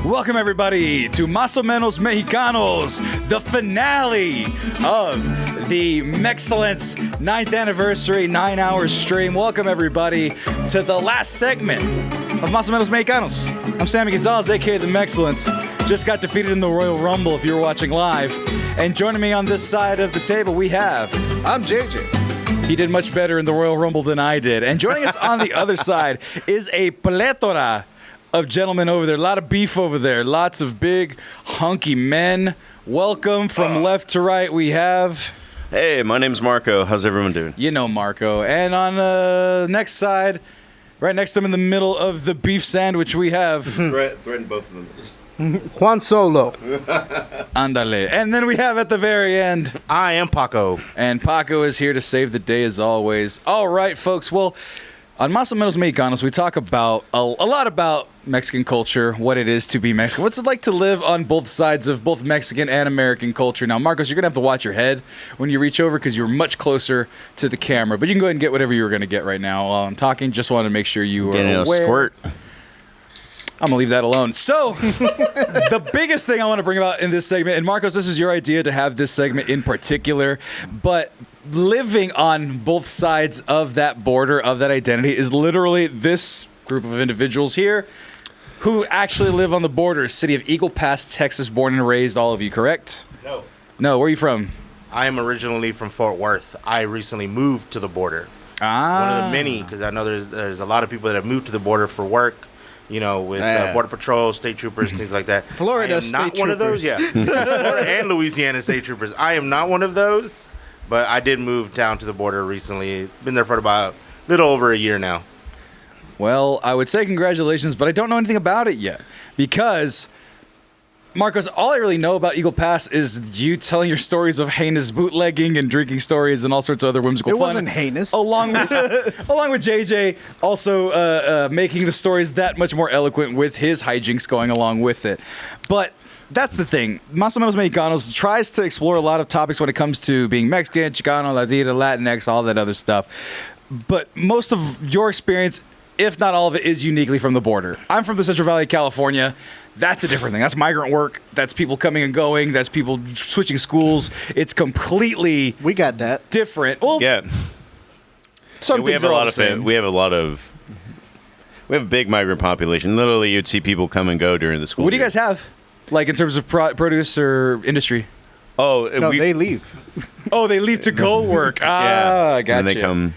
Welcome, everybody, to MENOS Mexicanos, the finale of the Mexcellence 9th anniversary 9-hour stream. Welcome, everybody, to the last segment of MENOS Mexicanos. I'm Sammy Gonzalez, a.k.a. the Mexcellence. Just got defeated in the Royal Rumble if you were watching live. And joining me on this side of the table, we have... I'm JJ. He did much better in the Royal Rumble than I did. And joining us on the other side is a plethora of gentlemen over there. A lot of beef over there. Lots of big, hunky men. Welcome from left to right. We have... Hey, my name's Marco. How's everyone doing? You know Marco. And on the next side, right next to him in the middle of the beef sandwich, we have... Threaten both of them. Juan Solo. Andale. And then we have at the very end... I am Paco. And Paco is here to save the day as always. All right, folks. Well, on MENOS Mexicanos, we talk about a lot about Mexican culture, what it is to be Mexican. What's it like to live on both sides of both Mexican and American culture? Now, Marcos, you're going to have to watch your head when you reach over because you're much closer to the camera. But you can go ahead and get whatever you were going to get right now while I'm talking. Just wanted to make sure you were Getting aware. a squirt. I'm going to leave that alone. So, the biggest thing I want to bring about in this segment, and Marcos, this is your idea to have this segment in particular, but living on both sides of that border, of that identity, is literally this group of individuals here who actually live on the border. City of Eagle Pass, Texas, born and raised, all of you, correct? No. No, where are you from? I am originally from Fort Worth. I recently moved to the border. Ah. One of the many, because I know there's a lot of people that have moved to the border for work, you know, with Border Patrol, state troopers, things like that. Florida I am state not one of those, troopers. yeah. Florida and Louisiana state troopers. I am not one of those, but I did move down to the border recently. Been there for about a little over a year now. Well, I would say congratulations, but I don't know anything about it yet because, Marcos, all I really know about Eagle Pass is you telling your stories of heinous bootlegging and drinking stories and all sorts of other whimsical fun. It wasn't heinous. Along with JJ also making the stories that much more eloquent with his hijinks going along with it. But that's the thing. MENOS Mexicanos tries to explore a lot of topics when it comes to being Mexican, Chicano, Latino, Latinx, all that other stuff. But most of your experience, if not all of it, is uniquely from the border. I'm from the Central Valley of California. That's a different thing. That's migrant work. That's people coming and going. That's people switching schools. It's completely We got that. different. Well, Yeah. some we things have are a all lot the of same. we have a big migrant population. Literally, you'd see people come and go during the school What do you year. guys have, like in terms of produce or industry? Oh, No, they leave. Oh, they leave to go work. yeah. I got And you.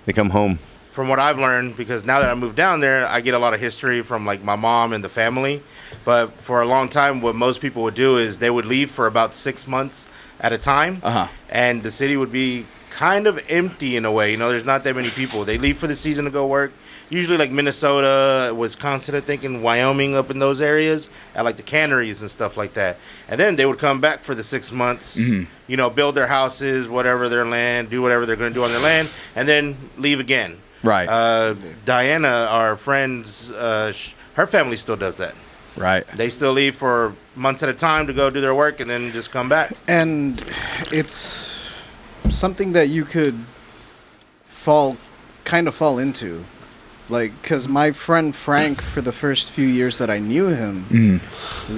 they come home. From what I've learned, because now that I moved down there, I get a lot of history from like my mom and the family. But for a long time, what most people would do is they would leave for about 6 months at a time, and the city would be kind of empty in a way. You know, there's not that many people. They leave for the season to go work. Usually like Minnesota, Wisconsin, I think, and Wyoming, up in those areas, at like the canneries and stuff like that. And then they would come back for the 6 months, you know, build their houses, whatever their land, do whatever they're going to do on their land, and then leave again. Right. Diana, our friend's, her family still does that. Right. They still leave for months at a time to go do their work and then just come back. And it's something that you could fall into. Like, because my friend Frank, for the first few years that I knew him,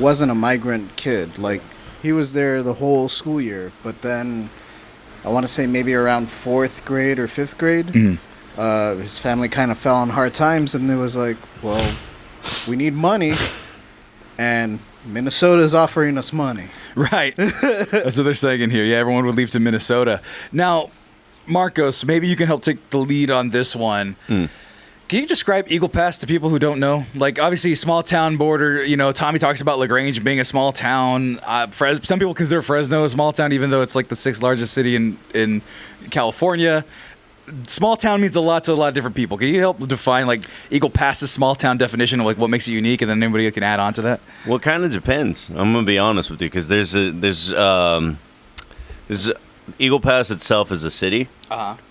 wasn't a migrant kid. Like, he was there the whole school year. But then, I want to say maybe around 4th grade or 5th grade, his family kind of fell on hard times. And it was like, well, we need money. And Minnesota's offering us money. Right. That's what they're saying in here. Yeah, everyone would leave to Minnesota. Now, Marcos, maybe you can help take the lead on this one. Can you describe Eagle Pass to people who don't know? Like, obviously, small town border. You know, Tommy talks about LaGrange being a small town. Some people consider Fresno a small town, even though it's like the 6th largest city in California. Small town means a lot to a lot of different people. Can you help define like Eagle Pass's small town definition of like what makes it unique, and then anybody can add on to that? Well, it kind of depends. I'm gonna be honest with you because there's Eagle Pass itself is a city,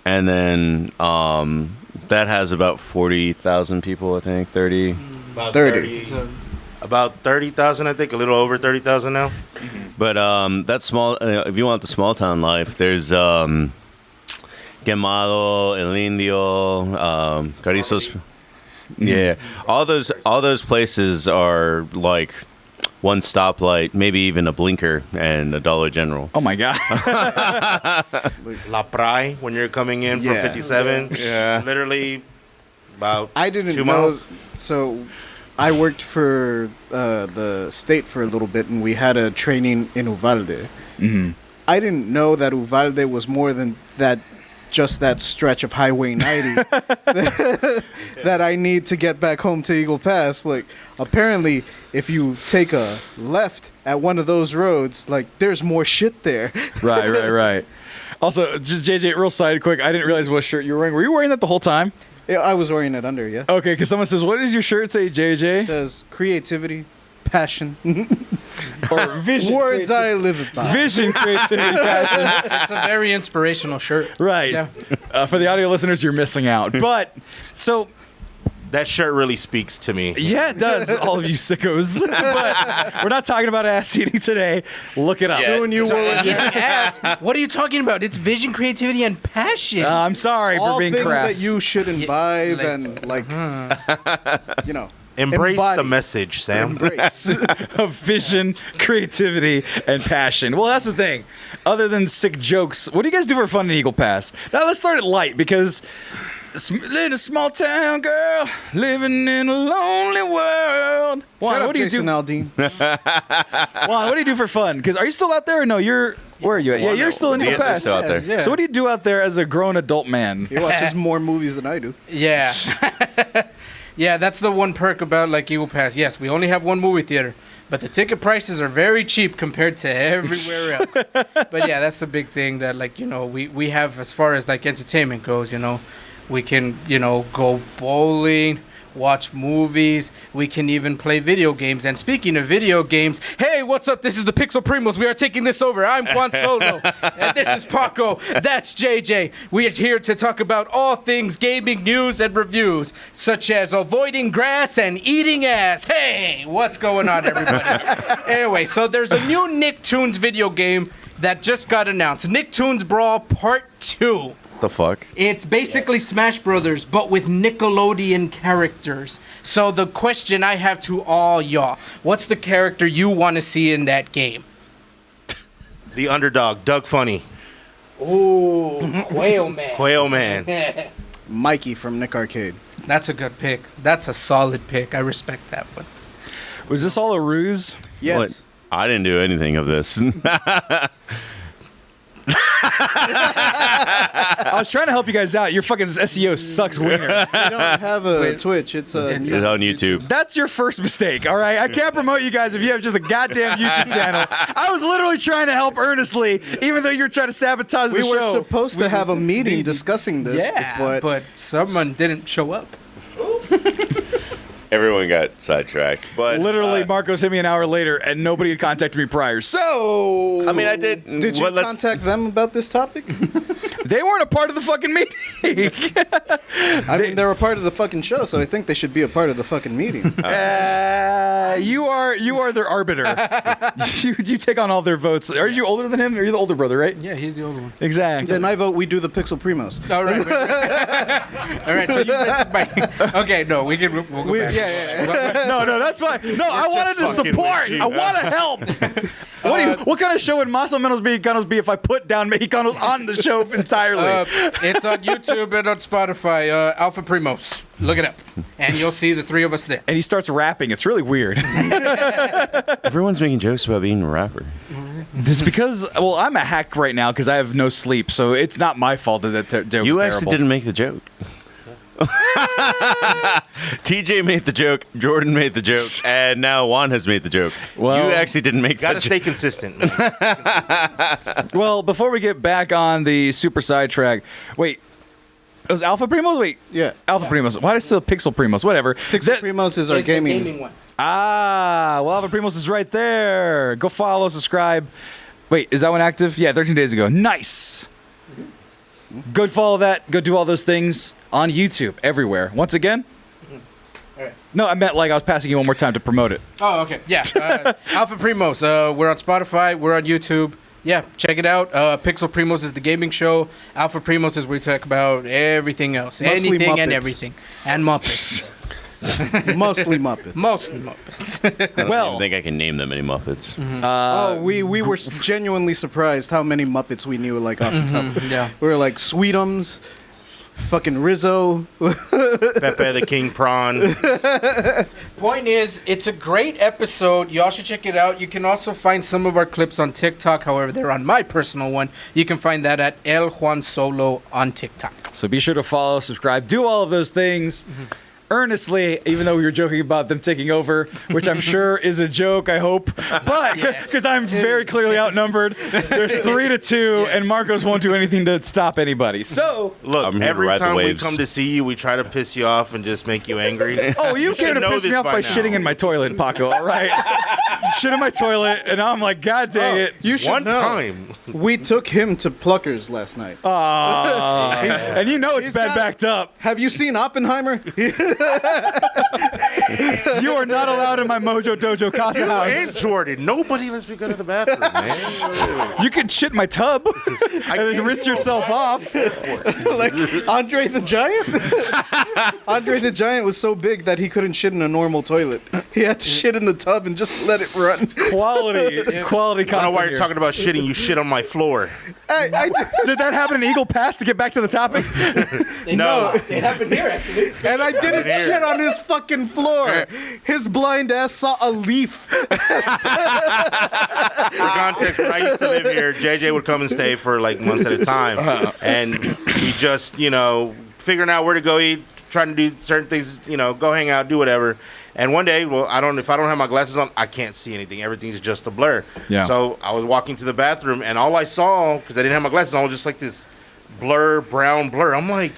and then that has about 40,000 people, I think, 30. About 30. About 30,000, I think, a little over 30,000 now. But that's small. If you want the small town life, there's Quemado, El Indio, Carrizos. Yeah, all those places are like one stoplight, maybe even a blinker, and a Dollar General. Oh my God. La Prai, when you're coming in from 57. Yeah. Literally about I didn't 2 know. miles. So, I worked for the state for a little bit, and we had a training in Uvalde. Mm-hmm. I didn't know that Uvalde was more than that. Just that stretch of Highway 90 that I need to get back home to Eagle Pass. Like, apparently, if you take a left at one of those roads, like, there's more shit there. Right. Also, just JJ, real side quick, I didn't realize what shirt you were wearing. Were you wearing that the whole time? Yeah, I was wearing it under, yeah. Okay, because someone says, what does your shirt say, It JJ? says creativity, passion, Or vision. words I live by. Vision, creativity, passion. It's a very inspirational shirt. Right. Yeah. For the audio listeners, you're missing out. But, so, That shirt really speaks to me. yeah, it does, all of you sickos. But we're not talking about ass eating today. Look it up. Soon you will Eating ass. What are you talking about? It's vision, creativity, and passion. I'm sorry all for being things crass. that you should imbibe like- and you know, Embrace the embody. message, Sam. Embrace. Of vision, creativity, and passion. Well, that's the thing. Other than sick jokes, what do you guys do for fun in Eagle Pass? Now, let's start it light because little small town girl living in a lonely world. Juan, Shut up, what do you Jason do? Aldean. Juan, what do you do for fun? Because are you still out there or no? Where are you at? Yeah, you're still in Eagle they're Pass. still out there. Yeah. So what do you do out there as a grown adult man? He watches more movies than I do. Yeah. Yeah, that's the one perk about like Eagle Pass. Yes, we only have one movie theater, but the ticket prices are very cheap compared to everywhere else. But yeah, that's the big thing that like, you know, we have as far as like entertainment goes, you know. We can, you know, go bowling, watch movies. We can even play video games. And speaking of video games, hey, what's up? This is the Pixel Primos. We are taking this over. I'm Juan Solo. And this is Paco. That's JJ. We are here to talk about all things gaming news and reviews, such as avoiding grass and eating ass. Hey, what's going on, everybody? Anyway, so there's a new Nicktoons video game that just got announced. Nicktoons Brawl Part 2. The fuck? It's basically Smash Brothers, but with Nickelodeon characters. So the question I have to all y'all, what's the character you want to see in that game? The underdog, Doug Funny. Ooh, Quail Man. Quail Man. Mikey from Nick Arcade. That's a good pick. That's a solid pick. I respect that one. Was this all a ruse? Yes. What? I didn't do anything of this. I was trying to help you guys out. Your fucking SEO sucks wiener. We don't have a Twitch. It's a It's on YouTube. That's your first mistake, all right? I can't promote you guys if you have just a goddamn YouTube channel. I was literally trying to help earnestly, even though you're trying to sabotage the We were show. supposed to have a meeting discussing this, Yeah, but someone didn't show up. Everyone got sidetracked. But Literally, Marcos hit me an hour later, and nobody had contacted me prior. So, I mean, I did. Did you contact them about this topic? they weren't a part of the fucking meeting. I mean, they're a part of the fucking show, so I think they should be a part of the fucking meeting. You are their arbiter. you take on all their votes. Are you older than him? Or you're the older brother, right? Yeah, he's the older one. Exactly. Then I vote we do the Pixel Primos. All right. All right, so you mentioned Mike. Okay, no, we'll go back. No, that's fine. No, I wanted to fucking support. with you. I want to help. What kind of show would MENOS Mexicanos be if I put down Mexicanos on the show entirely? It's on YouTube and on Spotify. Alpha Primos. Look it up. And you'll see the three of us there. and he starts rapping. It's really weird. Everyone's making jokes about being a rapper. Just because, well, I'm a hack right now because I have no sleep, so it's not my fault that that joke You was actually terrible. didn't make the joke. TJ made the joke, Jordan made the joke, and now Juan has made the joke. Well, you actually didn't make Gotta the stay joke. consistent. Man. Well, before we get back on the super sidetrack, wait, it was Alpha Primos? Wait, Yeah. Alpha Primos. Why did I still Pixel Primos? Whatever. Pixel That- Primos is our It's the gaming. one. well, Alpha Primos is right there. Go follow, subscribe. Wait, is that one active? Yeah, 13 days ago. Nice. Go follow that. Go do all those things on YouTube, everywhere. Once again? All right. No, I meant like I was passing you one more time to promote it. Oh, okay. Yeah. Alpha Primos. We're on Spotify. We're on YouTube. Yeah, check it out. Pixel Primos is the gaming show. Alpha Primos is where we talk about everything else. Mostly Anything and Muppets. everything. And Muppets. Mostly Muppets. Mostly Muppets. I don't even think I can name that many Muppets. We were genuinely surprised how many Muppets we knew, like, off the top. Yeah. We were like, Sweetums, fucking Rizzo. Pepe the King Prawn. Point is, it's a great episode. Y'all should check it out. You can also find some of our clips on TikTok. However, they're on my personal one. You can find that at El Juan Solo on TikTok. So be sure to follow, subscribe, do all of those things. Earnestly, even though we were joking about them taking over, which I'm sure is a joke, I hope. But because I'm very clearly outnumbered, there's 3-2, and Marcos won't do anything to stop anybody. So Look, I'm here to every ride the time we waves. come to see you, we try to piss you off and just make you angry. oh, you came should to know piss me this off by by shitting now. in my toilet, Paco. All right, shit in my toilet, and I'm like, God dang it. You should One know. time. We took him to Pluckers last night. And you know it's He's been not- backed up. Have you seen Oppenheimer? You are not allowed in my Mojo Dojo Casa And house. Jordan, nobody lets me go to the bathroom, man. You can shit in my tub and then rinse yourself off. Like Andre the Giant? Andre the Giant was so big that he couldn't shit in a normal toilet. He had to shit in the tub and just let it run. Quality I content don't know why you're here. talking about shitting. You shit on my floor. Did that happen in Eagle Pass to get back to the topic? No. It happened here, actually. And I didn't Here. shit on his fucking floor. His blind ass saw a leaf. For context, when I used to live here, JJ would come and stay for like months at a time. And he just, figuring out where to go eat, trying to do certain things, go hang out, do whatever. And one day, if I don't have my glasses on, I can't see anything. Everything's just a blur. Yeah. So I was walking to the bathroom, and all I saw, because I didn't have my glasses on, was just like this brown blur. I'm like,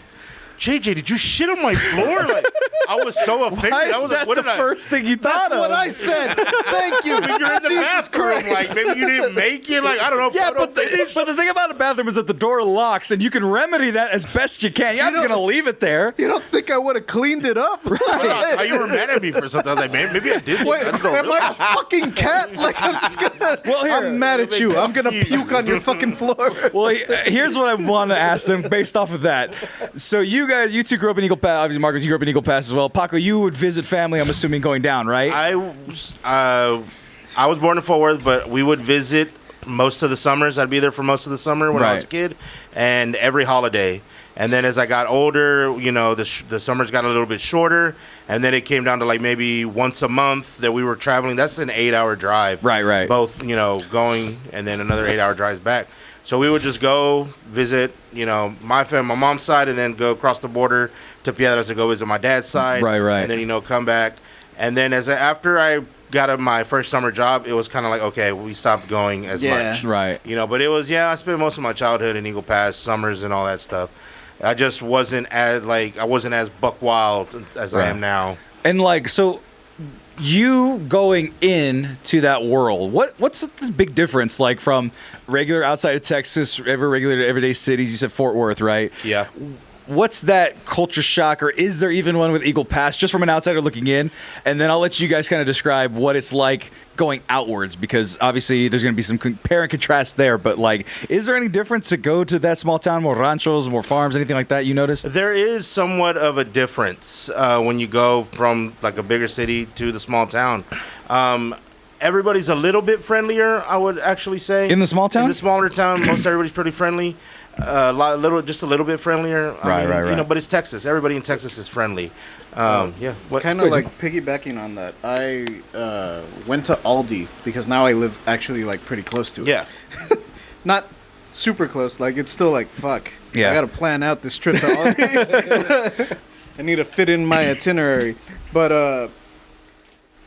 JJ, did you shit on my floor? Like, I was so offended. Why I is was like, that what the did I? first thing you thought That's of? what I said. Thank you. You're in the Jesus bathroom. Christ. Like, maybe you didn't make it. Like, I don't know. Yeah, photo but the finish. thing about a bathroom is that the door locks, and you can remedy that as best you can. You're not just don't- going to leave it there. You don't think I would have cleaned it up? I thought you were mad at me for something. I was like, man, maybe I did something. Wait, I don't know. am I a fucking cat? Like, I'm just gonna. Well, here- I'm mad at you. I'm gonna puke on your fucking floor. Well, here's what I want to ask them based off of that. So you two grew up in Eagle Pass. Obviously, Marcus, you grew up in Eagle Pass as well. Paco, you would visit family, I'm assuming, going down, right? I was born in Fort Worth, but we would visit most of the summers. I'd be there for most of the summer when I was a Right. kid, and every holiday. And then as I got older, the summers got a little bit shorter, and then it came down to like maybe once a month that we were traveling. That's an 8-hour drive. Right. Both, going and then another 8-hour drives back. So we would just go visit, my family, my mom's side, and then go across the border to Piedras to go visit my dad's side. Right. And then, come back. And then after I got my first summer job, it was kind of like, okay, we stopped going as much. Right. But it was, I spent most of my childhood in Eagle Pass, summers and all that stuff. I just wasn't as buck wild as I am now. And so you going into that world, what's the big difference like from regular outside of Texas, regular everyday cities? You said Fort Worth, right? Yeah. What's that culture shock, or is there even one with Eagle Pass, just from an outsider looking in? And then I'll let you guys kind of describe what it's like going outwards, because obviously there's going to be some compare and contrast there. But is there any difference to go to that small town, more ranchos, more farms, anything like that you notice? There is somewhat of a difference when you go from like a bigger city to the small town. Everybody's a little bit friendlier, I would actually say. In the small town? In the smaller town, most everybody's pretty friendly. Just a little bit friendlier. Right. But it's Texas. Everybody in Texas is friendly. Yeah. Kind of like piggybacking on that. I went to Aldi because now I live actually like pretty close to it. Yeah. Not super close. Like it's still like fuck. Yeah. I gotta plan out this trip to Aldi. I need to fit in my itinerary. But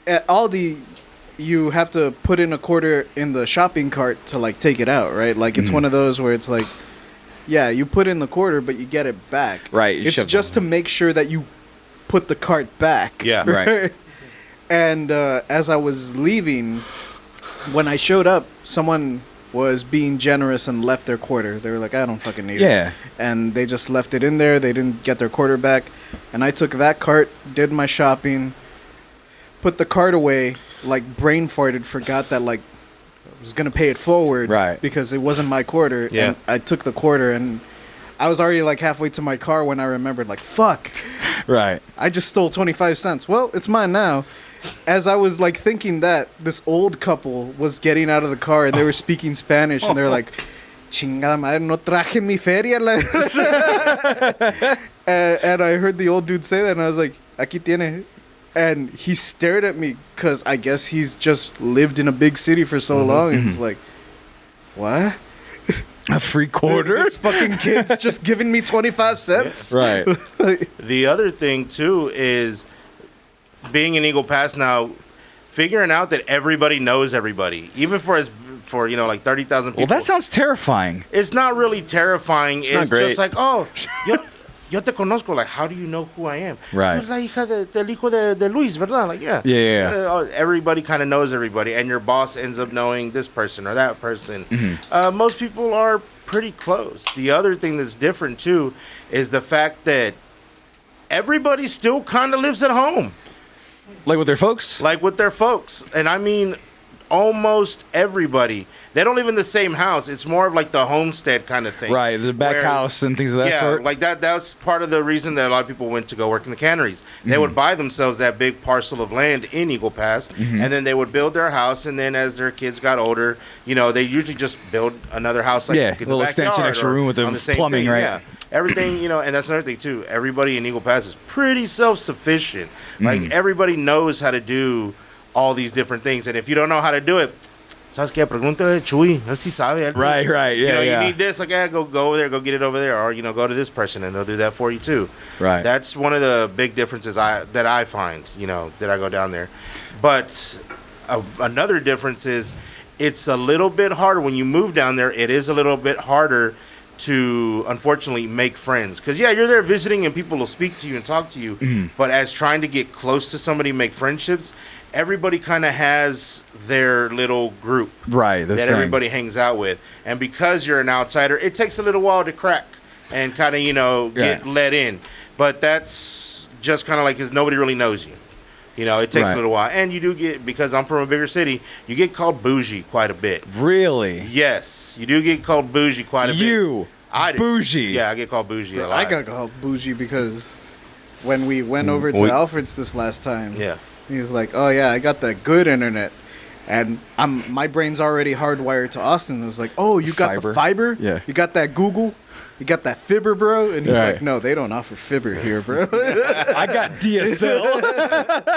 at Aldi, you have to put in a quarter in the shopping cart to like take it out, right? Like it's one of those where it's like, yeah, you put in the quarter, but you get it back. Right, you It's shove just to make sure that you put the cart back. Yeah. Right. And as I was leaving, when I showed up, someone was being generous and left their quarter. They were like, I don't fucking need Yeah. it. And they just left it in there. They didn't get their quarter back. And I took that cart, did my shopping, put the cart away, like brain farted, forgot that like I was going to pay it forward. Right. Because it wasn't my quarter. Yeah. And I took the quarter and I was already like halfway to my car when I remembered, like, fuck. Right. I just stole 25 cents. Well, it's mine now. As I was like thinking that, this old couple was getting out of the car and they were speaking Spanish and they're like, chingada madre, no traje mi feria. And I heard the old dude say that and I was like, aquí tiene. And he stared at me because I guess he's just lived in a big city for so long. And it's like, what? A free quarter? This fucking kid's just giving me 25 cents? Right. The other thing too is being in Eagle Pass now, figuring out that everybody knows everybody, even for like 30,000 people. Well, that sounds terrifying. It's not really terrifying. It's not great. just like, oh, yo te conozco. Like, how do you know who I am? Right. Tú eres la hija del hijo de Luis, ¿verdad? Like, yeah. Yeah. Everybody kind of knows everybody, and your boss ends up knowing this person or that person. Most people are pretty close. The other thing that's different, too, is the fact that everybody still kind of lives at home. Like with their folks? Like with their folks. And I mean, almost everybody. They don't live in the same house. It's more of like the homestead kind of thing. Right, the back house and things of that sort. Yeah, like that's part of the reason that a lot of people went to go work in the canneries. They would buy themselves that big parcel of land in Eagle Pass, and then they would build their house, and then as their kids got older, they usually just build another house like Yeah, in the little extension, backyard extra or room with the on same plumbing, thing. right? Yeah. Everything, and that's another thing too. Everybody in Eagle Pass is pretty self-sufficient. Like everybody knows how to do all these different things, and if you don't know how to do it, ¿sabes qué? Pregúntale a Chuy. Él sí sabe. Right. Yeah, You need this. Like, go over there, go get it over there, or go to this person, and they'll do that for you too. Right. That's one of the big differences that I find. That I go down there, but another difference is it's a little bit harder when you move down there. It is a little bit harder to unfortunately make friends, because you're there visiting and people will speak to you and talk to you, but as trying to get close to somebody, make friendships, everybody kind of has their little group Right. that everybody hangs out with, and because you're an outsider, it takes a little while to crack and kind of get let in, but that's just kind of like because nobody really knows you. It takes a little while, and you do get, because I'm from a bigger city, you get called bougie quite a bit. Really? Yes, you do get called bougie quite a bit. I do. Bougie. Yeah, I get called bougie a lot. I got called bougie because when we went over to Alfred's this last time, he's like, "Oh yeah, I got that good internet," and my brain's already hardwired to Austin. It was like, "Oh, you got the fiber? Yeah. You got that Google? You got that fibber, bro?" And he's Right. like, "No, they don't offer fibber here, bro." I got DSL.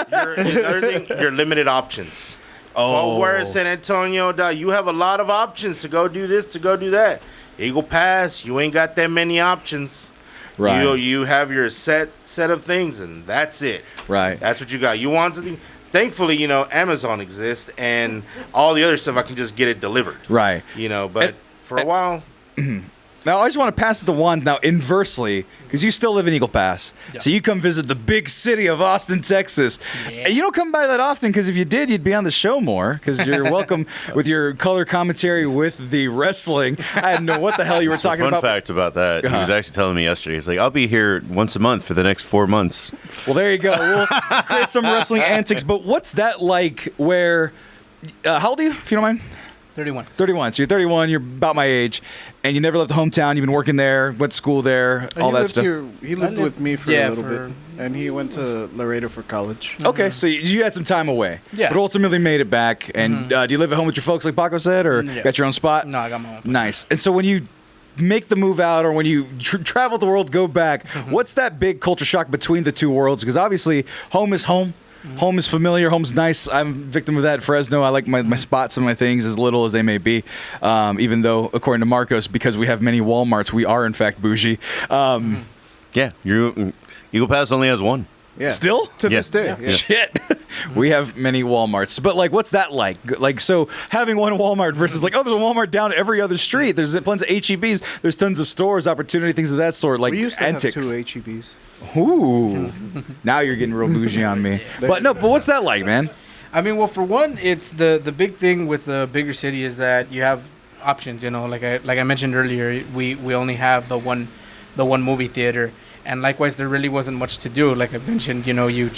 Another thing, your limited options. Oh. Where San Antonio, you have a lot of options to go do this, to go do that. Eagle Pass, you ain't got that many options. Right. You have your set of things, and that's it. Right. That's what you got. You want something. Thankfully, Amazon exists, and all the other stuff I can just get it delivered. Right. But for a while. Now, I just want to pass it to Juan. Now, inversely, because you still live in Eagle Pass. Yeah. So you come visit the big city of Austin, Texas. Yeah. And you don't come by that often, because if you did, you'd be on the show more, because you're welcome with your color commentary with the wrestling. I didn't know what the hell you were talking Fun about. fact about that, he was actually telling me yesterday, he's like, I'll be here once a month for the next 4 months. Well, there you go. We'll create some wrestling antics. But what's that like where... how old are you, if you don't mind? 31. 31. So you're 31. You're about my age. And you never left the hometown. You've been working there, went to school there, all that stuff. He lived with me for a little bit, and he went to Laredo for college. Okay, so you had some time away. Yeah. But ultimately made it back. And do you live at home with your folks, like Paco said, or got your own spot? No, I got my own. Nice. And so when you make the move out, or when you travel the world, go back, what's that big culture shock between the two worlds? Because obviously, home is home. Home is familiar. Home's nice. I'm a victim of that at Fresno. I like my spots and my things, as little as they may be. Even though, according to Marcos, because we have many Walmarts, we are in fact bougie. Yeah, Eagle Pass only has one. Yeah, Still? to this day. Yeah. Shit. We have many Walmarts. But, like, what's that like? Like, so having one Walmart versus, like, oh, there's a Walmart down every other street. There's tons of HEBs. There's tons of stores, opportunity, things of that sort. Like, We used to antics. have 2 HEBs. Ooh. Now you're getting real bougie on me. But what's that like, man? I mean, well, for one, it's the big thing with the bigger city is that you have options. Like I mentioned earlier, we only have the one movie theater, And likewise, there really wasn't much to do. Like I mentioned, you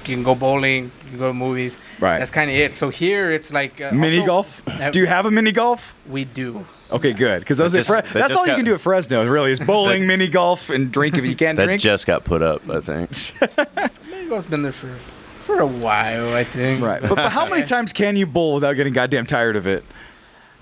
can go bowling, you can go to movies. Right. That's kind of it. So here, it's like Mini golf? Do you have a mini golf? We do. Okay, good. Because that's all you can do at Fresno, really, is bowling, mini golf, and drink if you can That drink. just got put up, I think. Mini golf's been there for a while, I think. Right. But how many times can you bowl without getting goddamn tired of it?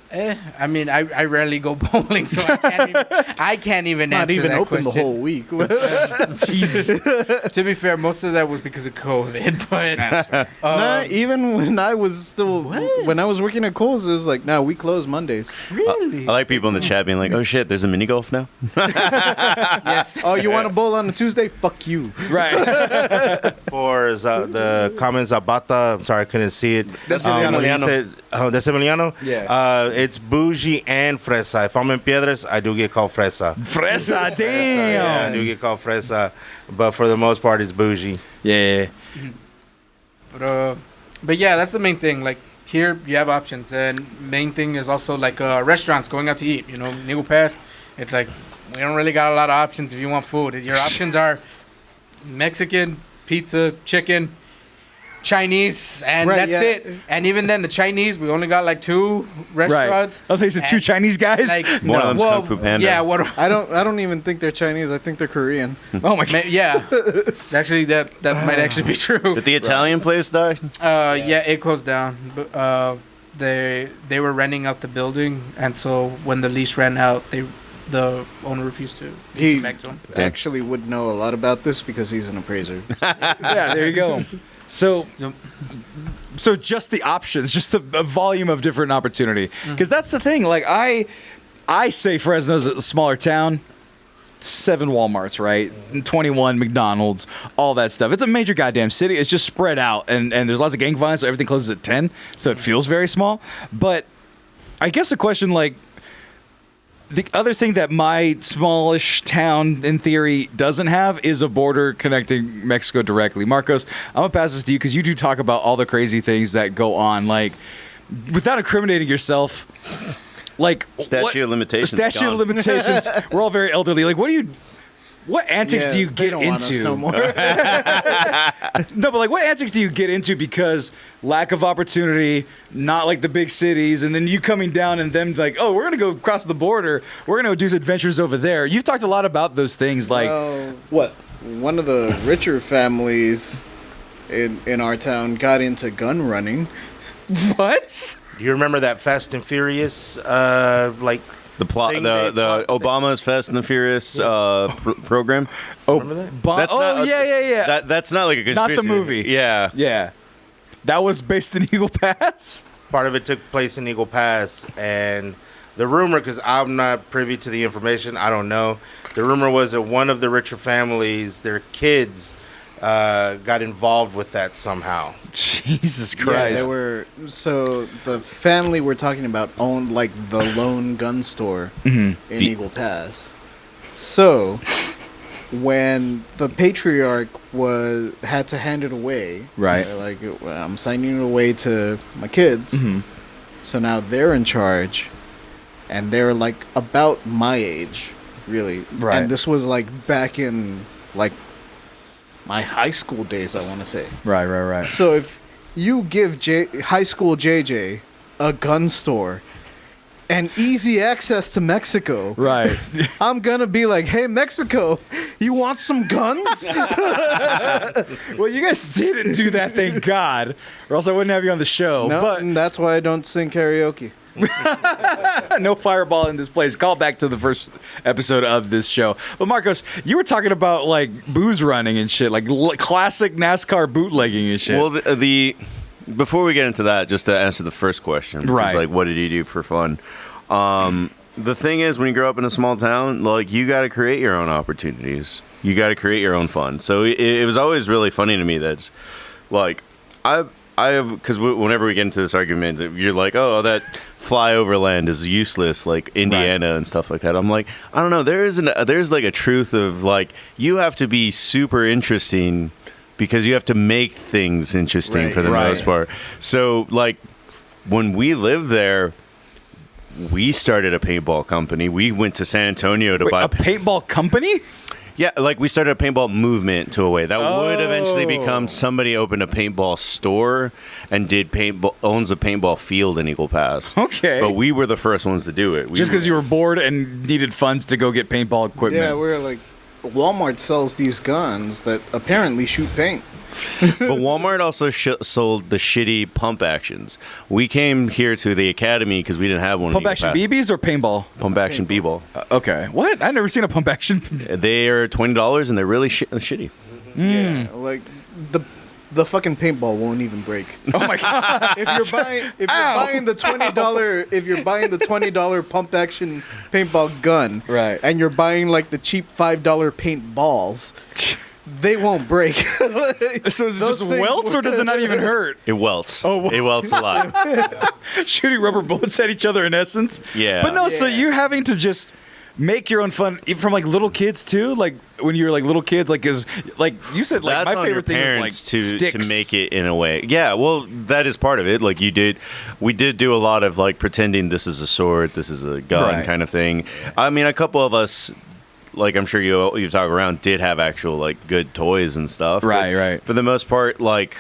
I mean, I rarely go bowling, so I can't even It's not answer even that open question. the whole week. Jeez. To be fair, most of that was because of COVID, but Nah, even when I was when I was working at Kohl's, it was like, we close Mondays. really, I like people in the chat being like, "Oh shit, there's a mini golf now." yes. Oh, you want to bowl on a Tuesday? Fuck you. Right. For the comments Zapata, I'm sorry I couldn't see it. That's He Emiliano. said, that's Emiliano? Yeah. It's bougie and fresa. If I'm in Piedras, I do get called fresa. Fresa, damn. Yeah, I do get called fresa. But for the most part, it's bougie. Yeah. But yeah, that's the main thing. Like here, you have options, and main thing is also like restaurants going out to eat. Eagle Pass. It's like we don't really got a lot of options if you want food. Your options are Mexican, pizza, chicken, Chinese, and Right, that's yeah. it. And even then, the Chinese, we only got like 2 Right. restaurants. Oh, they said two And, Chinese guys? Like, One of them's Kung Fu Panda. Yeah, what? I don't even think they're Chinese. I think they're Korean. Oh, my God. Yeah, actually, that might actually be true. Did the Italian place die? Yeah, it closed down. But they were renting out the building, and so when the lease ran out, the owner refused to lease He it back to him. actually would know a lot about this because he's an appraiser. Yeah, there you go. So just the options, just a volume of different opportunity. Because that's the thing. Like, I say Fresno's a smaller town. 7 Walmarts, right? And 21 McDonald's, all that stuff. It's a major goddamn city. It's just spread out, and there's lots of gang violence, so everything closes at 10, so it feels very small. But I guess the question, like, the other thing that my smallish town, in theory, doesn't have is a border connecting Mexico directly. Marcos, I'm going to pass this to you because you do talk about all the crazy things that go on. Like, without incriminating yourself, like... Statute of limitations. Statute of limitations. We're all very elderly. Like, what antics do you they get don't want us into? no more. No, but like, what antics do you get into because lack of opportunity, not like the big cities, and then you coming down and them like, oh, we're gonna go across the border, we're gonna do adventures over there. You've talked a lot about those things, like what? One of the richer families in our town got into gun running. What? Do you remember that Fast and Furious, The plot, thing the Obama's Fast and the Furious program. Remember that? That's not, yeah. That's not like a Not conspiracy. the movie. Yeah. Yeah. That was based in Eagle Pass? Part of it took place in Eagle Pass, and the rumor, because I'm not privy to the information, I don't know. The rumor was that one of the richer families, their kids, got involved with that somehow. Jesus Yeah, Christ. they were. So the family we're talking about owned like the lone gun store in Eagle Pass. So when the patriarch had to hand it away, Right. they're like, well, I'm signing it away to my kids. So now they're in charge, and they're like about my age, really. Right. And this was like back in like my high school days, I want to say. Right. So if you give high school JJ a gun store and easy access to Mexico, Right. I'm gonna be like, hey, Mexico, you want some guns? Well, you guys didn't do that, thank God, or else I wouldn't have you on the show. No, But and that's why I don't sing karaoke. no fireball in this place. Call back to the first episode of this show. But Marcos, you were talking about like booze running and shit, like classic NASCAR bootlegging and shit. Well, the before we get into that, just to answer the first question, which Right. is like, what did you do for fun? The thing is, when you grow up in a small town, like, you got to create your own opportunities. You got to create your own fun. So it was always really funny to me that, like, because whenever we get into this argument, you're like, oh, that flyover land is useless, like Indiana and stuff like that. I'm like, I don't know. There's like a truth of like, you have to be super interesting because you have to make things interesting Right. for the Right. most part. So like, when we lived there, we started a paintball company. We went to San Antonio to Wait, buy a paintball company? Yeah, like we started a paintball movement to a way that would eventually become somebody opened a paintball store and owns a paintball field in Eagle Pass. Okay. But we were the first ones to do it. Just because you were bored and needed funds to go get paintball equipment. Yeah, we're like, Walmart sells these guns that apparently shoot paint. But Walmart also sold the shitty pump actions. We came here to the academy because we didn't have one. Pump action BBs or paintball? Pump action B-ball. Okay. What? I've never seen a pump action. They are $20 and they're really shitty. Yeah, like the fucking paintball won't even break. Oh my god! If you're buying the $20 pump action paintball gun, Right. and you're buying like the cheap $5 paint balls, they won't break. So is it Those just things welts or does it not even hurt? It welts. Oh, it welts a lot. Shooting rubber bullets at each other in essence. Yeah. But no, so Yeah. you're having to just make your own fun from like little kids too. Like when you were like little kids, like like you said, like That's my on favorite thing your was like parents sticks. to make it in a way. Yeah, well, that is part of it. Like we did do a lot of like pretending this is a sword, this is a gun Right. kind of thing. I mean, a couple of us, like I'm sure you've talked around, did have actual like good toys and stuff. But Right, right. For the most part, like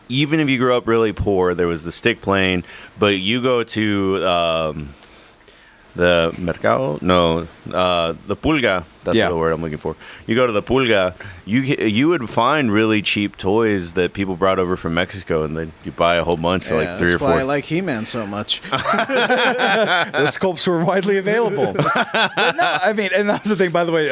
even if you grew up really poor, there was the stick plane. But you go to the mercado, the pulga. That's Yeah. the word I'm looking for. You go to the pulga, you would find really cheap toys that people brought over from Mexico, and then you buy a whole bunch for like 3 or that's 4. why I like He-Man so much. Those sculpts were widely available. But no, I mean, and that was the thing. By the way,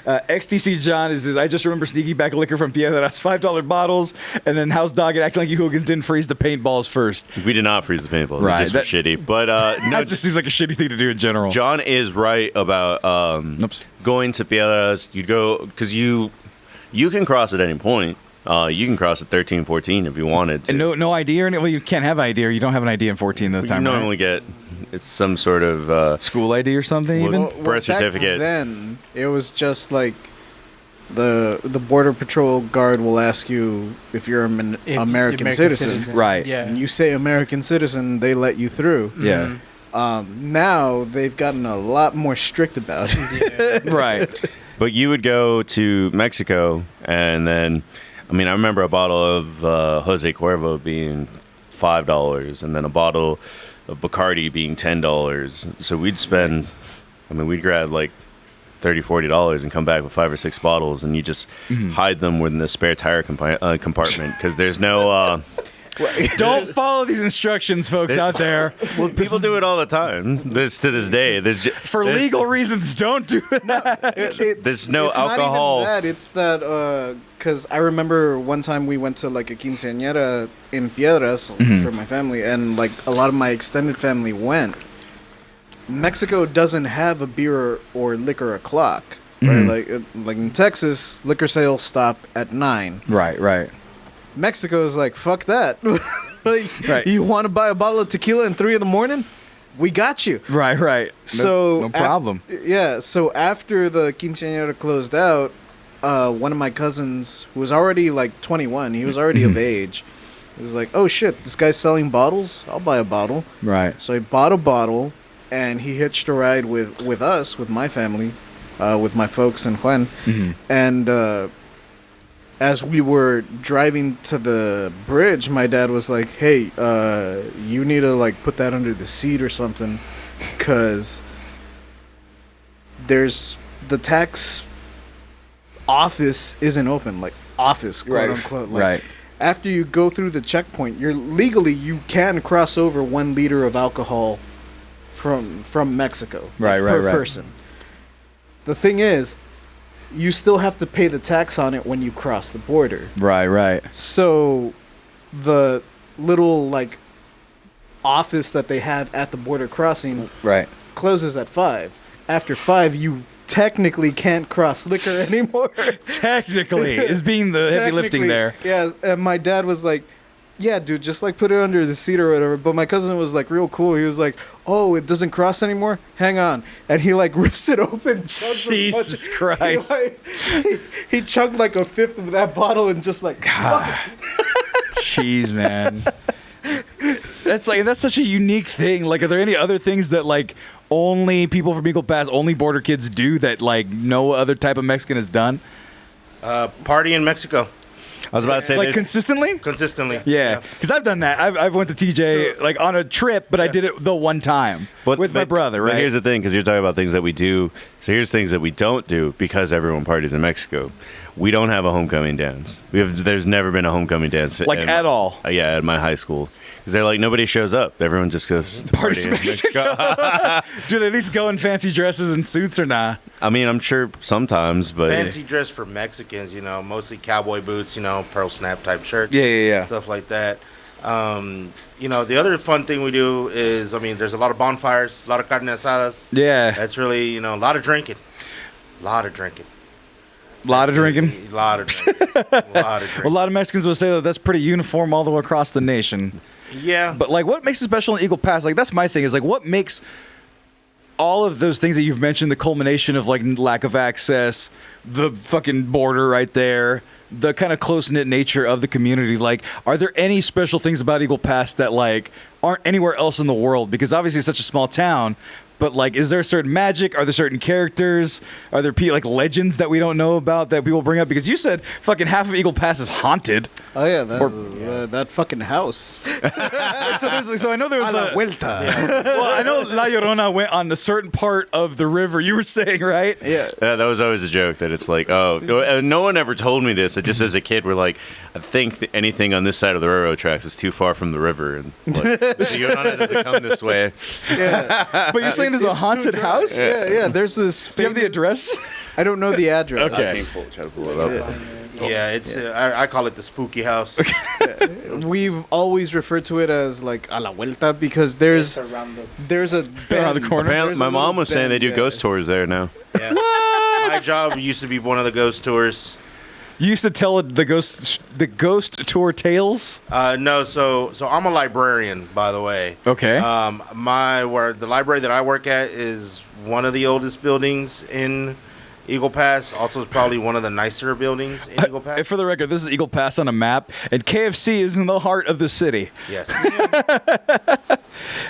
XTC John is I just remember sneaking back liquor from Piedras, $5 bottles, and then House Dog and acting like you hooligans didn't freeze the paintballs first. We did not freeze the paintballs. Right, It just was shitty. But no, That just seems like a shitty thing to do in general. John is right about Oops. going to Piedras. You'd go because you can cross at any point. You can cross at 13, 14 if you wanted to. And no ID or anything. Well, you can't have ID or you don't have an ID in 14 this you time. normally Right? get it's some sort of School ID or something. Well, Even birth back certificate. Then it was just like the border patrol guard will ask you if you're an If- American citizen. Right. Yeah. And you say American citizen, they let you through. yeah. Now they've gotten a lot more strict about it. Yeah. Right. But you would go to Mexico, and then, I mean, I remember a bottle of Jose Cuervo being $5, and then a bottle of Bacardi being $10. So we'd spend, we'd grab like $30, $40 and come back with 5 or 6 bottles, and you just hide them within the spare tire compartment because there's no. Don't follow these instructions, folks out there. Well, people do it all the time. To this day, For legal reasons, don't do it. There's no it's alcohol. Not even that. It's that because I remember one time we went to like a quinceañera in Piedras for my family, and like a lot of my extended family went. Mexico doesn't have a beer or liquor o'clock, right? Like in Texas, liquor sales stop at 9. Right. Mexico is like, fuck that. Like, Right. You want to buy a bottle of tequila at 3 a.m? We got you. Right. So no problem. Yeah. So after the quinceañera closed out, one of my cousins who was already like 21, he was already of age. He was like, "Oh shit, this guy's selling bottles. I'll buy a bottle." Right. So he bought a bottle, and he hitched a ride with us, with my family, with my folks and Juan, and. As we were driving to the bridge, my dad was like, "Hey, you need to like put that under the seat or something, cause there's the tax office isn't open, like office, quote unquote. Like, Right. After you go through the checkpoint, you can cross over 1 liter of alcohol from Mexico, Right, per right. person. The thing is, you still have to pay the tax on it when you cross the border. Right. So the little like office that they have at the border crossing Right. closes at 5. After 5, you technically can't cross liquor anymore. Technically, is being the heavy lifting there. Yeah, and my dad was like, "Yeah, dude, just like put it under the seat or whatever." But my cousin was like real cool. He was like, "Oh, it doesn't cross anymore? Hang on." And he like rips it open. chugs a Jesus bunch- Christ. He chugged like a fifth of that bottle and just like, Jeez, man. That's such a unique thing. Like, are there any other things that like only people from Eagle Pass, only border kids do that like no other type of Mexican has done? Party in Mexico. I was about to say, Like there's- consistently? Consistently. Yeah, because I've done that. I've went to TJ like on a trip, but I did it the one time with my brother. But Right? here's the thing, because you're talking about things that we do. So here's things that we don't do because everyone parties in Mexico. We don't have a homecoming dance. There's never been a homecoming dance Like at all? Yeah, at my high school, because they're like nobody shows up. Everyone just goes to Parties party in Mexico. Do they at least go in fancy dresses and suits or not? I mean, I'm sure sometimes, but Fancy dress for Mexicans, mostly cowboy boots, pearl snap type shirts. Yeah. Stuff like that. The other fun thing we do is, there's a lot of bonfires, a lot of carne asadas. Yeah, That's really, a lot of drinking. A lot of drinking. a lot of drinking. A lot of drinking. A lot of A drinking. lot of Mexicans will say that that's pretty uniform all the way across the nation. Yeah. But like, what makes it special in Eagle Pass? Like, that's my thing. Is like, what makes all of those things that you've mentioned, the culmination of like lack of access, the fucking border right there, the kind of close knit nature of the community. Like, are there any special things about Eagle Pass that like aren't anywhere else in the world? Because obviously it's such a small town. But like, is there certain magic? Are there certain characters? Are there like legends that we don't know about that people bring up? Because you said fucking half of Eagle Pass is haunted. Oh yeah, that fucking house. So I know there was A la vuelta. Well, I know La Llorona went on a certain part of the river. You were saying, right? Yeah. that was always a joke that it's like, oh, no one ever told me this. Just as a kid, we're like, I think that anything on this side of the railroad tracks is too far from the river, and like, the Llorona doesn't come this way. Yeah. But you're saying there's a haunted house? Yeah. There's this. Do you have the address? I don't know the address. Okay. Try to pull it up. Yeah, it's I call it the spooky house. We've always referred to it as like a la vuelta because there's a Around bend. the corner. Apparently, There's my a mom little was saying they bend, do ghost tours there now. Yeah. My job used to be one of the ghost tours. You used to tell the ghost tour tales. No, so I'm a librarian, by the way. Okay. The library that I work at is one of the oldest buildings in Eagle Pass. Also, is probably one of the nicer buildings in Eagle Pass. For the record, this is Eagle Pass on a map, and KFC is in the heart of the city. Yes.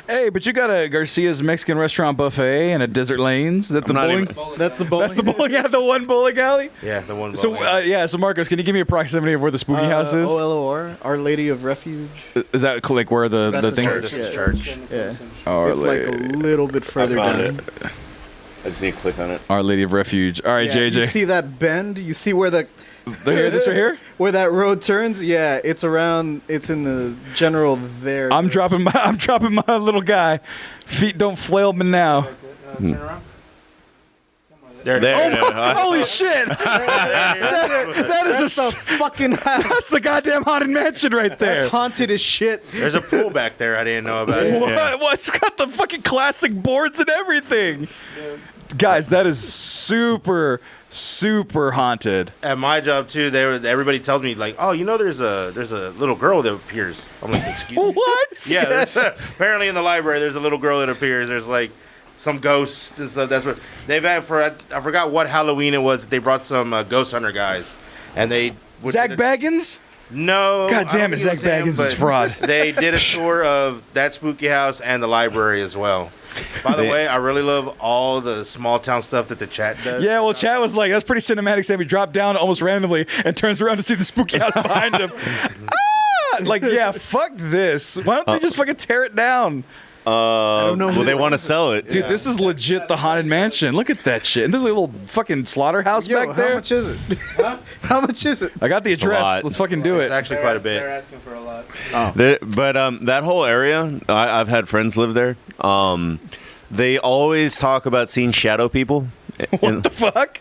Hey, but you got a Garcia's Mexican restaurant buffet and a Desert Lanes. Is that the not bowling? even- That's the bowling. That's the bowling. Yeah, the one bowling alley. Yeah, the one. So so Marcos, can you give me a proximity of where the spooky house is? OLOR, Our Lady of Refuge. Is that like where the That's the thing? church. This is Yeah. church. Yeah. Our It's like a Lady, little bit further found down. it. I just need to click on it. Our Lady of Refuge. All right, Yeah, JJ. you see that bend? You see where the This right here. where that road turns? Yeah, it's around. It's in the general there. I'm dropping my little guy. Feet don't flail me now. Turn around. There. There, no, Holy shit! That is That's a fucking house. that's the goddamn haunted mansion right there. That's haunted as shit. There's a pool back there. I didn't know about it. What? Yeah. What? It's got the fucking classic boards and everything. Guys, that is super haunted. At my job too, everybody tells me like, oh, there's a little girl that appears. I'm like, excuse me. What? Yeah, apparently in the library there's a little girl that appears. There's like some ghosts and stuff. That's what they've had for. I forgot what Halloween it was. They brought some ghost hunter guys, and they Zach Baggins? No. God damn it, I don't think Zach was him, Baggins is but fraud. They did a tour of that spooky house and the library as well. By the way, I really love all the small town stuff that the chat does. Yeah, well, Chad was like, that's pretty cinematic. Sammy dropped down almost randomly and turns around to see the spooky house behind him. Like, yeah, fuck this. Why don't they just fucking tear it down? I don't know. Well, they want to sell it. Dude, this is legit the haunted mansion. Look at that shit. And there's a little fucking slaughterhouse Yo, back there. how much is it? How much is it? I got the a address. lot. Let's fucking do It's it. actually quite a bit. They're asking for a lot. But that whole area, I've had friends live there. They always talk about seeing shadow people. What the fuck?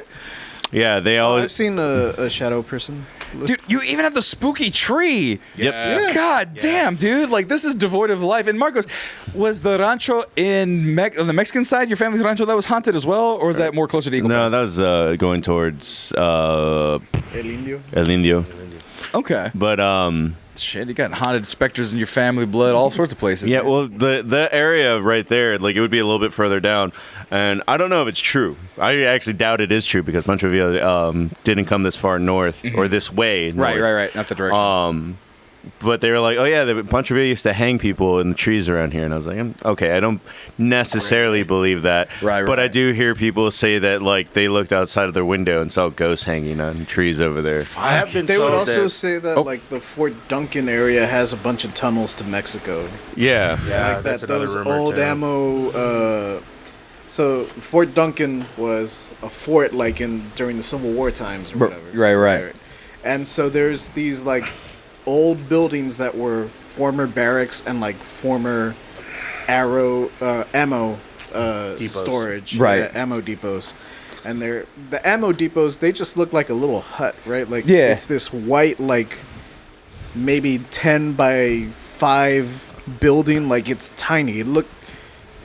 Yeah, they Oh, I've always. seen a shadow person. Dude, you even have the spooky tree. Yep. Yeah. God damn, dude. Like, this is devoid of life. And Marcos, was the rancho on the Mexican side, your family's rancho, that was haunted as well? Or was that more closer to Eagle No, Pass? that was going towards El Indio. El Indio. Okay. But Shit, you got haunted specters in your family blood, all sorts of places. yeah, man. well, the area right there, like it would be a little bit further down, and I don't know if it's true. I actually doubt it is true because Montreal didn't come this far north or this way. North. Right. Not the direction. but they were like, oh yeah, a bunch of it used to hang people in the trees around here, and I was like, okay, I don't necessarily believe that, but I do hear people say that like they looked outside of their window and saw ghosts hanging on trees over there. I have been They would told also say that like the Fort Duncan area has a bunch of tunnels to Mexico. Yeah. Yeah, Like that's that another those rumor old too. ammo. So Fort Duncan was a fort like during the Civil War times or whatever. Right. And so there's these like old buildings that were former barracks and like former ammo storage, Right. ammo depots. And the ammo depots, they just look like a little hut, right? Like Yeah. it's this white like maybe 10 by 5 building, like it's tiny.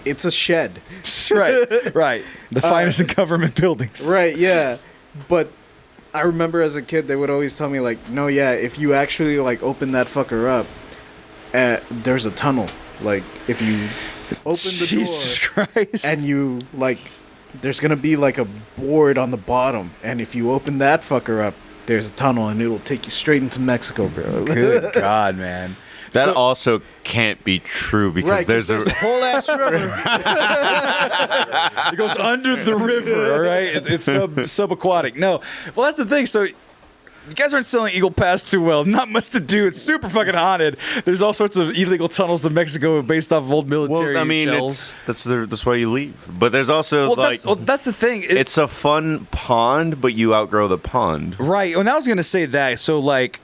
It's a shed. right. The finest in government buildings. Right, yeah. But I remember as a kid, they would always tell me, like, no, yeah, if you actually, like, open that fucker up, there's a tunnel. Like, if you open the Jesus door Christ. and you, like, there's going to be, like, a board on the bottom. And if you open that fucker up, there's a tunnel, and it'll take you straight into Mexico, bro. Good God, man. That So- also can't be true because Right, there's a whole ass river. It goes under the river, all right? It's subaquatic. No. Well, that's the thing. So you guys aren't selling Eagle Pass too well. Not much to do. It's super fucking haunted. There's all sorts of illegal tunnels to Mexico based off of old military well, I mean, shells. that's why you leave. But there's also That's the thing. it's a fun pond, but you outgrow the pond. Right. And I was gonna say that. So like,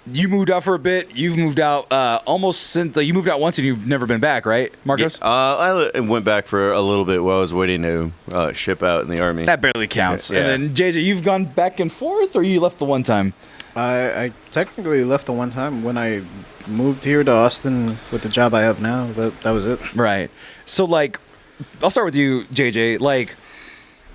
you moved out for a bit. You've moved out almost since you moved out once, and you've never been back, right, Marcos? I went back for a little bit while I was waiting to ship out in the army. That barely counts. Yeah. And then JJ, you've gone back and forth, or you left the one time? I technically left the one time when I moved here to Austin with the job I have now. That was it. Right. So like, I'll start with you, JJ. Like,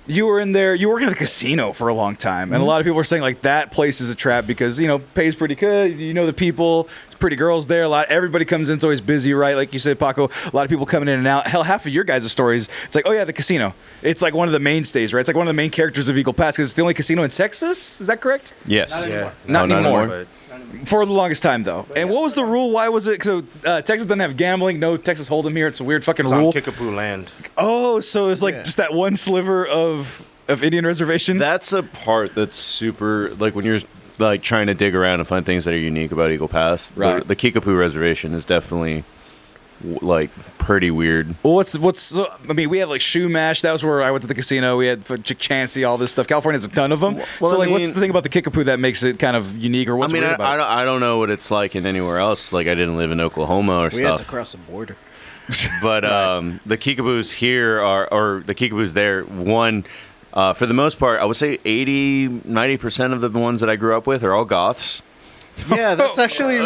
you were in there. You were working at the casino for a long time, and a lot of people are saying like that place is a trap because pays pretty good. You know the people, it's pretty girls there. Everybody comes in. It's always busy, right? Like you said, Paco. A lot of people coming in and out. Hell, half of your guys' stories, it's like, oh yeah, the casino. It's like one of the mainstays, right? It's like one of the main characters of Eagle Pass because it's the only casino in Texas. Is that correct? Yes. Yeah. Not anymore. But For the longest time, though. And what was the rule? Why was it? So Texas doesn't have gambling. No Texas Hold'em here. It's a weird fucking it's on rule. Kickapoo land. Oh, so it's like Yeah. just that one sliver of Indian reservation. That's a part that's super, like when you're like trying to dig around and find things that are unique about Eagle Pass. Right. The Kickapoo Reservation is definitely like pretty weird. Well, I mean, we had like Shoe Mash. That was where I went to the casino. We had Chick Chansey, all this stuff. California has a ton of them. Well, so, like, I what's mean- the thing about the Kickapoo that makes it kind of unique, or what's I mean, weird about it? I don't know what it's like in anywhere else. Like, I didn't live in Oklahoma or We had to stuff. cross the border. But the Kickapoos here or the Kickapoos there, for the most part, I would say 90% of the ones that I grew up with are all goths. Yeah, that's actually.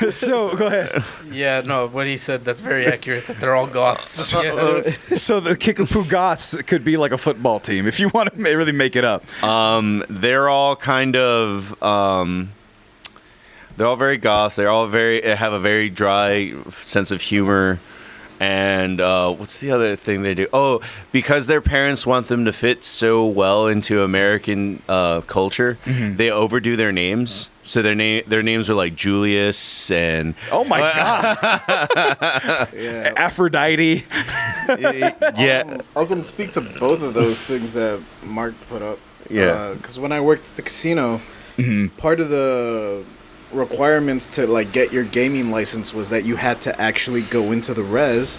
So, go ahead. Yeah, no, what he said, that's very accurate, that they're all goths. Yeah. So, the Kickapoo Goths could be like a football team if you want to really make it up. They're all kind of they're all very goth. They're all have a very dry sense of humor. And what's the other thing they do? Oh, because their parents want them to fit so well into American culture, they overdo their names. So their names are like Julius and Oh my God. Yeah. Aphrodite. yeah. I can speak to both of those things that Mark put up. Yeah. Because when I worked at the casino, part of the requirements to like get your gaming license was that you had to actually go into the res,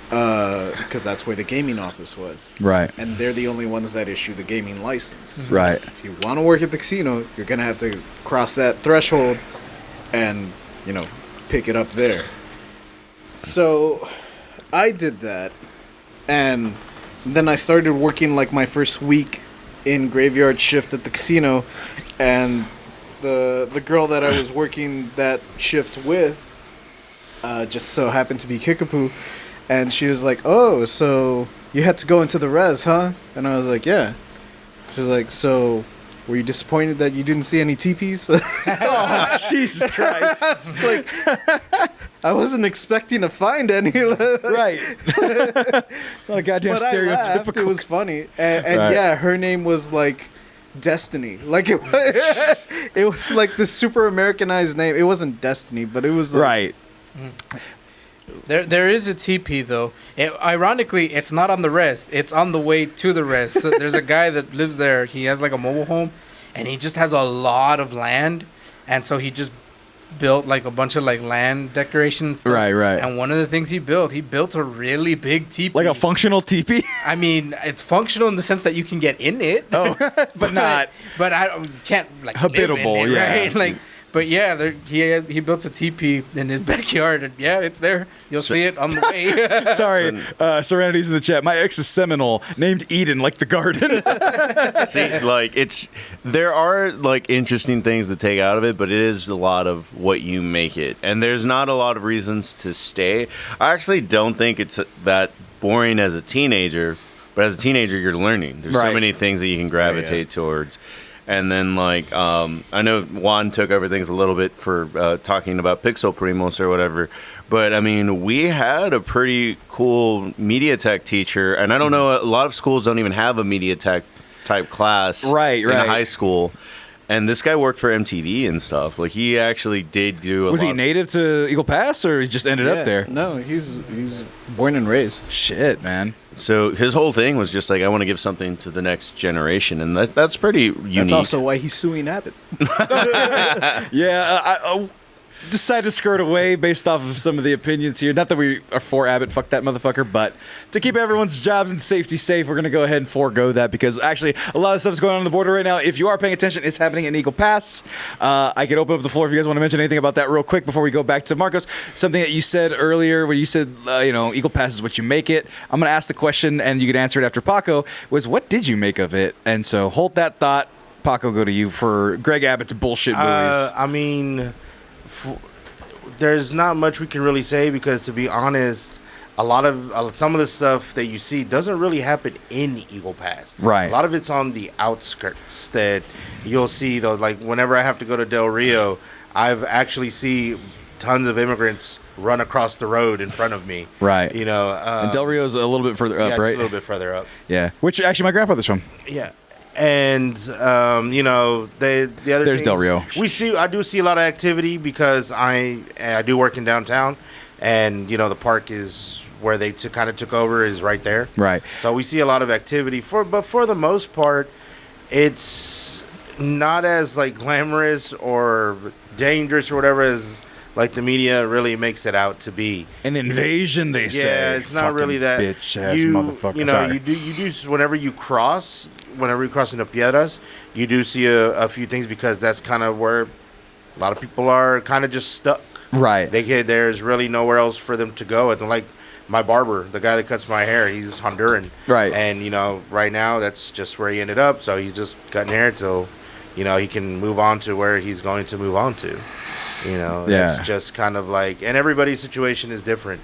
because that's where the gaming office was. Right. And they're the only ones that issue the gaming license. Right. If you want to work at the casino, you're gonna have to cross that threshold, and pick it up there. So, I did that, and then I started working like my first week in graveyard shift at the casino, and the girl that I was working that shift with just so happened to be Kickapoo, and she was like, "Oh, so you had to go into the res, huh?" And I was like, "Yeah." She was like, "So were you disappointed that you didn't see any teepees?" Oh, Jesus Christ. It's like I wasn't expecting to find any. Right. It's not a goddamn But I laughed. stereotypical. It was funny, and Right. yeah, her name was like Destiny. Like it was like the super Americanized name. It wasn't Destiny, but it was like, Right. There is a teepee though. Ironically, it's not on the res. It's on the way to the res. So there's a guy that lives there. He has like a mobile home, and he just has a lot of land, and so he just built like a bunch of like land decorations. Right. And one of the things he built a really big teepee. Like a functional teepee. I mean, it's functional in the sense that you can get in it. Oh, but not. But I can't like habitable. live in it, Yeah. right? Like. But yeah, he built a teepee in his backyard, and yeah, it's there. You'll see it on the way. Sorry, Serenity's in the chat. My ex is Seminole, named Eden, like the garden. See, like there are like interesting things to take out of it, but it is a lot of what you make it, and there's not a lot of reasons to stay. I actually don't think it's that boring as a teenager, but as a teenager, you're learning. There's so many things that you can gravitate towards. And then, like, I know Juan took over things a little bit for talking about Pixel Primos or whatever. But, I mean, we had a pretty cool media tech teacher. And I don't know, a lot of schools don't even have a media tech type class in high school. And this guy worked for MTV and stuff. Like, he actually did do a Was he native to Eagle Pass, or he just ended up there? No, he's born and raised. Shit, man. So his whole thing was just like, I want to give something to the next generation. And that's pretty unique. That's also why he's suing Abbott. Yeah, I decided to skirt away based off of some of the opinions here. Not that we are for Abbott, fuck that motherfucker, but to keep everyone's jobs and safety safe, we're going to go ahead and forego that, because actually a lot of stuff is going on the border right now. If you are paying attention, it's happening in Eagle Pass. I could open up the floor if you guys want to mention anything about that real quick before we go back to Marcos. Something that you said earlier where you said, Eagle Pass is what you make it. I'm going to ask the question and you can answer it after Paco, was what did you make of it? And so hold that thought. Paco, go to you for Greg Abbott's bullshit movies. I mean... there's not much we can really say, because to be honest, some of the stuff that you see doesn't really happen in Eagle Pass. Right. A lot of it's on the outskirts that you'll see, though. Like whenever I have to go to Del Rio, I've actually see tons of immigrants run across the road in front of me. Right. And Del Rio's a little bit further up, right? a little bit further up. Yeah. Which actually my grandfather's from. Yeah. And the other There's things, Del Rio. I do see a lot of activity because I do work in downtown, and the park is where they kind of took over, is right there. Right. So we see a lot of activity but for the most part, it's not as like glamorous or dangerous or whatever as like the media really makes it out to be. An invasion, they say. Yeah, it's not really that. Bitch-ass motherfucker. Sorry. You do whenever you cross into Piedras, you do see a few things, because that's kind of where a lot of people are kind of just stuck. Right. There's really nowhere else for them to go. And like my barber, the guy that cuts my hair, he's Honduran. Right. And right now that's just where he ended up. So he's just cutting hair till he can move on to where he's going to move on to. It's just kind of like, and everybody's situation is different.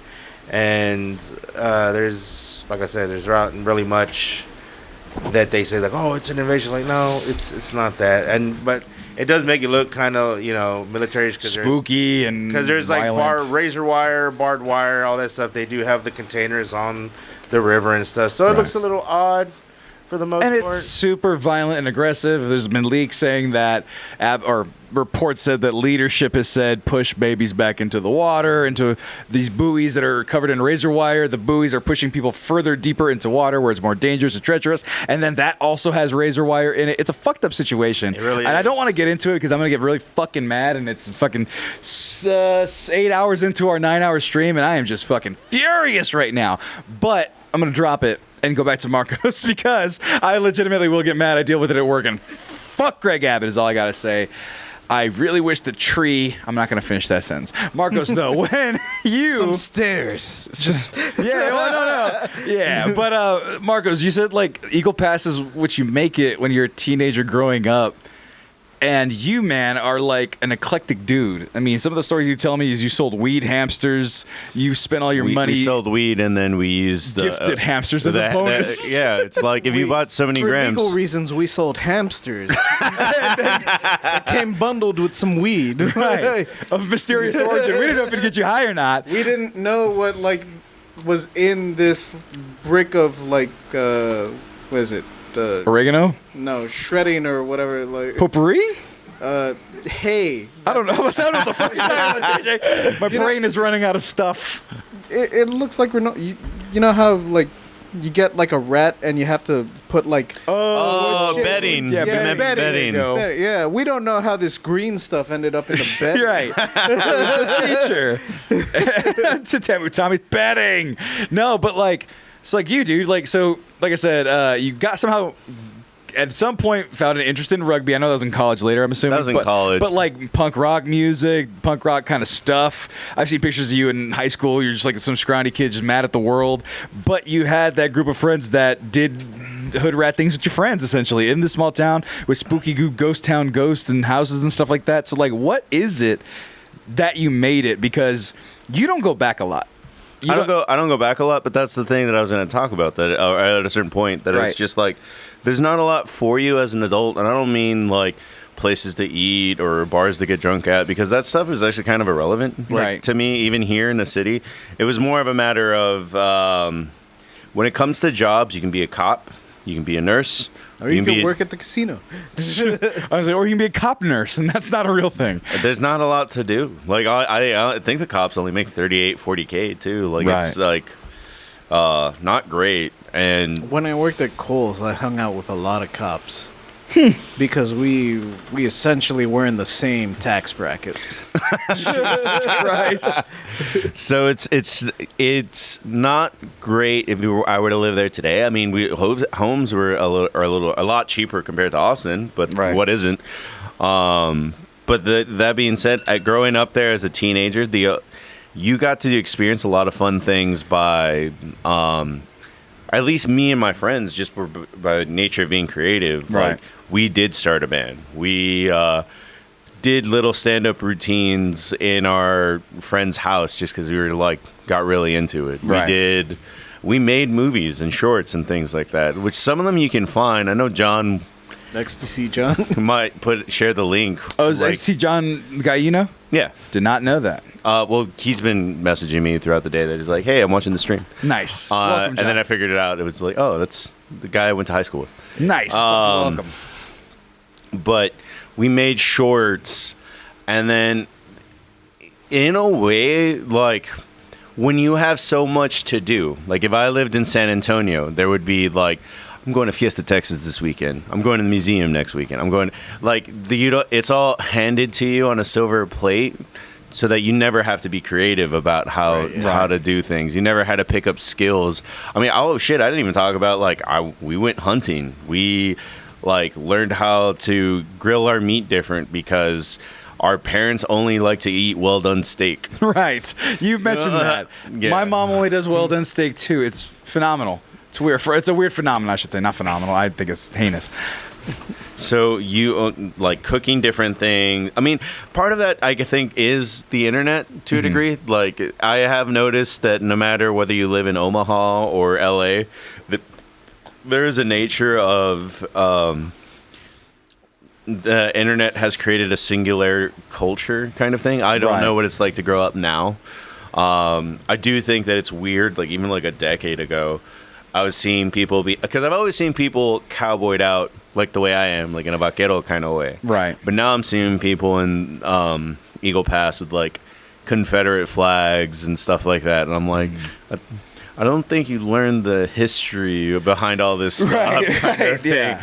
And there's, like I said, there's not really much that they say like, oh, it's an invasion. Like, no, it's not that. But it does make it look kind of, military-ish, spooky, and because there's violent. like razor wire, barbed wire, all that stuff. They do have the containers on the river and stuff, so it looks a little odd for the most part. And it's super violent and aggressive. There's been leaks saying that, or reports said that leadership has said push babies back into the water, into these buoys that are covered in razor wire. The buoys are pushing people further deeper into water where it's more dangerous and treacherous. And then that also has razor wire in it. It's a fucked up situation. It really and is. I don't want to get into it because I'm going to get really fucking mad. And it's fucking 8 hours into our 9-hour stream, and I am just fucking furious right now. But I'm going to drop it and go back to Marcos because I legitimately will get mad. I deal with it at work, and fuck Greg Abbott is all I got to say. I really wish the tree... I'm not going to finish that sentence. Marcos, though, when you... Some stairs. Just Yeah, well, no. Yeah, but Marcos, you said, like, Eagle Pass is what you make it when you're a teenager growing up. And you, man, are like an eclectic dude. I mean, some of the stories you tell me is you sold weed hamsters. You spent all your money. We sold weed, and then we used gifted hamsters as a bonus. Yeah, it's like if you bought so many for grams. For legal reasons, we sold hamsters. It came bundled with some weed. Right. Of mysterious origin. We didn't know if it'd get you high or not. We didn't know what, like, was in this brick of, like, what is it? Oregano? no, shredding or whatever. Like Potpourri? hay. I don't know. I don't know what the fuck you're talking about, JJ. My brain is running out of stuff. It looks like we're not. You know how like you get like a rat and you have to put like Oh, bedding. Yeah, You meant bedding. Go. Yeah, we don't know how this green stuff ended up in the bed. You're right. It was a feature. To Tommy's betting. No, but like, it's like you, dude. Like, so, like I said, you got somehow at some point found an interest in rugby. I know that was in college later, I'm assuming. That was in college. But like punk rock music, punk rock kind of stuff. I've seen pictures of you in high school. You're just like some scrawny kid just mad at the world. But you had that group of friends that did hood rat things with your friends, essentially, in this small town with spooky ghost town ghosts and houses and stuff like that. So like, what is it that you made it? Because you don't go back a lot. I don't go back a lot, but that's the thing that I was going to talk about. That at a certain point, that Right. it's just like there's not a lot for you as an adult, and I don't mean like places to eat or bars to get drunk at, because that stuff is actually kind of irrelevant. Like, Right. to me, even here in the city, it was more of a matter of when it comes to jobs, you can be a cop, you can be a nurse. Or you can can be work at the casino. I was like, or you can be a cop nurse, and that's not a real thing. There's not a lot to do. Like I think the cops only make 38, 40K too. Like it's Right. like not great. And When I worked at Kohl's, I hung out with a lot of cops. Because we essentially were in the same tax bracket. Jesus Christ. so it's not great if I were to live there today. I mean, homes were a lot cheaper compared to Austin, but Right. what isn't? But that being said, growing up there as a teenager, you got to experience a lot of fun things by at least me and my friends, just by nature of being creative. Right. Like, we did start a band. We did little stand-up routines in our friend's house just because we were like got really into it. Right. We made movies and shorts and things like that, which some of them you can find. I know John Ecstasy John. might share the link. Oh, is Like, XT John the guy you know? yeah. Did not know that. Well, he's been messaging me throughout the day that he's like, "Hey, I'm watching the stream." Nice. Welcome, And John. then I figured it out. It was like, oh, that's the guy I went to high school with. Nice. Welcome. But we made shorts, and then in a way, like when you have so much to do, like if I lived in San Antonio, there would be like, I'm going to Fiesta, Texas this weekend. I'm going to the museum next weekend. I'm going like it's all handed to you on a silver plate, so that you never have to be creative about how to do things. You never had to pick up skills. I mean, oh shit, I didn't even talk about like we went hunting. We like learned how to grill our meat different because our parents only like to eat well done steak. Right. You've mentioned that. Yeah. My mom only does well done steak too. It's phenomenal. It's weird. It's a weird phenomenon, I should say. Not phenomenal. I think it's heinous. So you like cooking different things. I mean, part of that I think is the internet to a degree. Like I have noticed that no matter whether you live in Omaha or LA, that there is a nature of the internet has created a singular culture kind of thing. I don't Right. know what it's like to grow up now. I do think that it's weird. Like even like a decade ago, I was seeing people because I've always seen people cowboyed out like the way I am, like in a vaquero kind of way. Right. But now I'm seeing people in Eagle Pass with like Confederate flags and stuff like that, and I'm like, I don't think you learned the history behind all this stuff. Right, kind of right, thing. yeah.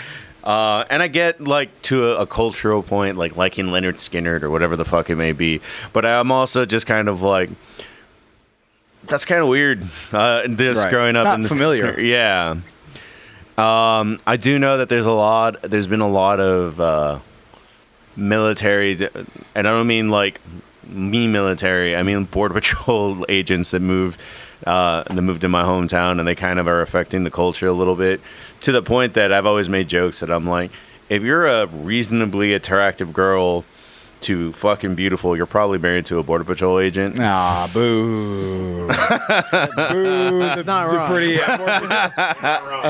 And I get like to a cultural point, like liking Leonard Skinner or whatever the fuck it may be. But I'm also just kind of like, that's kind of weird. Just Right. growing It's up not in the familiar. Yeah. I do know that there's been a lot of military, and I don't mean like me military. I mean Border Patrol agents that moved in my hometown, and they kind of are affecting the culture a little bit, to the point that I've always made jokes that I'm like, if you're a reasonably attractive girl to fucking beautiful, you're probably married to a Border Patrol agent. Ah, boo. Boo. That's not wrong.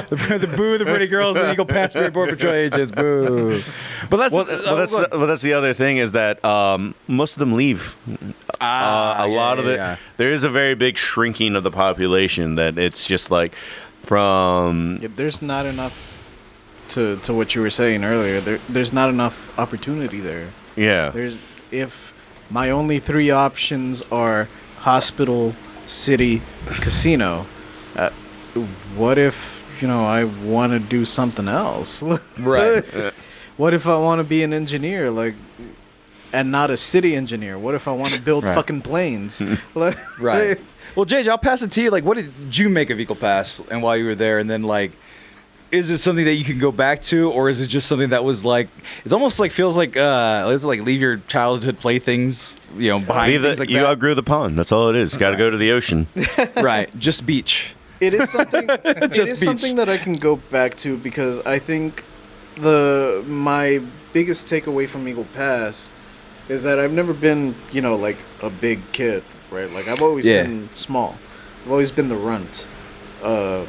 The pretty girls in Eagle Pass Border Patrol agents. Boo. But That's the other thing is that most of them leave. A lot of it. yeah. There is a very big shrinking of the population that it's just like from. Yeah, there's not enough to what you were saying earlier. There's not enough opportunity there. Yeah. If my only 3 options are hospital, city, casino, what if I want to do something else? Right. What if I want to be an engineer, and not a city engineer? What if I want to build fucking planes? Right. Well, JJ, I'll pass it to you. Like, what did you make of Eagle Pass and while you were there? And then, like, is it something that you can go back to, or is it just something that was like, it's almost like feels like, is it like leave your childhood playthings, behind things like you that? outgrew the pond. That's all it is. Got to go to the ocean. Right. Just beach. It is something. It Just is beach. something that I can go back to because I think my biggest takeaway from Eagle Pass is that I've never been, like a big kid, right? Like I've always been small. I've always been the runt of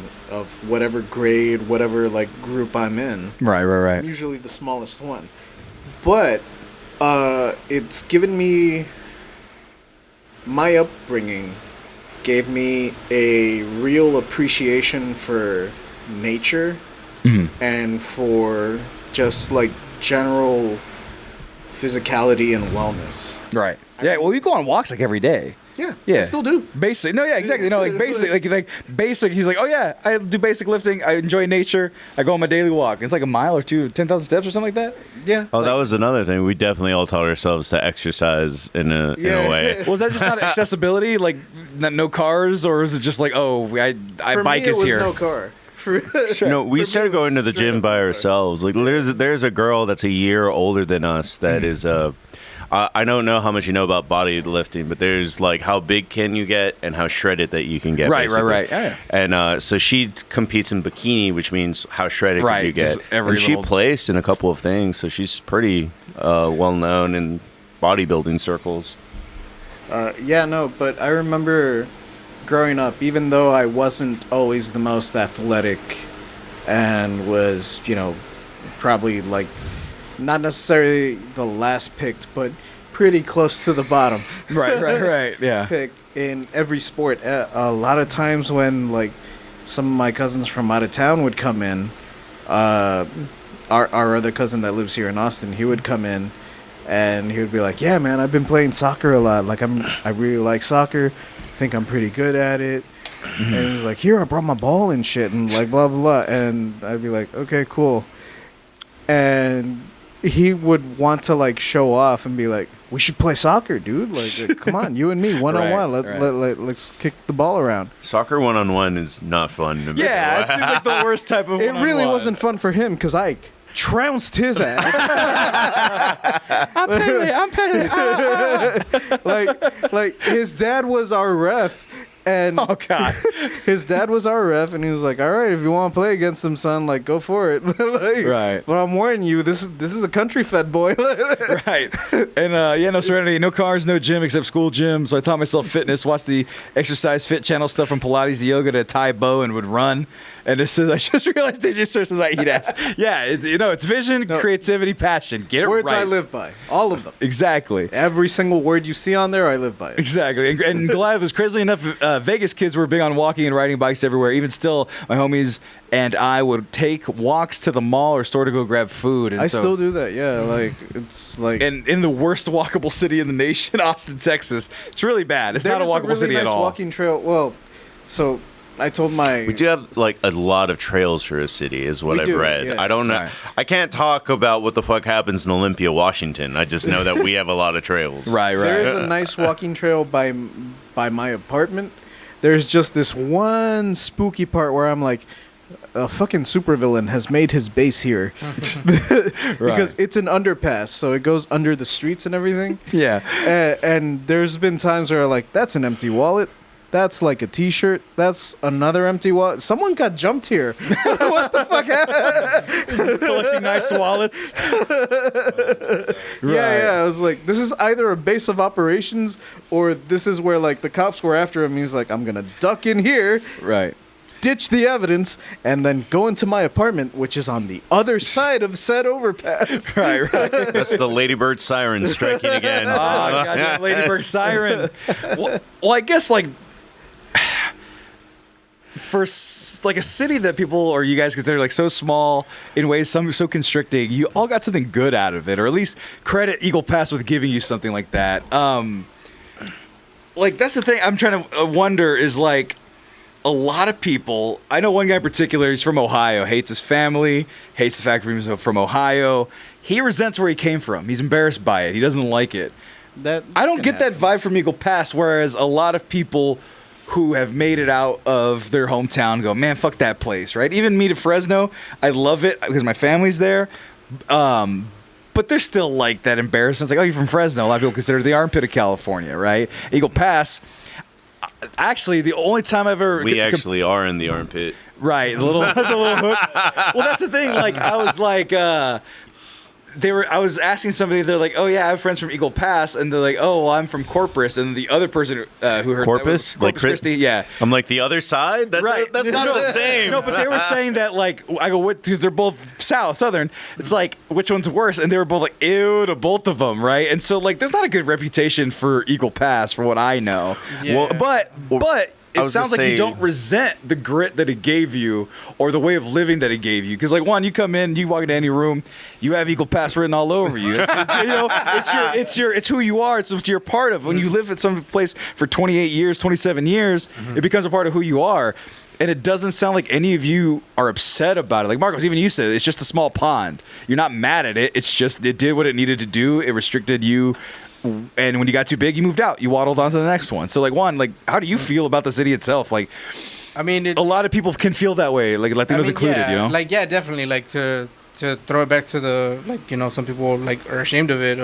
whatever grade, whatever like group I'm in. Right. I'm usually the smallest one. But it's given me, my upbringing gave me a real appreciation for nature and for just like general physicality and wellness. Right. Yeah. Well, you go on walks like every day. Yeah, Yeah. I still do. Basic. No, yeah, exactly. No, like basic, like basic. He's like, oh yeah, I do basic lifting. I enjoy nature. I go on my daily walk. It's like a mile or two, 10,000 steps or something like that. Yeah. Oh, that was another thing. We definitely all taught ourselves to exercise in a way. Was that just not accessibility? Like no cars, or is it just like, oh, I For bike me, is it was here? no car. No, we For me, started it was going to the straight gym up by no car. ourselves. Like there's a girl that's a year older than us that is I don't know how much you know about bodybuilding, but there's like how big can you get and how shredded that you can get. Right. basically. Yeah. And so she competes in bikini, which means how shredded Right, could you get. just every And she little- placed in a couple of things, so she's pretty well known in bodybuilding circles. Yeah, no, but I remember growing up, even though I wasn't always the most athletic and was, probably like not necessarily the last picked, but pretty close to the bottom. Right. Yeah. Picked in every sport. A lot of times when like some of my cousins from out of town would come in, our other cousin that lives here in Austin, he would come in and he would be like, "Yeah, man, I've been playing soccer a lot. Like I really like soccer. I think I'm pretty good at it." And he's like, "Here, I brought my ball and shit," and like blah blah blah. And I'd be like, "Okay, cool." And he would want to like show off and be like, "We should play soccer, dude. Like come on, you and me, one on one. Let's kick the ball around." Soccer one-on-one is not fun to me. Yeah, it seems like the worst type of. It really one-on-one. wasn't fun for him because I trounced his ass. I'm petty. like his dad was our ref. And Oh God. his dad was our ref, and he was like, "All right, if you want to play against him, son, like go for it." Like, Right. But I'm warning you, this is a country fed boy. Right. And no Serenity, no cars, no gym except school gym. So I taught myself fitness, watched the Exercise Fit channel stuff from Pilates to yoga to Thai bow, and would run. And it says, I just realized DJ Sir says I eat ass. Yeah, it's vision, creativity, passion. Get it Words right. I live by, all of them. Exactly. Every single word you see on there, I live by it. Exactly. And Goliath was crazily enough, Vegas kids were big on walking and riding bikes everywhere. Even still, my homies and I would take walks to the mall or store to go grab food. And I so, still do that. Yeah, like it's like And in the worst walkable city in the nation, Austin, Texas. It's really bad. It's not a there's walkable really city nice at all. walking trail. Well, so I told my We do have like a lot of trails for a city, is what We I've do, read. yeah. I don't know. Right. I can't talk about what the fuck happens in Olympia, Washington. I just know that we have a lot of trails. Right. There's a nice walking trail by my apartment. There's just this one spooky part where I'm like, a fucking supervillain has made his base here. Because it's an underpass, so it goes under the streets and everything. Yeah. And there's been times where like, that's an empty wallet. That's like a T-shirt. That's another empty wallet. Someone got jumped here. What the fuck happened? Collecting nice wallets. Yeah. I was like, this is either a base of operations or this is where like the cops were after him. He was like, I'm gonna duck in here, Right. ditch the evidence, and then go into my apartment, which is on the other side of said overpass. Right. That's the Ladybird siren striking again. Oh, goddamn Ladybird siren. Well, I guess like for like a city that people or you guys consider like so small in ways so constricting, you all got something good out of it, or at least credit Eagle Pass with giving you something like that. Like that's the thing I'm trying to wonder is like a lot of people. I know one guy in particular. He's from Ohio. Hates his family. Hates the fact that he's from Ohio. He resents where he came from. He's embarrassed by it. He doesn't like it. I don't get that vibe from Eagle Pass. Whereas a lot of people who have made it out of their hometown go, man, fuck that place, right? Even me to Fresno, I love it because my family's there. But there's still like that embarrassment. It's like, oh, you're from Fresno. A lot of people consider it the armpit of California, right? Eagle Pass. Actually, the only time I've ever... We actually are in the armpit. Right, the little hook. Well, that's the thing. Like, I was like... I was asking somebody, they're like, oh yeah, I have friends from Eagle Pass, and they're like, oh, well, I'm from Corpus, and the other person who heard Corpus? that was Corpus Christi, yeah. I'm like, the other side? That's not the same. No, but they were saying that, like, I go, what, because they're both southern, it's like, which one's worse? And they were both like, ew, to both of them, right? And so, like, there's not a good reputation for Eagle Pass, for what I know. Yeah. Well, but it sounds like you don't resent the grit that it gave you or the way of living that it gave you. Because, like, Juan, you come in, you walk into any room, you have Eagle Pass written all over you. It's who you are. It's what you're a part of. When you live at some place for 28 years, 27 years, it becomes a part of who you are. And it doesn't sound like any of you are upset about it. Like, Marcos, even you said, it's just a small pond. You're not mad at it. It's just, it did what it needed to do. It restricted you. And when you got too big, you moved out. You waddled on to the next one. So, like, Juan, like, how do you feel about the city itself? Like, I mean, a lot of people can feel that way, like Latinos included, yeah, you know? Like, yeah, definitely. Like, to throw it back to the, like, you know, some people, like, are ashamed of it.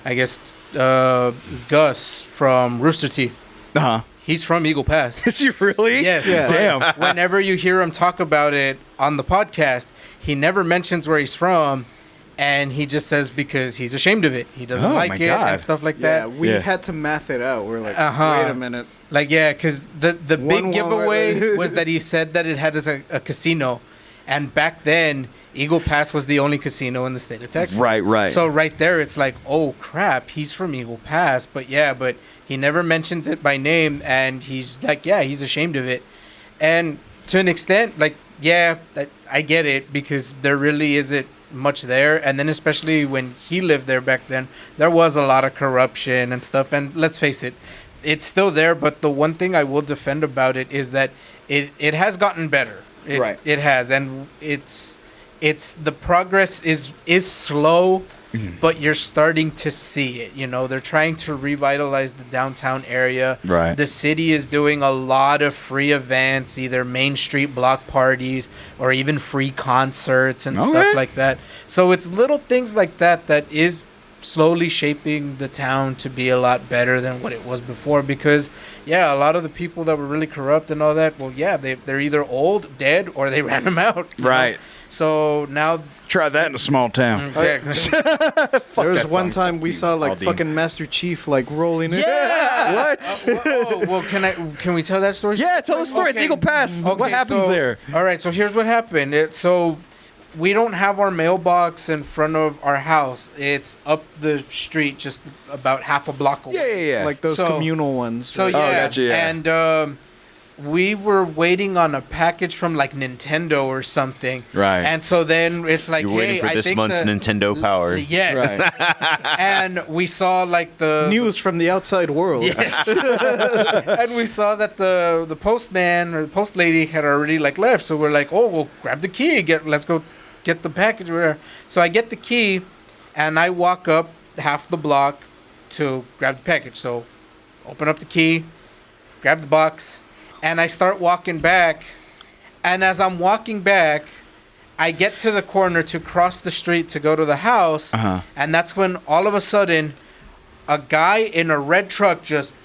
I guess Gus from Rooster Teeth. Uh-huh. He's from Eagle Pass. Is he really? Yes. Yeah. Damn. Whenever you hear him talk about it on the podcast, he never mentions where he's from. And he just says because he's ashamed of it. He doesn't like it and stuff like Yeah, that. we had to math it out. We're like, Uh-huh. wait a minute. Like, yeah, because the big giveaway right. was that he said that it had a casino. And back then, Eagle Pass was the only casino in the state of Texas. Right. So right there, it's like, oh, crap, he's from Eagle Pass. But he never mentions it by name. And he's like, yeah, he's ashamed of it. And to an extent, like, yeah, I get it because there really isn't much there. And then especially when he lived there back then, there was a lot of corruption and stuff. And let's face it, it's still there. But the one thing I will defend about it is that it has gotten better. It has. And it's the progress is slow, but you're starting to see it. You know, they're trying to revitalize the downtown area. Right. The city is doing a lot of free events, either Main Street block parties or even free concerts and stuff like that. So it's little things like that is slowly shaping the town to be a lot better than what it was before. Because, yeah, a lot of the people that were really corrupt and all that, well, yeah, they're either old, dead, or they ran them out. Right. Know? So now... Try that in a small town. Exactly. There was one time we saw like Aldean. fucking Master Chief like rolling in. Yeah. What? Well, can we tell that story? Yeah, tell the story. It's Eagle Pass. What happens there? All right, so here's what happened. So we don't have our mailbox in front of our house. It's up the street, just about half a block away. Yeah. Like those communal ones. So right? yeah, gotcha, yeah. And we were waiting on a package from like Nintendo or something. Right. And so then it's like, You're waiting for this month's Nintendo Power. Yes. Right. And we saw like the news from the outside world. Yes. And we saw that the postman or the post lady had already like left. So we're like, oh, we'll grab the key. Let's go get the package. So I get the key and I walk up half the block to grab the package. So open up the key, grab the box, and I start walking back. And as I'm walking back, I get to the corner to cross the street to go to the house. Uh-huh. And that's when all of a sudden a guy in a red truck just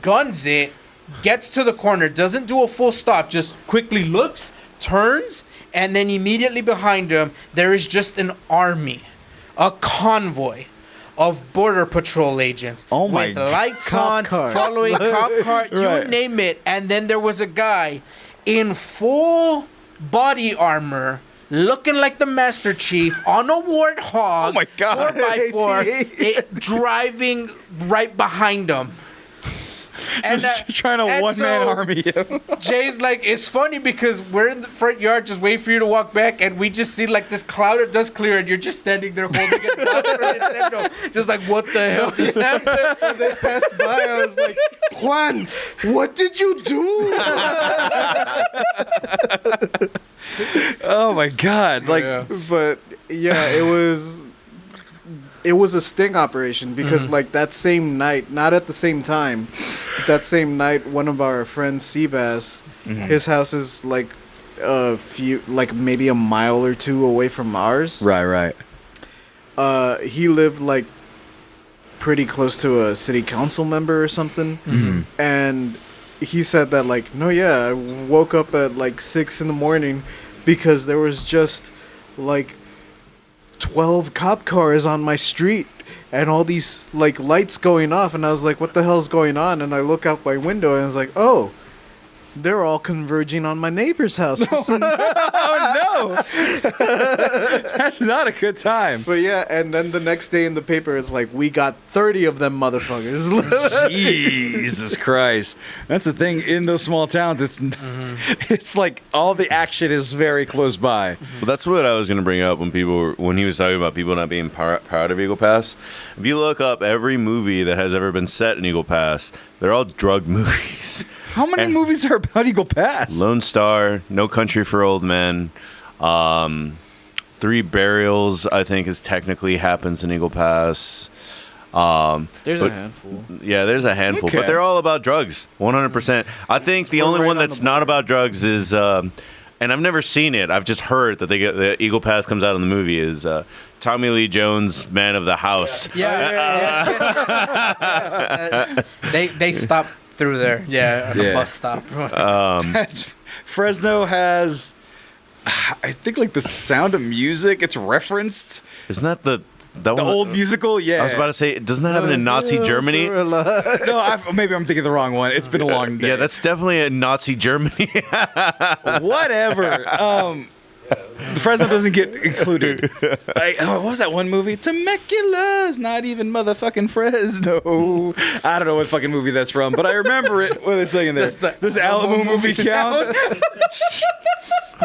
guns it, gets to the corner, doesn't do a full stop, just quickly looks, turns, and then immediately behind him, there is just an army, a convoy of Border Patrol agents with lights on, cars. following cop car, you Right. name it. And then there was a guy in full body armor, looking like the Master Chief on a warthog. Oh my God. 4x4, driving right behind him. And trying to and one-man so army you. Jay's like, it's funny because we're in the front yard just waiting for you to walk back, and we just see like this cloud of dust clear, and you're just standing there holding a box for Nintendo, just like, what the hell just happened? When they passed by, I was like, Juan, what did you do? Oh my god! Like, Yeah. But yeah, it was a sting operation because like that same night, not at the same time, but that same night, one of our friends, Seabass, his house is like maybe a mile or two away from ours. right. He lived like pretty close to a city council member or something, and he said that like, no, yeah, I woke up at like 6 a.m. because there was just like 12 cop cars on my street and all these like lights going off, and I was like, what the hell's going on? And I look out my window and I was like, oh, they're all converging on my neighbor's house. Oh no! That's not a good time. But yeah, and then the next day in the paper, it's like, we got 30 of them motherfuckers. Jesus Christ. That's the thing in those small towns. It's like all the action is very close by. Well, that's what I was going to bring up when he was talking about people not being proud of Eagle Pass. If you look up every movie that has ever been set in Eagle Pass, they're all drug movies. How many movies are about Eagle Pass? Lone Star, No Country for Old Men, Three Burials, I think, is technically happens in Eagle Pass. There's a handful. Yeah, there's a handful, Okay. but they're all about drugs, 100%. I think the only right one on that's the not about drugs is, and I've never seen it. I've just heard that the Eagle Pass comes out in the movie is Tommy Lee Jones, Man of the House. They stopped through there. Yeah, on a Yeah. bus stop. Fresno has, I think, like The Sound of Music. It's referenced. Isn't that the The old musical, yeah. I was about to say, doesn't that happen in Nazi Germany? No, maybe I'm thinking the wrong one. It's been a long day. Yeah, that's definitely in Nazi Germany. Whatever. The Fresno doesn't get included. What was that one movie? Temecula's not even motherfucking Fresno. I don't know what fucking movie that's from, but I remember it. What are they saying there? Does Alamo movie count?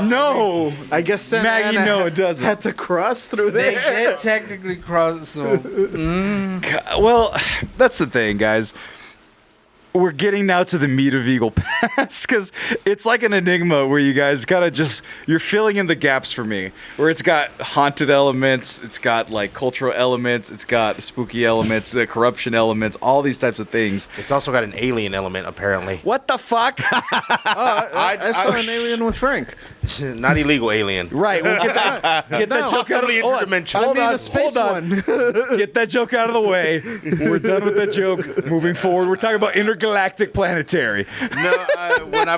No. I guess Santa Maggie, Ana no, it doesn't. had to cross through They there. did technically cross. So Well, that's the thing, guys. We're getting now to the meat of Eagle Pass because it's like an enigma where you guys gotta you're filling in the gaps for me. Where it's got haunted elements, it's got like cultural elements, it's got spooky elements, the corruption elements, all these types of things. It's also got an alien element, apparently. What the fuck? I saw an alien with Frank. Not illegal alien. Right, well, get that joke out of Possibly hold on, interdimensional. hold I mean on, a space hold on. Get that joke out of the way. We're done with that joke. Moving forward, we're talking about intergalactic planetary. No, when I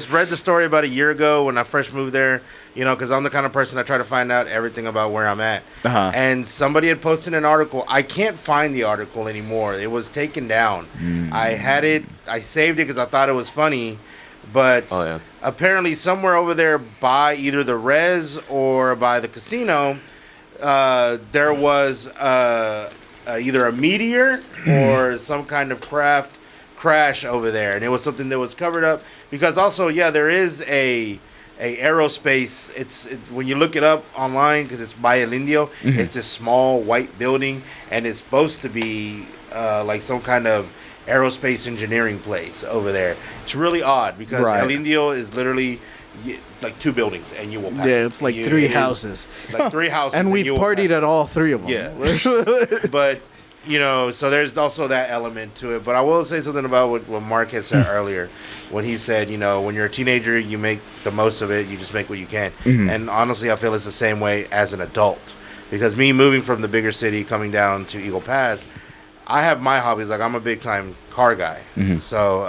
read the story about a year ago when I first moved there, you know, because I'm the kind of person that try to find out everything about where I'm at. Uh-huh. And somebody had posted an article. I can't find the article anymore. It was taken down. I had it. I saved it because I thought it was funny. But apparently somewhere over there by either the res or by the casino, there was either a meteor or some kind of crash over there, and it was something that was covered up because also there is a aerospace. It's when you look it up online because it's by El Indio. It's this small white building, and it's supposed to be like some kind of aerospace engineering place over there. It's really odd because El Indio is literally like 2 buildings, and you will pass. Yeah, it's like 3 houses. Like 3 houses, And we've partied at all 3 of them. Yeah. But, you know, so there's also that element to it. But I will say something about what Mark had said earlier when he said, you know, when you're a teenager, you make the most of it. You just make what you can. And honestly, I feel it's the same way as an adult. Because me moving from the bigger city, coming down to Eagle Pass, I have my hobbies. Like, I'm a big-time car guy. So,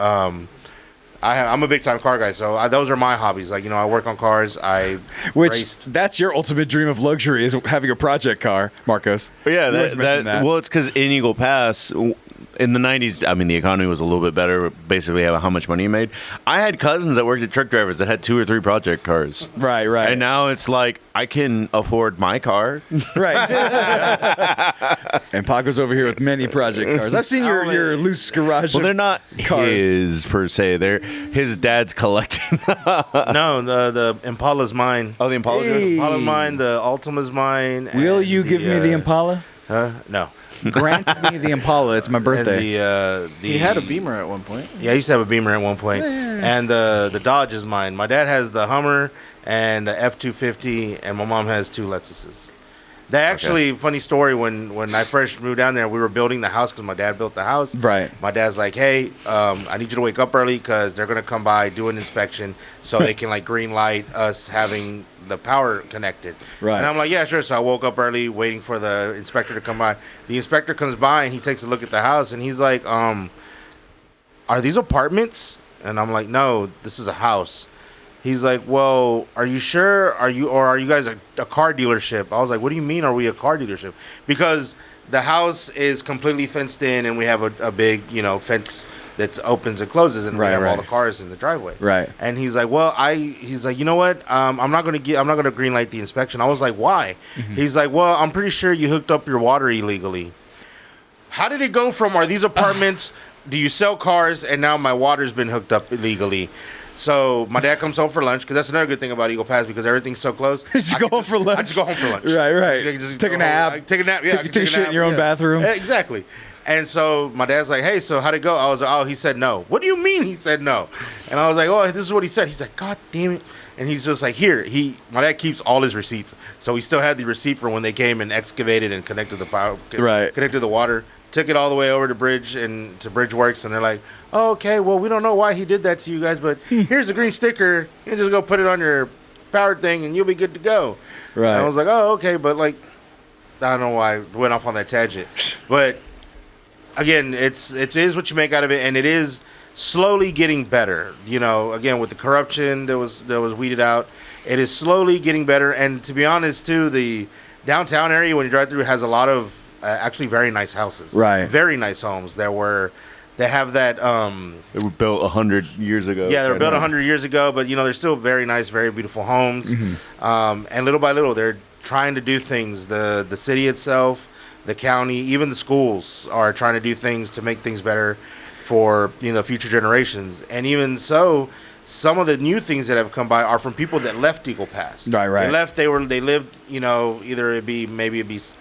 I'm a big-time car guy. So, those are my hobbies. Like, you know, I work on cars. That's your ultimate dream of luxury is having a project car, Marcos. But yeah, You always mention that. well, it's because in Eagle Pass, in the 90s, I mean, the economy was a little bit better, basically how much money you made. I had cousins that worked at truck drivers that had 2 or 3 project cars. Right. And now it's like, I can afford my car. Right. And Paco's over here with many project cars. I've seen your loose garage. Well, they're not cars. his, per se. They're his dad's collecting. No, the Impala's mine. Oh, the Impala's yours? Hey. Impala's mine. The Ultima's mine. Will and you give me the Impala? No. Grant me the Impala. It's my birthday. And He had a Beamer at one point. Yeah, I used to have a Beamer at one point. And the Dodge is mine. My dad has the Hummer and the F-250, and my mom has 2 Lexuses. That actually, funny story, when I first moved down there, we were building the house because my dad built the house. Right. My dad's like, hey, I need you to wake up early because they're going to come by, do an inspection so they can, like, green light us having the power connected. Right. And I'm like, yeah, sure. So I woke up early waiting for the inspector to come by. The inspector comes by, and he takes a look at the house, and he's like, are these apartments? And I'm like, no, this is a house. He's like, well, are you sure? Are you guys a car dealership? I was like, what do you mean, are we a car dealership? Because the house is completely fenced in, and we have a big, fence that opens and closes, and we have all the cars in the driveway. Right. And he's like, well, he's like, you know what? I'm not gonna green light the inspection. I was like, why? Mm-hmm. He's like, well, I'm pretty sure you hooked up your water illegally. How did it go from, are these apartments? Do you sell cars? And now my water's been hooked up illegally. So my dad comes home for lunch, because that's another good thing about Eagle Pass, because everything's so close. Just go home for lunch. I just go home for lunch. Right. Just Take a nap. Take a nap. Yeah. Take a shit in your own bathroom. Exactly. And so my dad's like, hey, so how'd it go? I was like, oh, he said no. What do you mean he said no? And I was like, oh, this is what he said. He's like, God damn it. And he's just like, here. My dad keeps all his receipts. So he still had the receipt for when they came and excavated and connected the power. Right. Connected the water. Took it all the way over to Bridge and to Bridgeworks, and they're like, oh, okay, well, we don't know why he did that to you guys, but here's a green sticker. You just go put it on your powered thing, and you'll be good to go. Right. And I was like, oh, okay, but like, I don't know why I went off on that tangent. But again, it is what you make out of it, and it is slowly getting better. Again, with the corruption that was weeded out, it is slowly getting better. And to be honest, too, the downtown area, when you drive through, has a lot of actually very nice houses. Right. Very nice homes that have that. They were built 100 years ago. Yeah, they were built 100 years ago, but they're still very nice, very beautiful homes. Mm-hmm. And little by little, they're trying to do things. The city itself, the county, even the schools are trying to do things to make things better for future generations. And even so, some of the new things that have come by are from people that left Eagle Pass. Right. They left. They lived. Either it'd be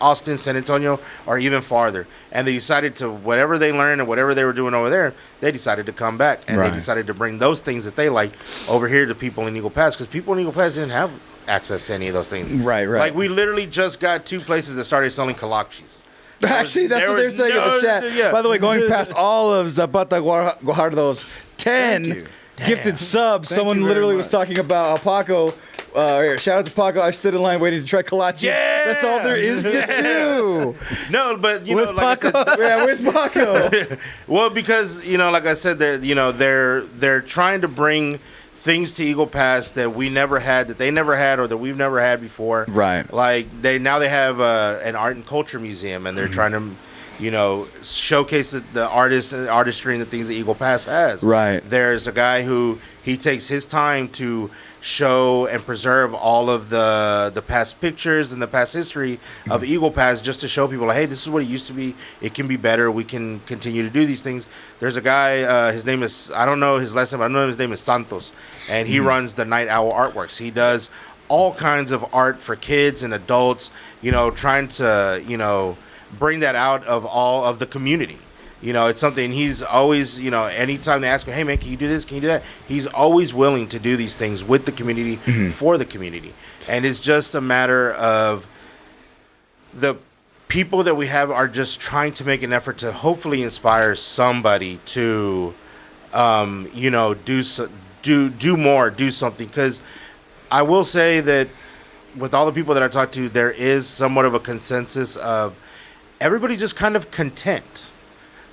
Austin, San Antonio, or even farther. And they decided to, whatever they learned and whatever they were doing over there, they decided to come back, and they decided to bring those things that they like over here to people in Eagle Pass, because people in Eagle Pass didn't have access to any of those things. Right. Like, we literally just got 2 places that started selling kalachis. Actually, that's what they're saying in the chat. Yeah. By the way, going past olives, Zapata Guajardo's 10 gifted subs. Someone literally was talking about Paco. Here, shout out to Paco. I stood in line waiting to try kolaches. Yeah! That's all there is to do. No, but with like Paco. I said, Yeah, with Paco. Well, because like I said, they're trying to bring things to Eagle Pass that we never had, that they never had, or that we've never had before. Right. Like they have an art and culture museum, and they're trying to showcase the artistry and the things that Eagle Pass has. Right. There's a guy who he takes his time to show and preserve all of the past pictures and the past history of Eagle Pass, just to show people, like, hey, this is what it used to be. It can be better. We can continue to do these things. There's a guy, his name is, I don't know his last name, but I know his name is Santos, and he runs the Night Owl Artworks. He does all kinds of art for kids and adults, trying to, bring that out of all of the community. It's something he's always, anytime they ask him, hey man, can you do this? Can you do that? He's always willing to do these things with the community, for the community. And it's just a matter of the people that we have are just trying to make an effort to hopefully inspire somebody to, do more, do something. Because I will say that with all the people that I talk to, there is somewhat of a consensus of everybody's just kind of content.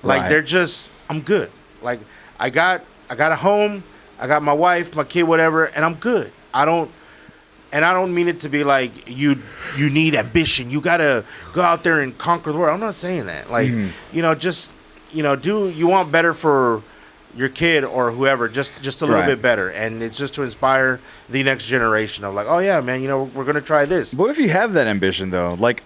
Like, they're just, I'm good. Like, I got a home, I got my wife, my kid, whatever, and I'm good. I don't mean it to be like you need ambition. You got to go out there and conquer the world. I'm not saying that. Like, just you want better for your kid or whoever, just a little bit better, and it's just to inspire the next generation of like, oh yeah, man, we're gonna try this. What if you have that ambition though? Like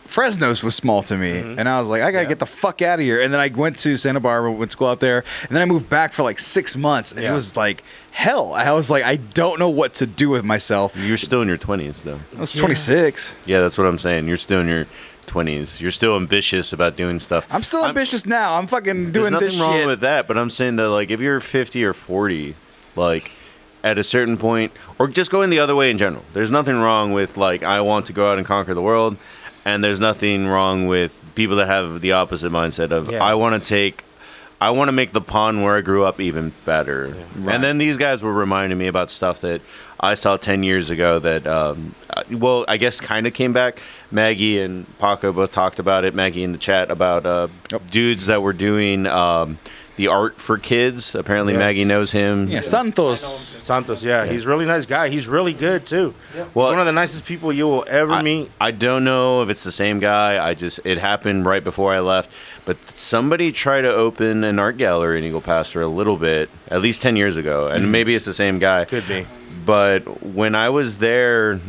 Fresno's was small to me, and I was like, I gotta get the fuck out of here. And then I went to Santa Barbara, went to school out there, and then I moved back for like 6 months, and it was like hell. I was like, I don't know what to do with myself. You're still in your 20s, though. I was 26. Yeah, that's what I'm saying. You're still in your 20s. You're still ambitious about doing stuff. I'm still ambitious now. I'm fucking doing this shit. There's nothing wrong with that, but I'm saying that, like, if you're 50 or 40, like, at a certain point, or just going the other way in general, there's nothing wrong with, like, I want to go out and conquer the world. And there's nothing wrong with people that have the opposite mindset of I want to make the pond where I grew up even better. Yeah. Right. And then these guys were reminding me about stuff that I saw 10 years ago that, I guess kind of came back. Maggie and Paco both talked about it. Maggie in the chat about dudes that were doing the art for kids. Apparently Maggie knows him. Yeah, Santos. Yeah. He's a really nice guy. He's really good, too. Yeah. Well, one of the nicest people you will ever meet. I don't know if it's the same guy. It happened right before I left. But somebody tried to open an art gallery in Eagle Pass for a little bit, at least 10 years ago. And maybe it's the same guy. Could be. But when I was there,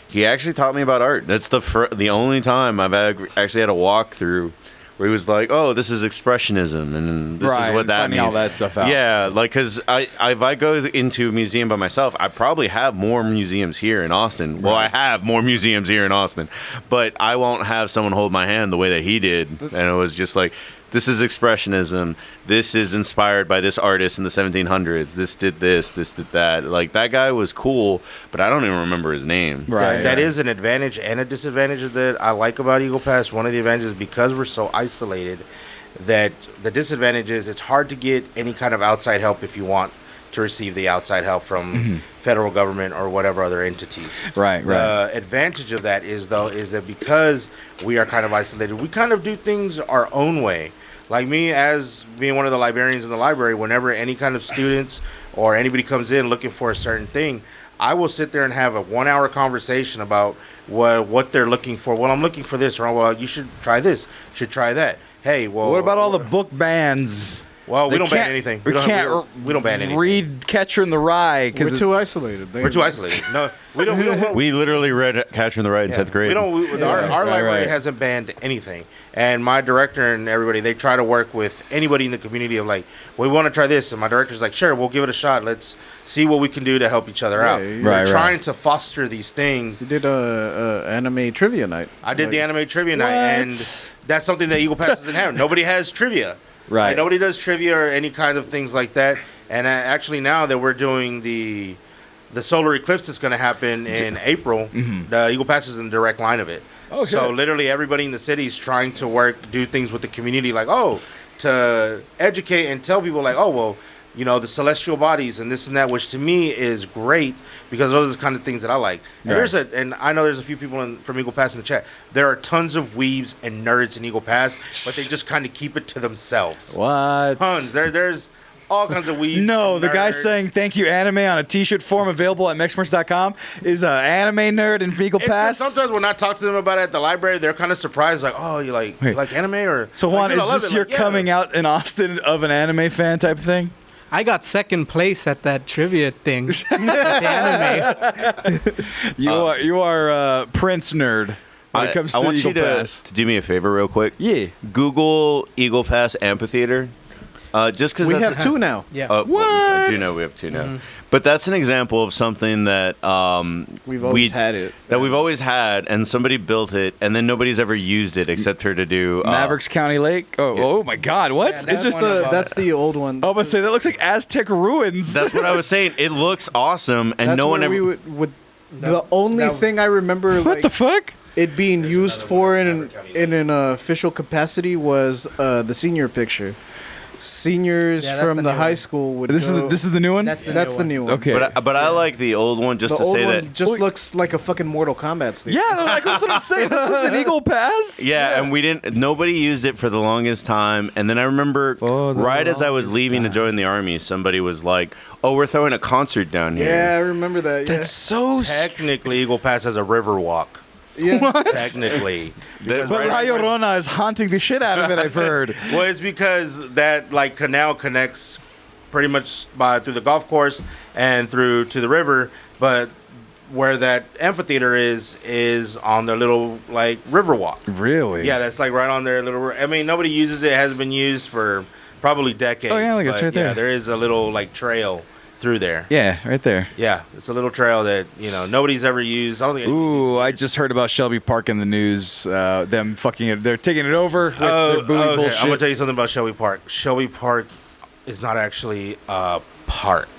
he actually taught me about art. That's the only time I've actually had a walkthrough where he was like, "Oh, this is expressionism, and this is what that means." All that stuff out. Yeah, like because if I go into a museum by myself, I probably have more museums here in Austin. Well, I have more museums here in Austin, but I won't have someone hold my hand the way that he did, and it was just like, this is expressionism. This is inspired by this artist in the 1700s. This did this. This did that. Like, that guy was cool, but I don't even remember his name. Right. That is an advantage and a disadvantage that I like about Eagle Pass. One of the advantages, because we're so isolated, that the disadvantage is it's hard to get any kind of outside help if you want to receive the outside help from federal government or whatever other entities. Right. The advantage of that is that because we are kind of isolated, we kind of do things our own way. Like me, as being one of the librarians in the library, whenever any kind of students or anybody comes in looking for a certain thing, I will sit there and have a 1-hour conversation about what they're looking for. Well, I'm looking for this, or well, you should try this, should try that. Hey, well, what about all the book bans? Well, we don't ban anything. We don't ban anything. Read Catcher in the Rye because we're too isolated. We're too isolated. No, we don't. We literally read Catcher in the Rye in 10th grade. Our library hasn't banned anything. And my director and everybody, they try to work with anybody in the community of like, we want to try this. And my director's like, sure, we'll give it a shot. Let's see what we can do to help each other out. We're trying to foster these things. You did a anime trivia night. I did the anime trivia night, and that's something that Eagle Pass doesn't have. Nobody has trivia. Right. Like, nobody does trivia or any kind of things like that. And actually now that we're doing the solar eclipse that's going to happen in April, the Eagle Pass is in the direct line of it. Oh, so literally everybody in the city is trying to do things with the community, like, to educate and tell people, like, the celestial bodies and this and that, which to me is great because those are the kind of things that I like. And and I know there's a few people from Eagle Pass in the chat. There are tons of weebs and nerds in Eagle Pass, but they just kind of keep it to themselves. What? Tons. There's all kinds of weebs. No, the guy saying thank you anime on a t-shirt form available at mexmerch.com is an anime nerd in Eagle Pass. Sometimes when I talk to them about it at the library, they're kind of surprised, like, oh, you like anime? Or so Juan, is this your coming out in Austin of an anime fan type of thing? I got second place at that trivia thing. The anime. You are Prince nerd when it comes to Eagle Pass. To do me a favor real quick. Yeah. Google Eagle Pass Amphitheater. Just because we have two now. Yeah. What? Well, I do know we have two now. But that's an example of something that we've always had it. That we've always had, and somebody built it, and then nobody's ever used it except her to do Mavericks County Lake. Oh my God! What? Yeah, it's just that's the old one. I was about to say that looks like Aztec ruins. That's what I was saying. It looks awesome, and that's no one ever. The only thing I remember, what the fuck? It being used for in an official capacity was the senior picture. Seniors from the high school would. This is the new one. That's the new one. Okay, but I like the old one just the to old say one that just looks like a fucking Mortal Kombat station. Yeah, like, that's what I'm saying. This was an Eagle Pass. Yeah, and nobody used it for the longest time. And then I remember right as I was leaving to join the army, somebody was like, "Oh, we're throwing a concert down here." Yeah, I remember that. Yeah. That's so. Technically, Eagle Pass has a river walk. Yeah. technically. Because But right- Rayo Rona is haunting the shit out of it, I've heard. Well, it's because that like canal connects pretty much through the golf course and through to the river, but where that amphitheater is on the little like river walk. Really? Yeah, that's like right on their little. I mean, nobody uses it. It hasn't been used for probably decades. Oh, yeah, look, it's but right there. Yeah, there is a little like trail through there. Yeah, right there. Yeah, it's a little trail that nobody's ever used. I don't think. Ooh, I just heard about Shelby Park in the news. Them fucking it. They're taking it over with their buoy bullshit. I'm gonna tell you something about Shelby Park. Shelby Park is not actually a park.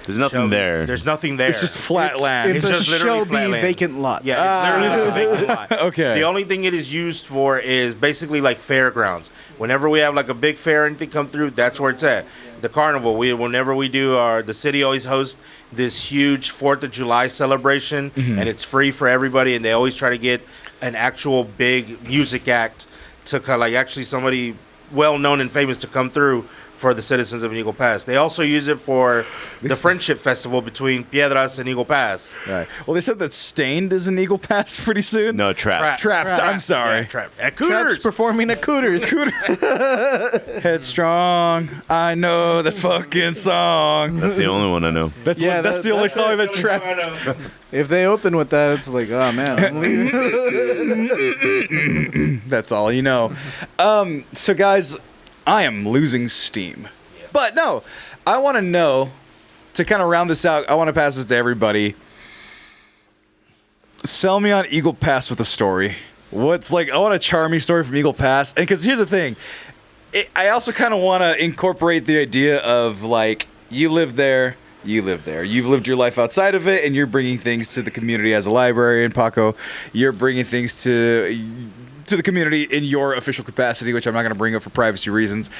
There's nothing Shelby- there. There's nothing there. It's just flat land. It's It's a just literally Shelby flat land. vacant lot. Yeah, it's literally a vacant lot. Okay. The only thing it is used for is basically like fairgrounds. Whenever we have like a big fair or anything come through, that's where it's at. The carnival. Whenever we do the city always hosts this huge 4th of July celebration, and it's free for everybody. And they always try to get an actual big music act to like actually somebody well known and famous to come through for the citizens of Eagle Pass. They also use it for the Friendship Festival between Piedras and Eagle Pass. Right. Well, they said that Stained is in Eagle Pass pretty soon. No, trap. Trapped. I'm sorry. Yeah, Trapped. At Traps Cooters. performing at Cooters. Headstrong. I know the fucking song. That's the only one I know. That's Yeah, that's the only song that trapped. If they open with that, it's like, oh man, I'm leaving. That's all you know. So guys, I am losing steam. But no, I want to know, to kind of round this out, I want to pass this to everybody. Sell me on Eagle Pass with a story. What's like, I want a charming story from Eagle Pass. And because here's the thing, I also kind of want to incorporate the idea of like, you live there. You've lived your life outside of it, and you're bringing things to the community as a librarian, Paco. You're bringing things to the community in your official capacity, which I'm not going to bring up for privacy reasons.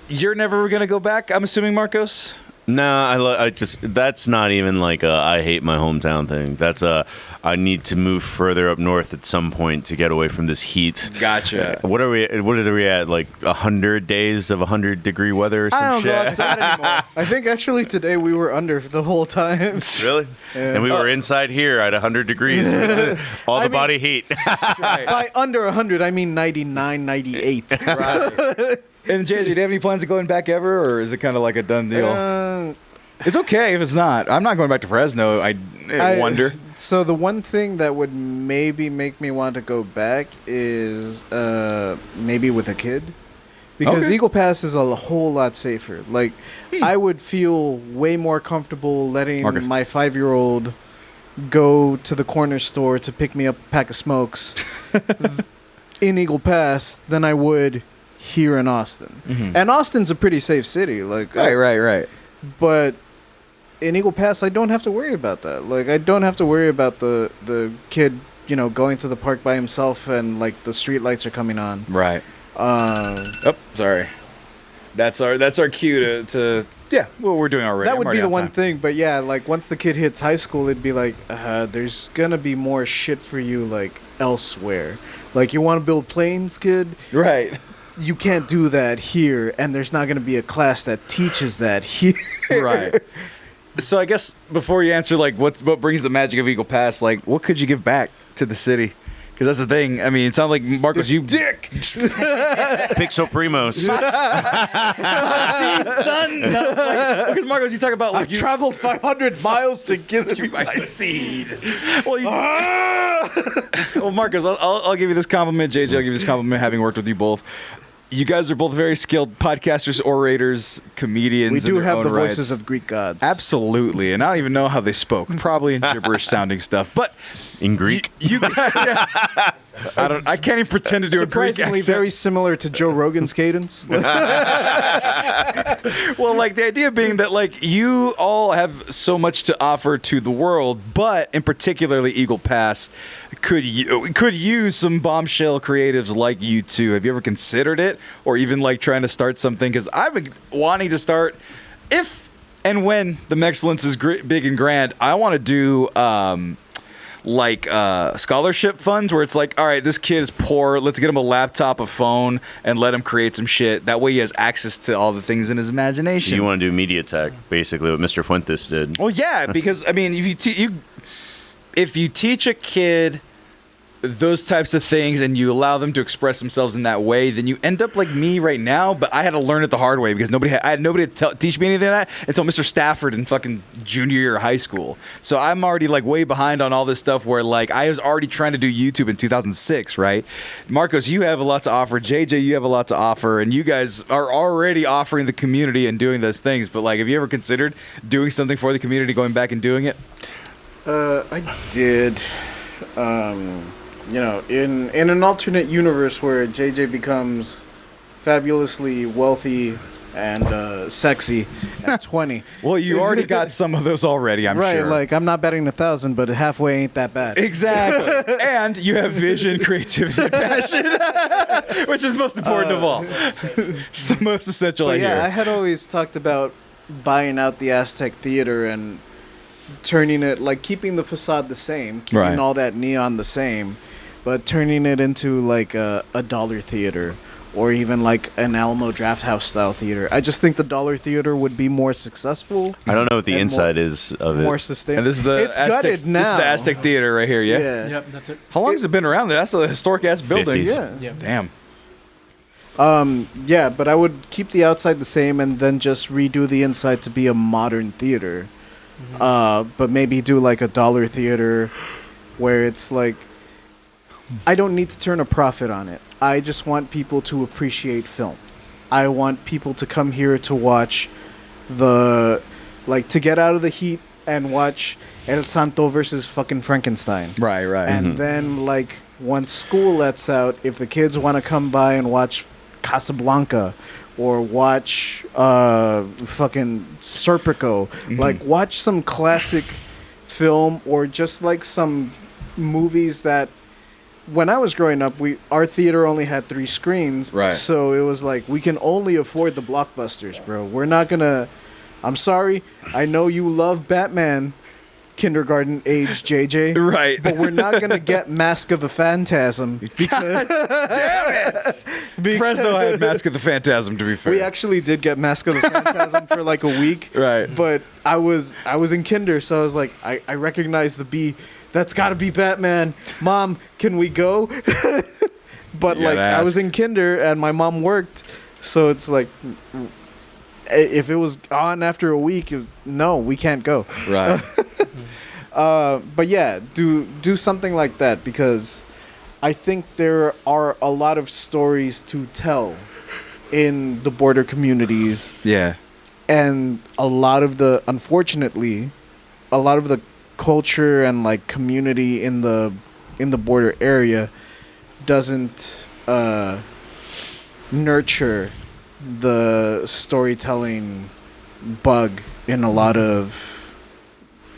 You're never going to go back, I'm assuming, Marcos? No, I just that's not even like a I hate my hometown thing. That's a I need to move further up north at some point to get away from this heat. Gotcha. What are we at? Like 100 days of 100-degree weather or some I don't shit? go outside anymore. I think actually today we were under the whole time. Really? Yeah. And we were inside here at 100 degrees. All the I mean- body heat. Right. By under 100, I mean 99, 98. Right. And JJ, do you have any plans of going back ever, or is it kind of like a done deal? It's okay if it's not. I'm not going back to Fresno. I wonder. So the one thing that would maybe make me want to go back is maybe with a kid. Because Okay. Eagle Pass is a whole lot safer. Like, I would feel way more comfortable letting Marcus. my 5-year-old go to the corner store to pick me up a pack of smokes in Eagle Pass than I would here in Austin. And Austin's a pretty safe city. Like, Right. but in Eagle Pass, I don't have to worry about that. Like, I don't have to worry about the kid, going to the park by himself and like the street lights are coming on. Right. Oh, sorry. That's our cue to yeah. Well, we're doing already. That I'm would already be the on one time. thing. But yeah, like once the kid hits high school, it'd be like, there's gonna be more shit for you like elsewhere. Like, you want to build planes, kid? Right. You can't do that here, and there's not gonna be a class that teaches that here. Right. So I guess before you answer, like, what brings the magic of Eagle Pass, like, what could you give back to the city? Because that's the thing. I mean, it sounds like Marcos, you dick. Pixel Primos. Son, no, like, because Marcos, you talk about like I've traveled 500 miles to give you my seed. Well, well, Marcos, I'll give you this compliment. JJ, I'll give you this compliment, having worked with you both. You guys are both very skilled podcasters, orators, comedians. We in do their have own the rights. voices of Greek gods. Absolutely, and I don't even know how they spoke. Probably in gibberish sounding stuff. But In Greek? you I can't even pretend to do a Greek Surprisingly, accent. very similar to Joe Rogan's cadence. Well, like the idea being that like you all have so much to offer to the world, but in particularly Eagle Pass could use some bombshell creatives like you two. Have you ever considered it, or even like trying to start something? Because I've been wanting to start. If and when the Mexcellence is big and grand, I want to do scholarship funds where it's like, all right, this kid is poor, let's get him a laptop, a phone, and let him create some shit. That way he has access to all the things in his imagination. So you want to do media tech, basically what Mr. Fuentes did. Well, yeah, because I mean, if if you teach a kid those types of things and you allow them to express themselves in that way, then you end up like me right now. But I had to learn it the hard way because I had nobody to teach me anything like that until Mr. Stafford in fucking junior year of high school. So I'm already like way behind on all this stuff where like I was already trying to do YouTube in 2006, right? Marcos, you have a lot to offer. JJ, you have a lot to offer, and you guys are already offering the community and doing those things. But like, have you ever considered doing something for the community, going back and doing it? I did. You know, in an alternate universe where JJ becomes fabulously wealthy and sexy at 20. Well, you already got some of those already, I'm right, sure. like I'm not betting 1,000, but halfway ain't that bad. Exactly. And you have vision, creativity, and passion, which is most important of all. It's the most essential But I hear. I had always talked about buying out the Aztec Theater and turning it, like keeping the facade the same, keeping Right. all that neon the same, but turning it into like a dollar theater or even like an Alamo Drafthouse style theater. I just think the dollar theater would be more successful. I don't know what the And inside is of it. More sustainable. And this is the it's Aztec, gutted now. This is the Aztec Theater right here, yeah? Yep, that's it. How long has it been around there? That's a historic ass building. 50s. Yeah. Yeah. Damn. Yeah, but I would keep the outside the same and then just redo the inside to be a modern theater. But maybe do like a dollar theater where it's like I don't need to turn a profit on it. I just want people to appreciate film. I want people to come here to watch to get out of the heat and watch El Santo versus fucking Frankenstein. Right, right. And then, like, once school lets out, if the kids want to come by and watch Casablanca or watch fucking Serpico, like, watch some classic film or just, like, some movies that when I was growing up, our theater only had 3 screens. Right. So it was like, we can only afford the blockbusters, bro. We're not going to... I'm sorry. I know you love Batman, kindergarten age JJ. Right. But we're not going to get Mask of the Phantasm. Damn it! Fresno had Mask of the Phantasm, to be fair. We actually did get Mask of the Phantasm for like a week. Right. But I was in kinder, so I was like, I recognize the B. That's got to be Batman. Mom, can we go? But You like, gotta I was ask. in kinder and my mom worked, so it's like, if it was on after a week, no, we can't go. Right. But yeah, do something like that because I think there are a lot of stories to tell in the border communities, Yeah. and unfortunately, a lot of the culture and like community in the border area doesn't nurture the storytelling bug in a lot of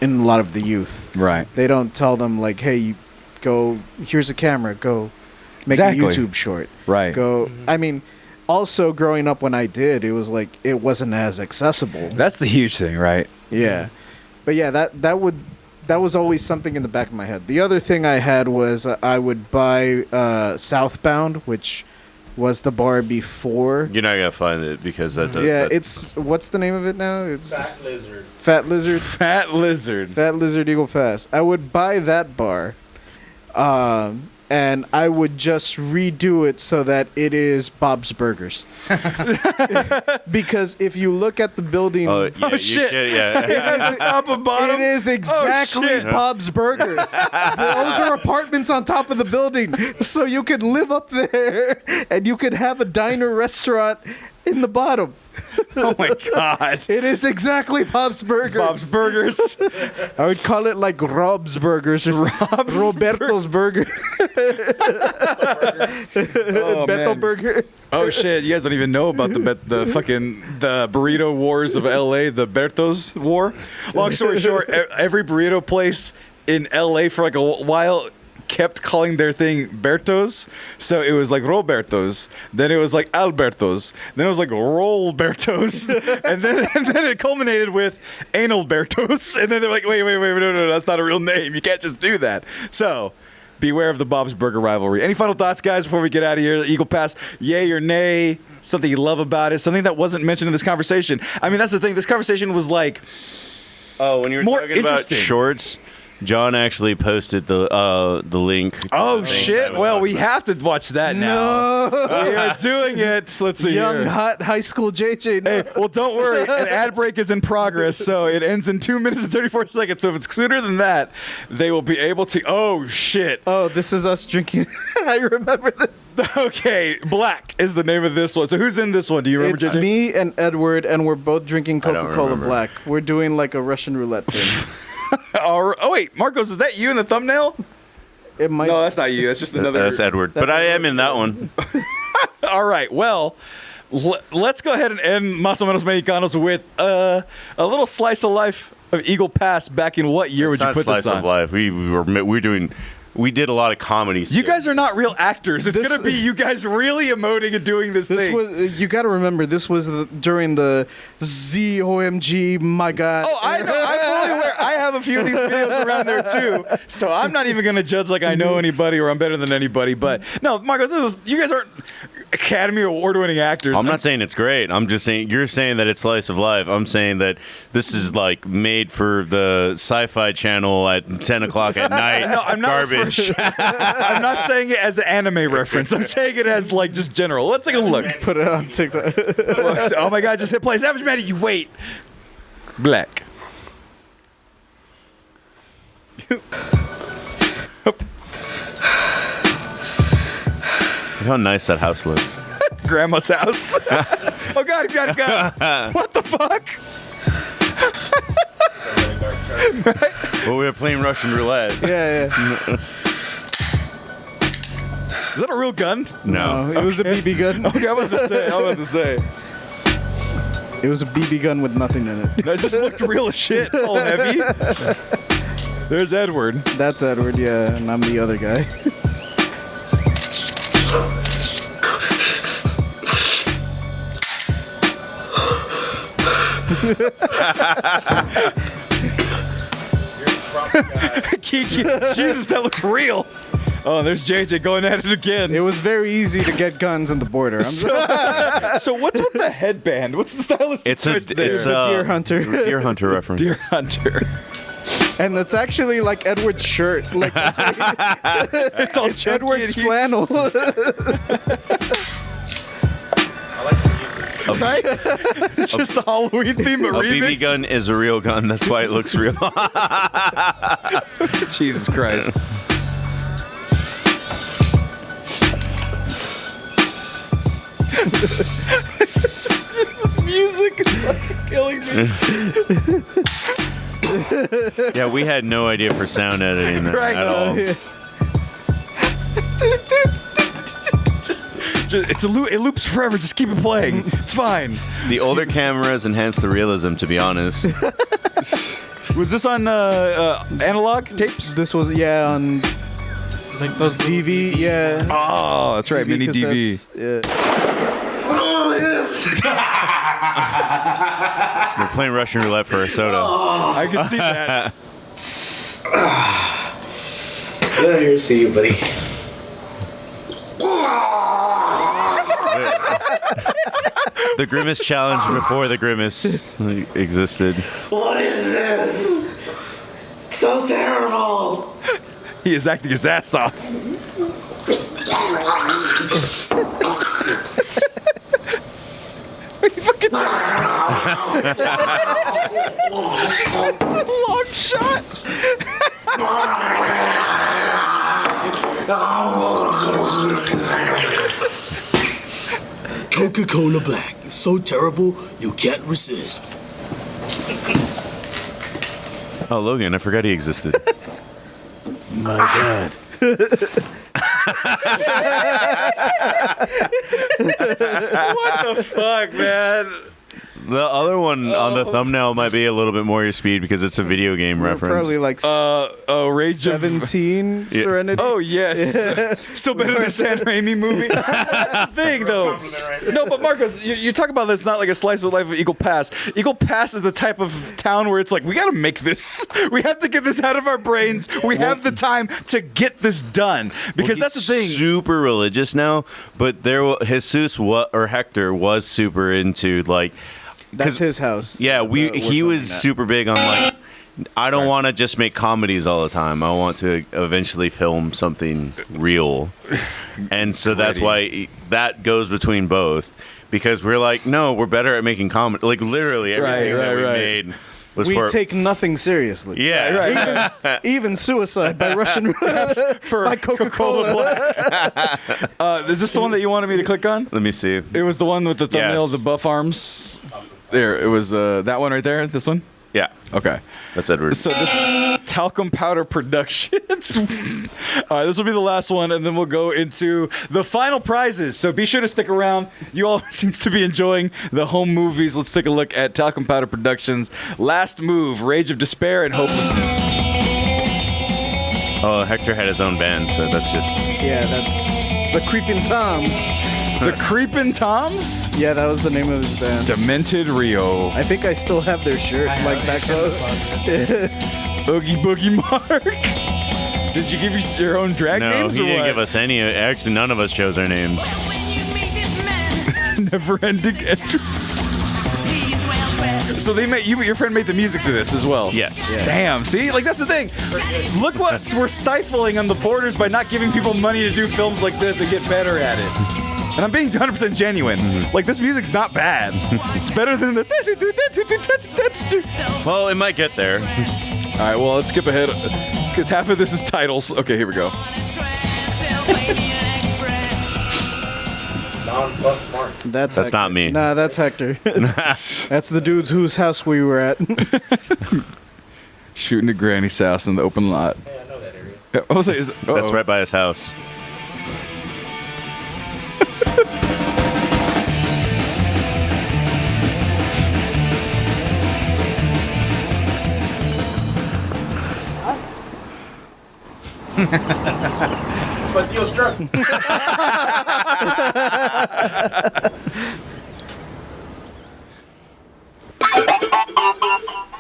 the youth. Right. They don't tell them like, hey, go, here's a camera, go make Exactly. a YouTube short. Right. Go. I mean, also growing up when I did, it was like it wasn't as accessible. That's the huge thing, right? Yeah. But yeah, that was always something in the back of my head. The other thing I had was I would buy Southbound, which was the bar before. You're not gonna find it because It's what's the name of it now? It's Fat Lizard. Fat Lizard. Fat Lizard. Fat Lizard Eagle Pass. I would buy that bar, and I would just redo it so that it is Bob's Burgers. Because if you look at the building, Oh, yeah, you shit. should, yeah. it is, Top and bottom? it is exactly shit. Bob's Burgers. Those are apartments on top of the building, so you could live up there, and you could have a diner restaurant in the bottom. Oh my God. It is exactly Bob's Burgers. Bob's Burgers. I would call it like Rob's Burgers. Roberto's Burger. Oh, Beto man. Burger. Oh shit! You guys don't even know about the burrito wars of L.A. The Bertos War. Long story short, every burrito place in L.A. for like a while kept calling their thing Bertos. So it was like Robertos. Then it was like Albertos. Then it was like Rollbertos. and then it culminated with Analbertos. And then they're like, wait, no, that's not a real name. You can't just do that. So. Beware of the Bob's Burger rivalry. Any final thoughts, guys, before we get out of here? Eagle Pass, yay or nay? Something you love about it? Something that wasn't mentioned in this conversation? I mean, that's the thing. This conversation was like Oh, when you were more talking about interesting. shorts, John actually posted the link. Oh shit! Well, we have to watch that now. No. We are doing it. So let's see. Young, here. hot high school JJ. No. Hey, well, don't worry. An ad break is in progress, so it ends in 2 minutes and 34 seconds. So if it's sooner than that, they will be able to. Oh shit! Oh, this is us drinking. I remember this. Okay, Black is the name of this one. So who's in this one? Do you remember? It's JJ? me and Edward, and we're both drinking don't Coca-Cola remember. Black. We're doing like a Russian roulette thing. Oh wait, Marcos, is that you in the thumbnail? It might. No, that's not you. That's just another. That's Edward. But I am in that one. All right. Well, let's go ahead and end Menos Mexicanos with a little slice of life of Eagle Pass. Back in what year would you Not put slice this on? of life. We did a lot of comedy. You guys are not real actors. It's This- gonna be you guys really emoting and doing this This thing. was. You got to remember, this was during the ZOMG. My God. Oh, I know. I'm fully aware. I have a few of these videos around there too, so I'm not even gonna judge like I know anybody or I'm better than anybody. But no, Marcos, you guys aren't Academy Award-winning actors. I'm not saying it's great. I'm just saying you're saying that it's slice of life. I'm saying that this is like made for the Sci-Fi Channel at 10 o'clock at night. No, I'm not garbage. I'm not saying it as an anime reference. I'm saying it as like just general. Let's take a look. Put it on TikTok. Oh my God! Just hit play. Savage Maddie, you wait. Black. Look how nice that house looks. Grandma's house. Oh God! What the fuck? Well, we were playing Russian roulette. Yeah. Is that a real gun? No. It was a BB gun. Okay, I'm about to say. It was a BB gun with nothing in it. That just looked real as shit. All heavy. There's Edward. That's Edward, yeah, and I'm the other guy. Kiki. Jesus, that looks real. Oh, there's JJ going at it again. It was very easy to get guns in the border. So what's with the headband? What's the stylistic It's a choice there? Deer hunter. Deer hunter reference. Deer hunter. And it's actually like Edward's shirt. Like It's all it's chunky Edward's and flannel. right? It's just the Halloween theme, A remix. BB gun is a real gun. That's why it looks real. Jesus Christ. Just this music is fucking killing me. Yeah, we had no idea for sound editing that Right. at all. It loops forever. Just keep it playing. It's fine. The older cameras enhance the realism, to be honest. Was this on analog tapes? This was, yeah, on Like those DV, yeah. Oh, that's right, mini DV. cassettes, Yeah. We're playing Russian roulette for a soda. I can see that. Here, see you, buddy. The Grimace challenge before the Grimace existed. What is this? So terrible. He is acting his ass off. It's a long shot. Coca-Cola Black is so terrible you can't resist. Oh, Logan, I forgot he existed. My God. What the fuck, man? The other one on the thumbnail might be a little bit more your speed because it's a video game We're reference. probably like Rage 17 Serenity. Oh yes, still better than the San Raimi movie. That's the thing, though. No, but Marcos, you talk about this not like a slice of life of Eagle Pass. Eagle Pass is the type of town where it's like we got to make this. We have to get this out of our brains. We have the time to get this done because that's the thing. Super religious now, but Jesus or Hector was super into like. That's his house. Yeah, We're he filming was that. super big on like I don't want to just make comedies all the time. I want to eventually film something real. And so that's why that goes between both. Because we're like, no, we're better at making comedy. Like, literally, everything that we made was we take nothing seriously. Yeah. Even Suicide by Russian by Coca-Cola Black. Is this the one that you wanted me to click on? Let me see. It was the one with the thumbnail Yes. of the buff arms. There, it was that one right there. This one. Yeah. Okay. That's Edward. So this Talcum Powder Productions. All right, this will be the last one, and then we'll go into the final prizes. So be sure to stick around. You all seem to be enjoying the home movies. Let's take a look at Talcum Powder Productions' last move: Rage of Despair and Hopelessness. Oh, Hector had his own band, so that's just... Yeah, that's the Creeping Toms. The Creepin' Toms? Yeah, that was the name of his band. Demented Rio. I think I still have their shirt, like back then. Oogie Boogie Mark. Did you give your own drag No, names he or didn't what? give us any. Actually, none of us chose our names. Never ending entry. So they made you, your friend made the music to this as well. Yes. Yeah. Damn. See, like that's the thing. Look what we're stifling on the Porters by not giving people money to do films like this and get better at it. And I'm being 100% genuine. Like this music's not bad. It's better than the. Well, it might get there. All right. Well, let's skip ahead because half of this is titles. Okay, here we go. That's That's not me. Nah, that's Hector. That's the dudes whose house we were at. Shooting at Granny's house in the open lot. Hey, I know that area. I was like, That's right by his house. It's my Theo's truck.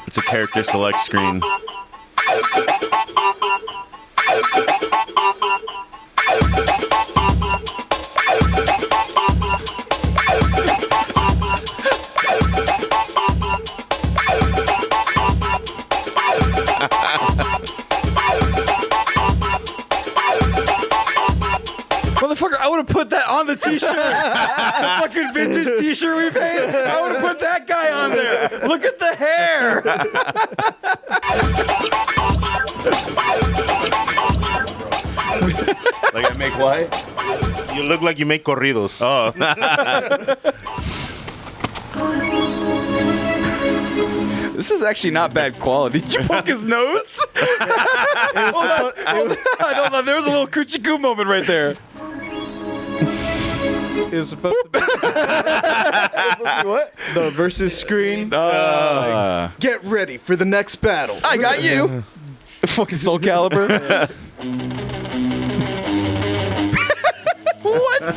It's a character select screen. Motherfucker, I would have put that on the t-shirt. The fucking vintage t-shirt we made. I would have put that guy on there. Look at the hair. Like I make what? You look like you make corridos. Oh. This is actually not bad quality. Did you poke his nose? I don't know. There was a little coochie-coo moment right there. It was supposed to be What? the versus screen. Get ready for the next battle. I got you. Fucking Soul Calibur. What?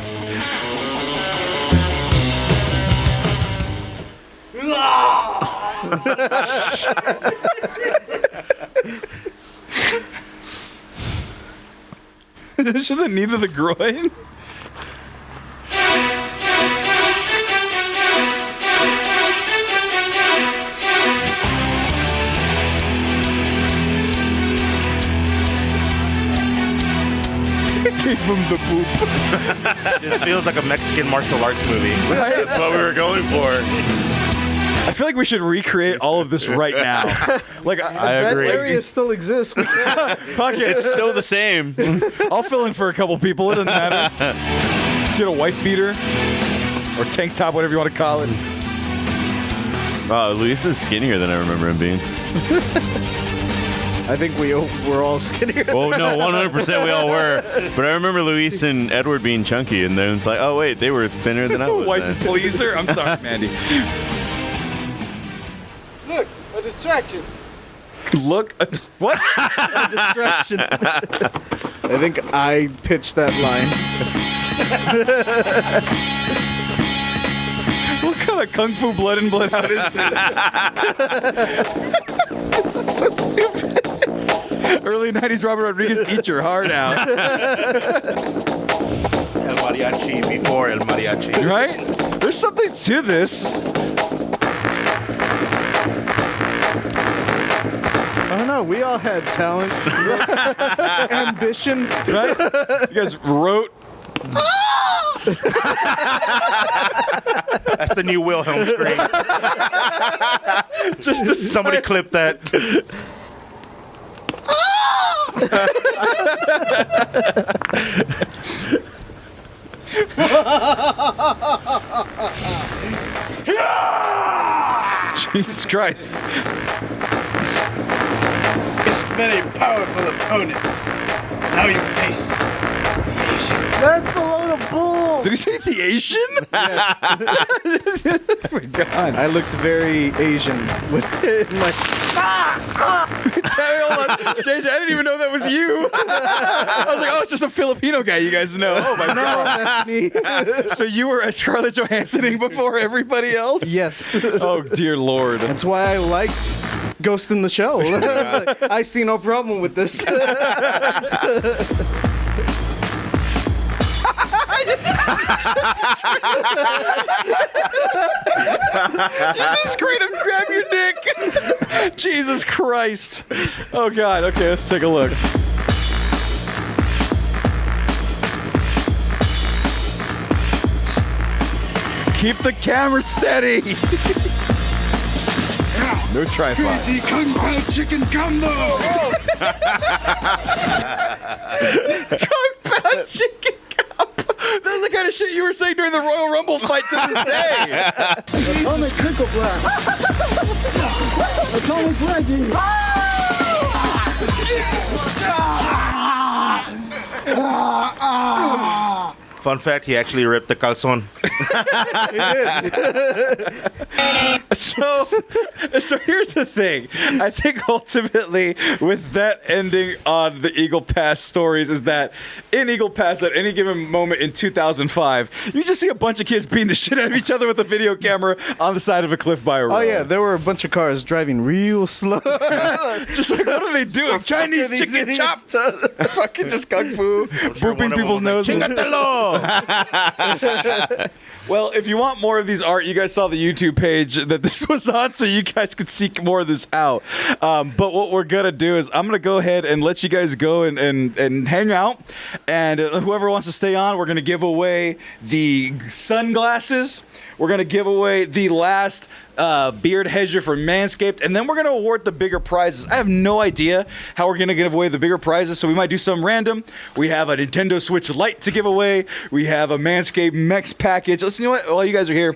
Should the knee to the groin? Gave him the poop. This feels like a Mexican martial arts movie. That's what we were going for. I feel like we should recreate all of this right now. Like I That agree. area still exists. Fuck it. It's still the same. I'll fill in for a couple people. It doesn't matter. Get a wife beater or tank top, whatever you want to call it. Wow, Luis is skinnier than I remember him being. I think we're all skinnier. Oh no, 100% we all were. But I remember Luis and Edward being chunky, and then it's like, oh wait, they were thinner than I was. Wife then. pleaser. I'm sorry, Mandy. Look, a distraction. Look, what? A distraction. I think I pitched that line. What kind of kung fu blood in blood out is this? This is so stupid. Early 90s Robert Rodriguez, eat your heart out. El mariachi before El mariachi. Right? There's something to this. don't know. We all had talent, ambition. Right? You guys wrote. That's the new Wilhelm scream. Just to Somebody clip that. Jesus Christ. It's many powerful opponents. Now you face the Asian. That's a load of bull. Did he say the Asian? Yes. Oh my God. I looked very Asian with my. Hey, hold on. JJ, I didn't even know that was you. I was like, oh, it's just a Filipino guy you guys know. Oh my God. That's me. So you were a Scarlett Johanssoning before everybody else? Yes. Oh, dear Lord. That's why I liked Ghost in the Shell. I see no problem with this. Just straight up grab your dick. Jesus Christ. Oh, God. Okay, let's take a look. Keep the camera steady. No tripod. Crazy Kung Pao chicken combo. Kung Pao chicken cup. That's the kind of shit you were saying during the Royal Rumble fight to this day. Atomic Crinkle Blast. Atomic Legend. Fun fact, he actually ripped the calzone. So here's the thing. I think ultimately with that ending on the Eagle Pass stories is that in Eagle Pass at any given moment in 2005, you just see a bunch of kids beating the shit out of each other with a video camera on the side of a cliff by a road. Oh yeah, there were a bunch of cars driving real slow. Just like, what are they doing? Chinese these chicken chop. idiots Fucking just kung fu. Sure, Booping one of them people's was like, noses. "Chingatelo!" Well, if you want more of these art, you guys saw the YouTube page that this was on, so you guys could seek more of this out. But what we're gonna do is I'm gonna go ahead and let you guys go and hang out, and whoever wants to stay on, we're gonna give away the sunglasses. We're gonna give away the last beard hedger for Manscaped, and then we're gonna award the bigger prizes. I have no idea how we're gonna give away the bigger prizes, so we might do some random. We have a Nintendo Switch Lite to give away. We have a Manscaped Mex package. You know what? While you guys are here,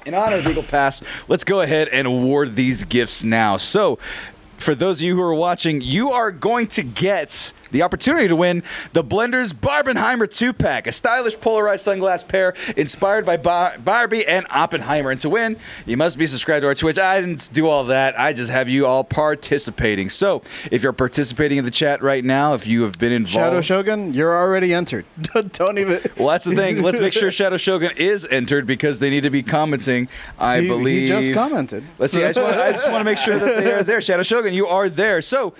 in honor of Eagle Pass, let's go ahead and award these gifts now. So, for those of you who are watching, you are going to get the opportunity to win the Blenders Barbenheimer 2-pack, a stylish polarized sunglass pair inspired by Barbie and Oppenheimer. And to win, you must be subscribed to our Twitch. I didn't do all that. I just have you all participating. So if you're participating in the chat right now, if you have been involved... Shadow Shogun, you're already entered. Don't even... Well, that's the thing. Let's make sure Shadow Shogun is entered because they need to be commenting, I believe. He just commented. Let's see. I just want to make sure that they are there. Shadow Shogun, you are there. So...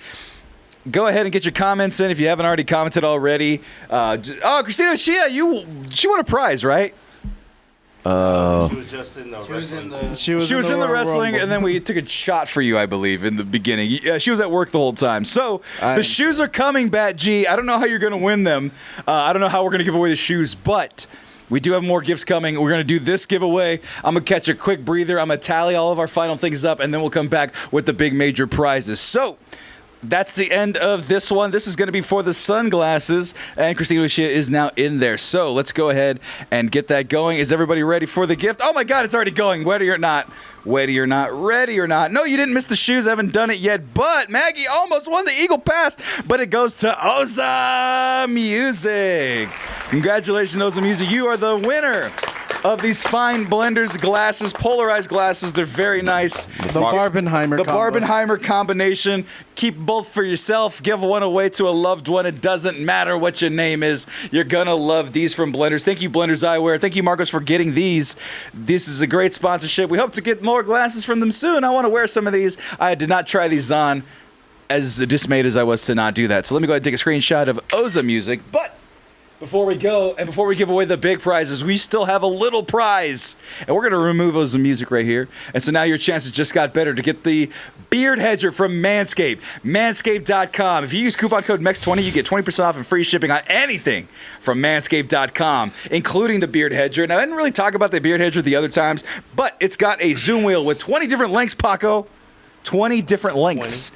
go ahead and get your comments in if you haven't already commented already. Christina Chia, she won a prize, right? She was just in the wrestling. She was in the Royal wrestling, Rumble. and then we took a shot for you, I believe, in the beginning. Yeah, she was at work the whole time. So the shoes are coming, Bat G. I don't know how you're going to win them. I don't know how we're going to give away the shoes, but... we do have more gifts coming. We're going to do this giveaway. I'm going to catch a quick breather. I'm going to tally all of our final things up, and then we'll come back with the big major prizes. So... that's the end of this one. This is going to be for the sunglasses, and Christina Lucia is now in there. So let's go ahead and get that going. Is everybody ready for the gift? Oh my God, it's already going. Ready or not. Ready or not. Ready or not. No, you didn't miss the shoes. I haven't done it yet, but Maggie almost won the Eagle Pass, but it goes to Oza Music. Congratulations, Oza Music. You are the winner of these fine Blenders glasses, polarized glasses. They're very nice. The Barbenheimer The combo. Barbenheimer combination. Keep both for yourself. Give one away to a loved one. It doesn't matter what your name is. You're going to love these from Blenders. Thank you, Blenders Eyewear. Thank you, Marcos, for getting these. This is a great sponsorship. We hope to get more glasses from them soon. I want to wear some of these. I did not try these on, as dismayed as I was to not do that. So let me go ahead and take a screenshot of Oza Music. But before we go, and before we give away the big prizes, we still have a little prize. And we're going to remove those music right here. And so now your chances just got better to get the beard hedger from Manscaped. Manscaped.com. If you use coupon code MEX20, you get 20% off and free shipping on anything from Manscaped.com, including the beard hedger. Now, I didn't really talk about the beard hedger the other times, but it's got a zoom wheel with 20 different lengths, Paco. 20 different lengths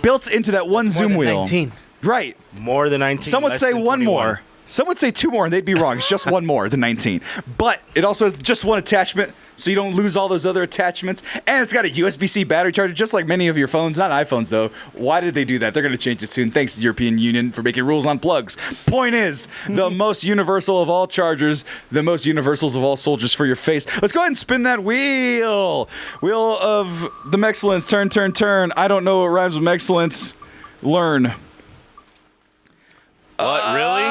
built into that one zoom wheel. 19. Right. More than 19. Some would less say than one 21. more. Some would say two more, and they'd be wrong. It's just one more than 19. But it also has just one attachment, so you don't lose all those other attachments. And it's got a USB-C battery charger, just like many of your phones. Not iPhones, though. Why did they do that? They're going to change it soon. Thanks to the European Union for making rules on plugs. Point is, the most universal of all chargers, the most universals of all soldiers for your face. Let's go ahead and spin that wheel. Wheel of the Mexcellence. Turn, turn, turn. I don't know what rhymes with Mexcellence. Learn. What, really?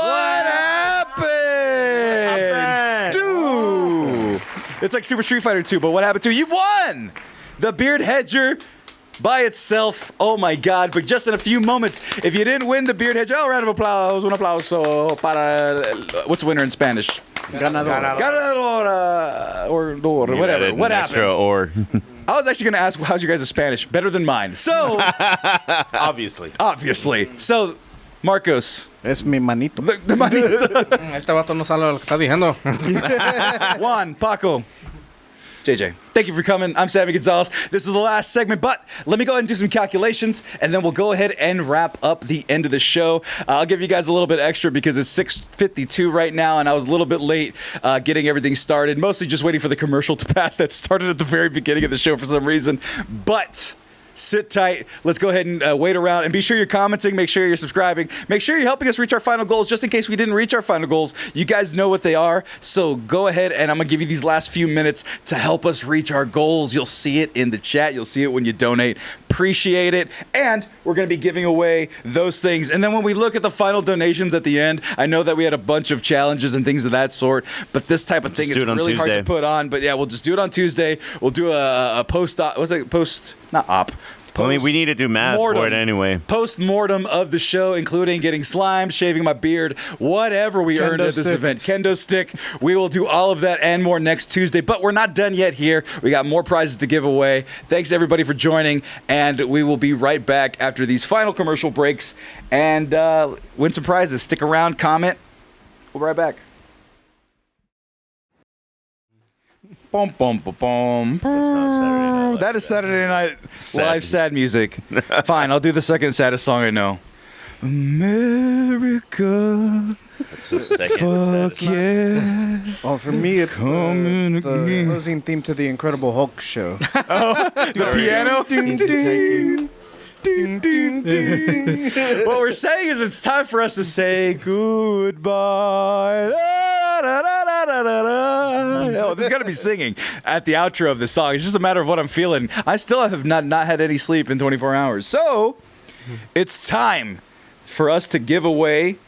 What happened? Dude! It's like Super Street Fighter 2, but what happened to you? You've won! The beard hedger by itself. Oh my God, but just in a few moments. If you didn't win the beard hedger, round of applause. Un aplauso para... What's winner in Spanish? Ganador. Ganadora. Or whatever. What happened? Extra or. I was actually going to ask, how's your guys' Spanish? Better than mine. So... Obviously. So... Marcos. Es mi manito. The money. Este vato no sabe lo que está diciendo. Juan, Paco, JJ, thank you for coming. I'm Sammy Gonzalez. This is the last segment, but let me go ahead and do some calculations, and then we'll go ahead and wrap up the end of the show. I'll give you guys a little bit extra because it's 6:52 right now, and I was a little bit late getting everything started, mostly just waiting for the commercial to pass that started at the very beginning of the show for some reason. But... sit tight. Let's go ahead and wait around and be sure you're commenting. Make sure you're subscribing. Make sure you're helping us reach our final goals. Just in case we didn't reach our final goals, you guys know what they are. So go ahead and I'm going to give you these last few minutes to help us reach our goals. You'll see it in the chat. You'll see it when you donate. Appreciate it. And we're going to be giving away those things. And then when we look at the final donations at the end, I know that we had a bunch of challenges and things of that sort, but this type of thing is really hard to put on. But yeah, we'll just do it on Tuesday. We'll do a post-op. What's it? Not op. I mean, we need to do math for it anyway. Post-mortem of the show, including getting slimed, shaving my beard, whatever we earned at this event. Kendo stick. We will do all of that and more next Tuesday. But we're not done yet here. We got more prizes to give away. Thanks, everybody, for joining. And we will be right back after these final commercial breaks and win some prizes. Stick around, comment. We'll be right back. Boom, boom, boom, boom. That is Saturday Night Live sad music. Fine, I'll do the second saddest song I know. America. That's the second. Fuck yeah. Well, for me, it's the closing theme to the Incredible Hulk show. The piano. What we're saying is it's time for us to say goodbye. Oh, there's got to be singing at the outro of the song. It's just a matter of what I'm feeling. I still have not had any sleep in 24 hours. So it's time for us to give away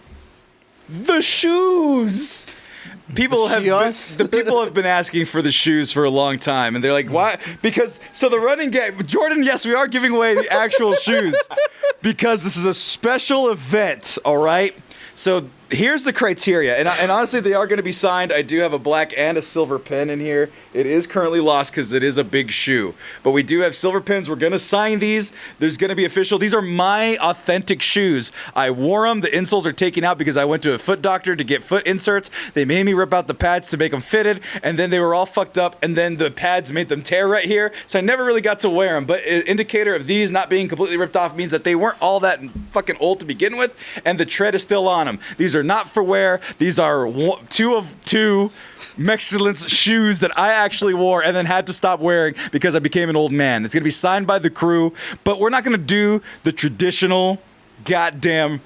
the shoes. People have been asking for the shoes for a long time, and they're like, "Why?" Because the running game, Jordan. Yes, we are giving away the actual shoes because this is a special event. All right. So here's the criteria, and honestly, they are going to be signed. I do have a black and a silver pen in here. It is currently lost because it is a big shoe, but we do have silver pens. We're going to sign these. There's going to be official. These are my authentic shoes. I wore them. The insoles are taken out because I went to a foot doctor to get foot inserts. They made me rip out the pads to make them fitted, and then they were all fucked up, and then the pads made them tear right here, so I never really got to wear them. But an indicator of these not being completely ripped off means that they weren't all that fucking old to begin with, and the tread is still on them. These are not for wear. These are two of two Mexcellence shoes that I actually wore and then had to stop wearing because I became an old man. It's going to be signed by the crew, but we're not going to do the traditional goddamn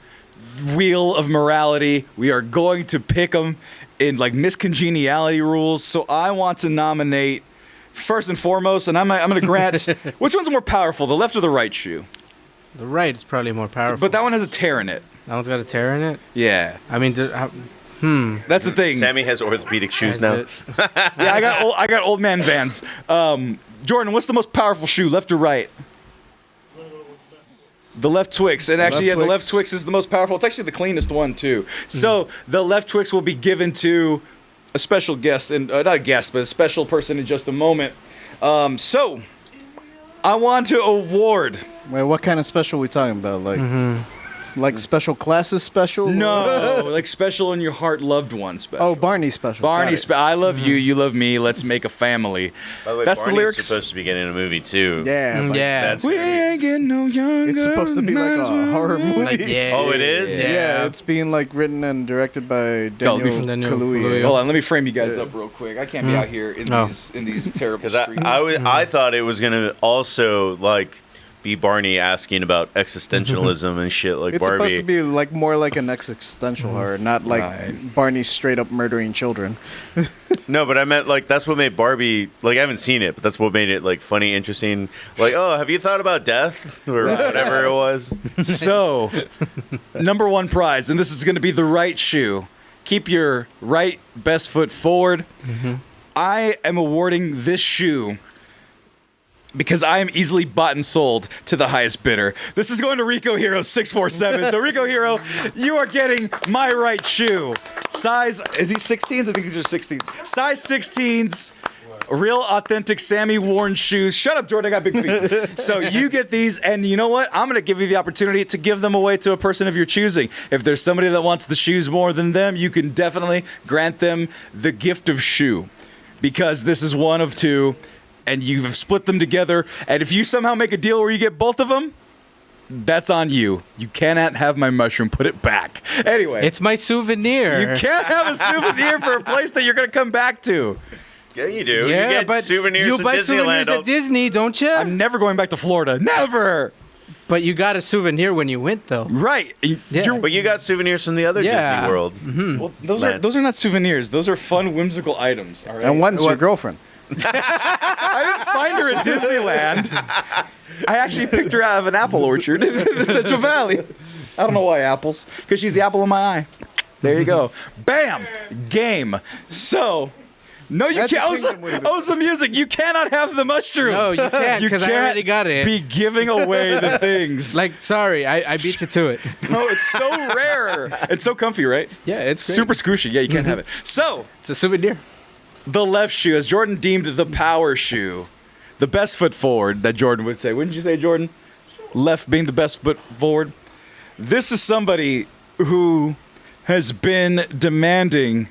wheel of morality. We are going to pick them in like miscongeniality rules. So I want to nominate first and foremost, and I'm going to grant which one's more powerful, the left or the right shoe? The right is probably more powerful. But that one has a tear in it. That one's got a tear in it? Yeah. I mean, That's the thing. Sammy has orthopedic shoes now. Yeah, I got old man Vans. Jordan, what's the most powerful shoe, left or right? The left Twix. And actually, left the left Twix. Twix is the most powerful. It's actually the cleanest one, too. So the left Twix will be given to a special guest, and not a guest, but a special person in just a moment. So I want to award. Wait, what kind of special are we talking about? Like special classes special? No, like special in your heart, loved one special. Oh, Barney special. Barney, Got it. I love you, you love me. Let's make a family. By the way, That's Barney's the lyrics. supposed to be getting a movie too. Yeah. but Yeah. That's We gonna be- ain't getting no younger. It's supposed to be like a horror movie. Like, yeah. Oh, it is? Yeah, it's being like written and directed by Daniel Daniel Kaluuya. Kaluuya. Hold on, let me frame you guys up real quick. I can't be out here in Oh. these terrible Because streets. I thought it was gonna also like be Barney asking about existentialism and shit like It's Barbie. supposed to be like more like an existential horror, not like Right. Barney straight up murdering children. No, but I meant like that's what made Barbie like I haven't seen it, but that's what made it like funny, interesting. Like, oh, have you thought about death or whatever it was? So, number one prize, and this is going to be the right shoe. Keep your right best foot forward. I am awarding this shoe because I am easily bought and sold to the highest bidder. This is going to Rico Hero 647. So Rico Hero, you are getting my right shoe. Size, is these 16s? I think these are 16s. Size 16s. Real authentic Sammy worn shoes. Shut up, Jordan. I got big feet. So you get these, and you know what? I'm going to give you the opportunity to give them away to a person of your choosing. If there's somebody that wants the shoes more than them, you can definitely grant them the gift of shoe. Because this is one of two, and you've split them together. And if you somehow make a deal where you get both of them, that's on you. You cannot have my mushroom. Put it back. Anyway, It's my souvenir. you can't have a souvenir for a place that you're going to come back to. Yeah, you do. Yeah, you get but souvenirs you from buy Disneyland. souvenirs at Disney, don't you? I'm never going back to Florida. Never. But you got a souvenir when you went, though. Right. Yeah. But you got souvenirs from the other Yeah. Disney World. Well, Land. those are not souvenirs. Those are fun, whimsical items. All right. And one's your girlfriend. I didn't find her at Disneyland. I actually picked her out of an apple orchard in the Central Valley. I don't know why apples, because she's the apple of my eye. There you go. Bam! Game. So, no, you Magic can't. Kingdom would've been- Oh, the music. You cannot have the mushroom. No, you can't, You 'cause I can't already got it. Be giving away the things. Like, sorry, I beat you to it. no, it's so rare. It's so comfy, right? Yeah, it's great. Super squishy. Yeah, you can't have it. So, It's a souvenir. the left shoe, as Jordan deemed the power shoe, the best foot forward that Jordan would say. Wouldn't you say, Jordan? Left being the best foot forward. This is somebody who has been demanding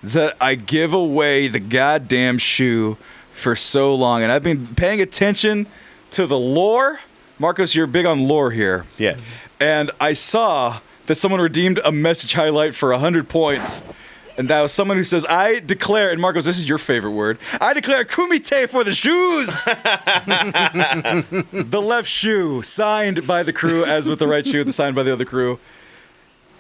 that I give away the goddamn shoe for so long. And I've been paying attention to the lore. Marcos, you're big on lore here. Yeah. And I saw that someone redeemed a message highlight for 100 points. And that was someone who says, I declare, and Marcos, this is your favorite word, I declare kumite for the shoes. The left shoe, signed by the crew, as with the right shoe, signed by the other crew.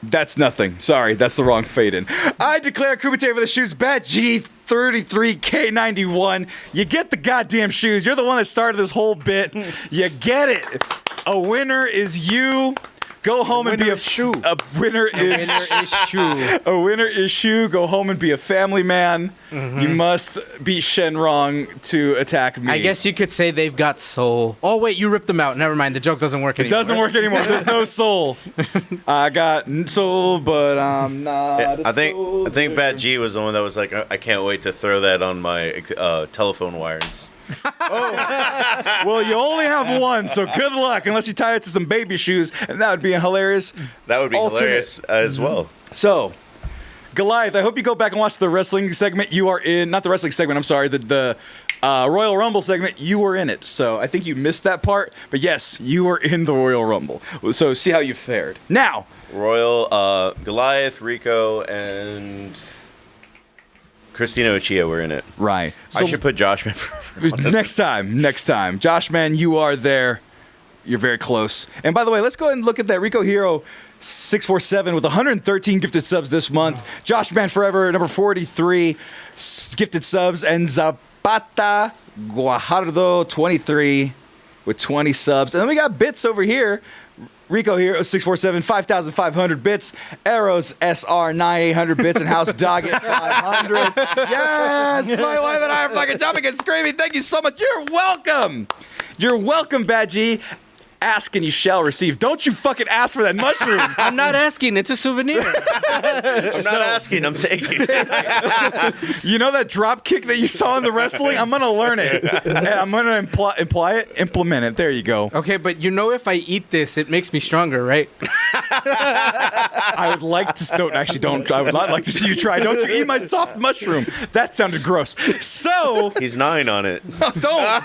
That's nothing. Sorry, that's the wrong fade in. I declare kumite for the shoes, Bat G33K91. You get the goddamn shoes. You're the one that started this whole bit. You get it. A winner is you. Go home and be a shoe. A winner is Winner is shoe. a winner is shoe. Go home and be a family man. You must beat Shenrong to attack me. I guess you could say they've got soul. Oh, wait, you ripped them out. Never mind. The joke doesn't work it anymore. doesn't work anymore. There's no soul. I got soul, but I'm not. I think Bad G was the one that was like, I can't wait to throw that on my telephone wires. Well, you only have one, so good luck. Unless you tie it to some baby shoes, and that would be a hilarious. That would be alternate. hilarious as well. So, Goliath, I hope you go back and watch the wrestling segment you are in. Not the wrestling segment, I'm sorry. The Royal Rumble segment, you were in it. So I think you missed that part. But yes, you were in the Royal Rumble. So see how you fared. Now, Royal, Goliath, Rico, and Christina Uchia were in it. right. I should put Josh Man for one of them. next time. Josh, man, you are there. You're very close. And by the way, let's go ahead and look at that Rico Hero 647 with 113 gifted subs this month. Josh Man Forever, number 43, gifted subs. And Zapata Guajardo 23 with 20 subs. And then we got bits over here. Rico Hero 647, 5,500 bits. Arrows SR 9,800 bits. And House Dog at 500. Yes! My wife and I are fucking jumping and screaming. Thank you so much. You're welcome. You're welcome, Badgie. Ask and you shall receive. Don't you fucking ask for that mushroom. I'm not asking. It's a souvenir. I'm not asking. I'm taking. You know that drop kick that you saw in the wrestling? I'm gonna learn it. And I'm gonna implement it. There you go. Okay, but you know if I eat this, it makes me stronger, right? I would like to don't. I would not like to see you try. Don't you eat my soft mushroom? That sounded gross. So He's 9 on it. don't.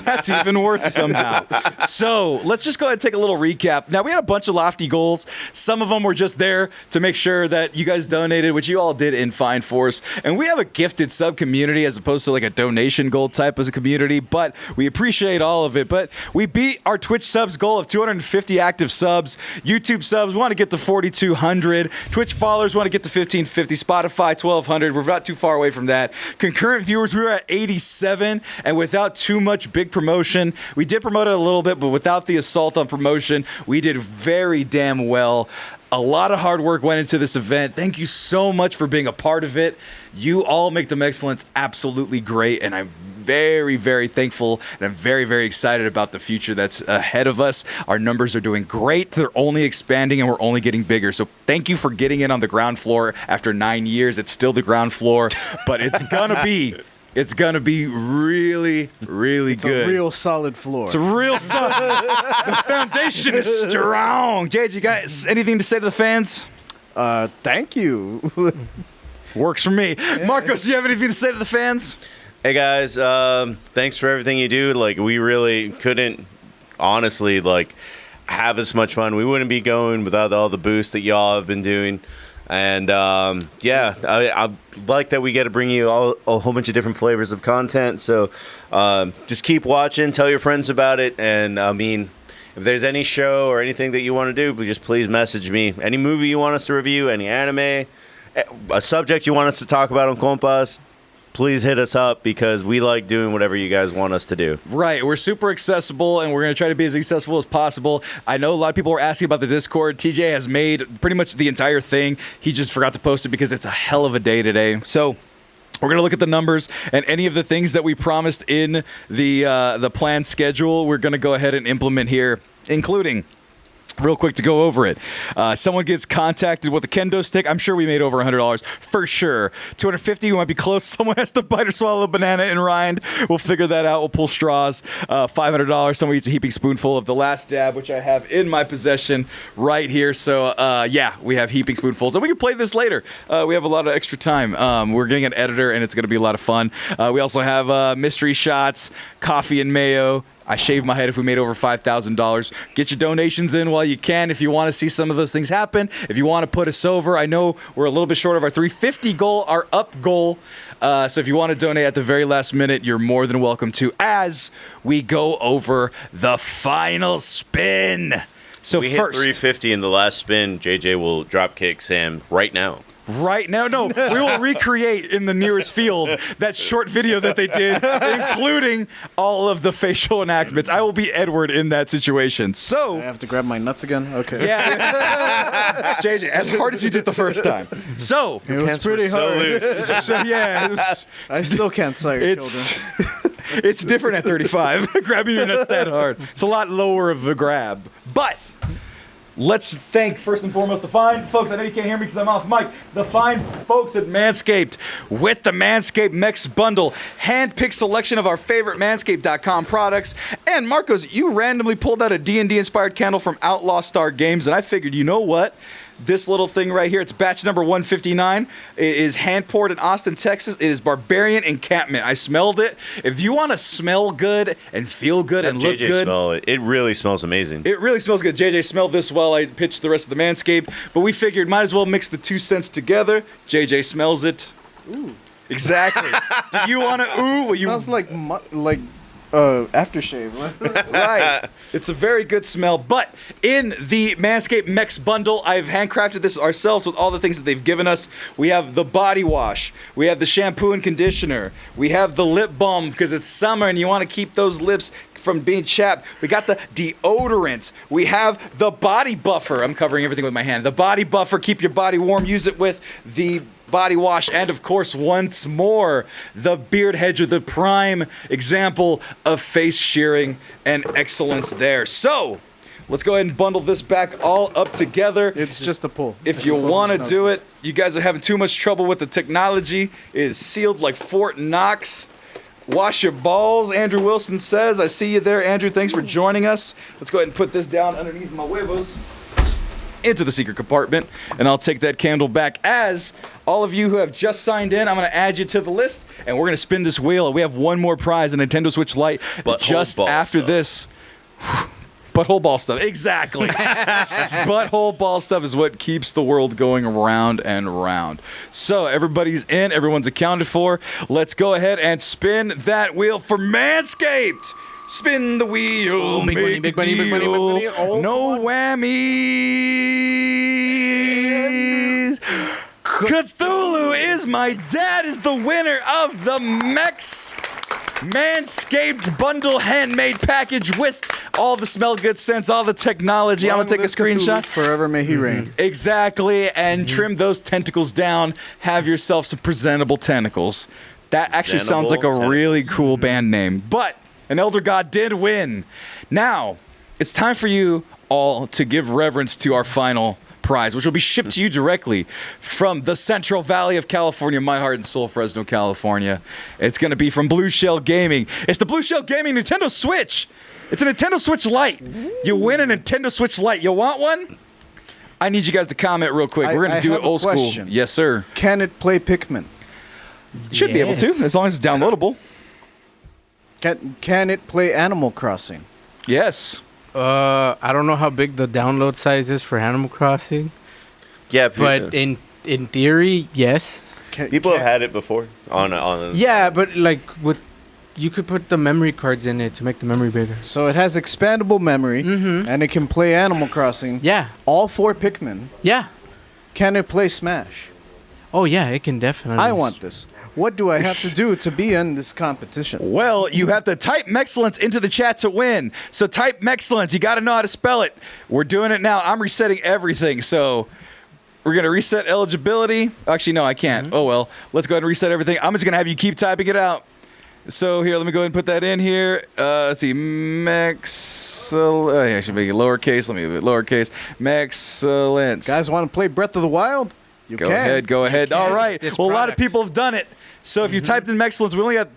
That's even worse somehow. So let's just go ahead and take a little recap. Now we had a bunch of lofty goals. Some of them were just there to make sure that you guys donated, which you all did in fine force. And we have a gifted sub community as opposed to like a donation goal type as a community. But we appreciate all of it. But we beat our Twitch subs goal of 250 active subs. YouTube subs want to get to 4,200. Twitch followers want to get to 1,550. Spotify 1,200. We're not too far away from that. Concurrent viewers, we were at 87, and without too much big promotion, we did promote it a little bit, but without the assault on promotion, we did very damn well. A lot of hard work went into this event. Thank you so much for being a part of it. You all make the Mexcellence absolutely great, and I'm very, very thankful, and I'm very, very excited about the future that's ahead of us. Our numbers are doing great. They're only expanding, and we're only getting bigger. So thank you for getting in on the ground floor after 9 years. It's still the ground floor, but it's gonna be really, really good. It's a real solid floor. It's a real solid. The foundation is strong. JJ, you got anything to say to the fans? Thank you. Works for me. Marcos, do you have anything to say to the fans? Hey guys, thanks for everything you do. Like, we really couldn't honestly like have as much fun. We wouldn't be going without all the boosts that y'all have been doing. And yeah, I like that we get to bring you a whole bunch of different flavors of content. So just keep watching, tell your friends about it. And I mean, if there's any show or anything that you want to do, just please message me. Any movie you want us to review, any anime, a subject you want us to talk about on Compas, please hit us up, because we like doing whatever you guys want us to do. Right. We're super accessible, and we're going to try to be as accessible as possible. I know a lot of people are asking about the Discord. TJ has made pretty much the entire thing. He just forgot to post it because it's a hell of a day today. So we're going to look at the numbers, and any of the things that we promised in the planned schedule, we're going to go ahead and implement here, including... Real quick to go over it. Someone gets contacted with a kendo stick. I'm sure we made over $100 for sure. 250, we might be close. Someone has to bite or swallow a banana in rind. We'll figure that out. We'll pull straws. $500. Someone eats a heaping spoonful of the last dab, which I have in my possession right here. So yeah, we have heaping spoonfuls, and we can play this later. We have a lot of extra time. We're getting an editor, and it's going to be a lot of fun. We also have mystery shots, coffee and mayo. I shave my head if we made over $5,000. Get your donations in while you can if you want to see some of those things happen. If you want to put us over, I know we're a little bit short of our 350 goal, our up goal. So if you want to donate at the very last minute, you're more than welcome to, as we go over the final spin. So we first, hit 350 in the last spin. JJ will drop kick Sam right now. Right now, no, we will recreate in the nearest field that short video that they did, including all of the facial enactments. I will be Edward in that situation. So I have to grab my nuts again? Okay. yeah, JJ, as hard as you did the first time. So It was pretty hard. loose. yeah, I still can't sire children. it's different at 35. Grabbing your nuts that hard. It's a lot lower of a grab. But let's thank, first and foremost, the fine folks. I know you can't hear me because I'm off mic. The fine folks at Manscaped with the Manscaped Mex Bundle. Hand-picked selection of our favorite Manscaped.com products. And Marcos, you randomly pulled out a D&D inspired candle from Outlaw Star Games, and I figured, you know what? This little thing right here, it's batch number 159. It is hand-poured in Austin, Texas. It is Barbarian Encampment. I smelled it. If you want to smell good and feel good and look JJ good. smell it. It really smells amazing. It really smells good. JJ smelled this while I pitched the rest of the Manscaped, but we figured might as well mix the 2 scents together. JJ smells it. Ooh. Exactly. Do you want to ooh? Well, Smells like aftershave. Right. It's a very good smell. But in the Manscaped Mex Bundle, I've handcrafted this ourselves with all the things that they've given us. We have the body wash. We have the shampoo and conditioner. We have the lip balm because it's summer and you want to keep those lips from being chapped. We got the deodorant. We have the body buffer. I'm covering everything with my hand. The body buffer, keep your body warm. Use it with the body wash, and of course, once more, the beard hedger, the prime example of face shearing and excellence there. So, let's go ahead and bundle this back all up together. It's just a pull. If you want to do it, you guys are having too much trouble with the technology. It is sealed like Fort Knox. Wash your balls, Andrew Wilson says. I see you there, Andrew. Thanks for joining us. Let's go ahead and put this down underneath my huevos into the secret compartment, and I'll take that candle back. As all of you who have just signed in, I'm going to add you to the list, and we're going to spin this wheel. We have one more prize, a Nintendo Switch Lite, just after this. Butthole ball stuff. Exactly. Butthole ball stuff is what keeps the world going round and round. So everybody's in. Everyone's accounted for. Let's go ahead and spin that wheel for Manscaped. Spin the wheel. Oh, big money, big money, big money, big money. Oh, no whammies. Cthulhu is my dad is the winner of the Manscaped bundle handmade package with all the smell good scents, all the technology. I'm going to take a screenshot. Cthulhu, forever may he reign. Exactly. And trim those tentacles down. Have yourself some presentable tentacles. That actually sounds like a really cool band name. But an elder god did win. Now, it's time for you all to give reverence to our final prize, which will be shipped to you directly from the Central Valley of California, my heart and soul, Fresno, California. It's going to be from Blue Shell Gaming. It's the Blue Shell Gaming Nintendo Switch. It's a Nintendo Switch Lite. You win a Nintendo Switch Lite. You want one? I need you guys to comment real quick. We're going to do it old school. Yes, sir. Can it play Pikmin? Should be able to, as long as it's downloadable. Can it play Animal Crossing? Yes. I don't know how big the download size is for Animal Crossing. Yeah, but in theory, yes. People have had it before on. Yeah, but like you could put the memory cards in it to make the memory bigger. So it has expandable memory, and it can play Animal Crossing. Yeah. All 4 Pikmin. Yeah. Can it play Smash? Oh yeah, it can definitely. I want this. What do I have to do to be in this competition? Well, you have to type Mexcellence into the chat to win. So type Mexcellence. You got to know how to spell it. We're doing it now. I'm resetting everything. So we're going to reset eligibility. Actually, no, I can't. Oh, well. Let's go ahead and reset everything. I'm just going to have you keep typing it out. So here, let me go ahead and put that in here. Let's see. I should make it lowercase. Let me make it lowercase. Mexcellence. Guys want to play Breath of the Wild? You Go ahead. All right. Well, a lot of people have done it. So if you typed in Mexcellence, we only got,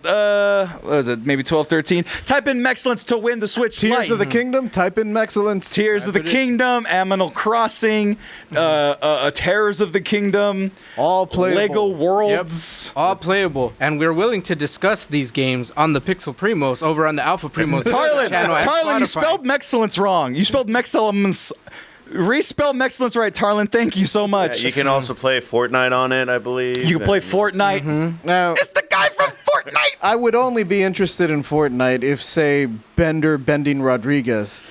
what is it, maybe 12, 13. Type in Mexcellence to win the Switch Lite. Tears of the Kingdom, type in Mexcellence. Tears of the Kingdom, Aminal Crossing, Terrors of the Kingdom. All playable. Lego Worlds. Yep. All playable. And we're willing to discuss these games on the Pixel Primos over on the Alpha Primos channel. Tarlin, you spelled Mexcellence wrong. You spelled Mexcellence. Respell Mexcellence right, Tarlin. Thank you so much. Yeah, you can also play Fortnite on it, I believe. You can play Fortnite. Now, It's the guy from Fortnite. I would only be interested in Fortnite if, say, Bending Rodriguez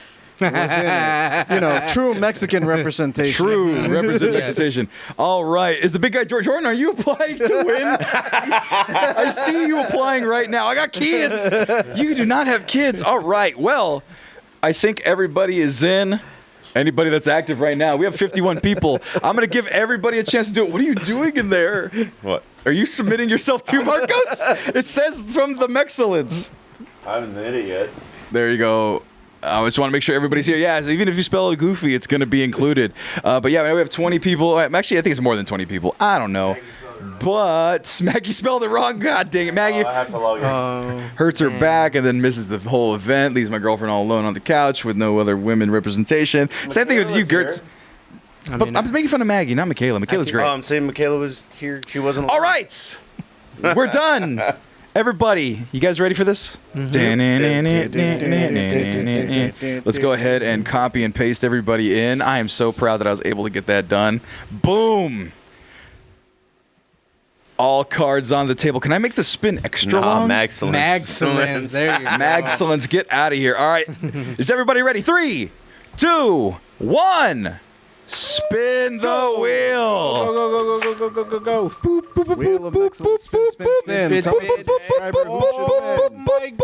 was in it. You know, true Mexican representation. True representation. All right. Is the big guy Jordan? Are you applying to win? I see you applying right now. I got kids. You do not have kids. All right. Well, I think everybody is in. Anybody that's active right now. We have 51 people. I'm going to give everybody a chance to do it. What are you doing in there? What? Are you submitting yourself to Marcos? It says from the Mexcellence. I haven't made it yet. There you go. I just want to make sure everybody's here. Yeah, so even if you spell it goofy, it's going to be included. But yeah, we have 20 people. Actually, I think it's more than 20 people. I don't know. But Maggie spelled it wrong. God dang it, Maggie. I have to log in. Hurts her back and then misses the whole event. Leaves my girlfriend all alone on the couch with no other women representation. Same thing with you, Gertz. But I'm making fun of Maggie, not Michaela. Michaela's great. Oh, I'm saying Michaela was here. She wasn't. All right. We're done. Everybody, you guys ready for this? Let's go ahead and copy and paste everybody in. I am so proud that I was able to get that done. Boom. All cards on the table. Can I make the spin extra long? Mexcellence. There you go. Mexcellence, get out of here. All right. Is everybody ready? 3, 2, 1. Spin the wheel. Go. Wheel of Excellence. Spin. Tell me, subscriber, who should win?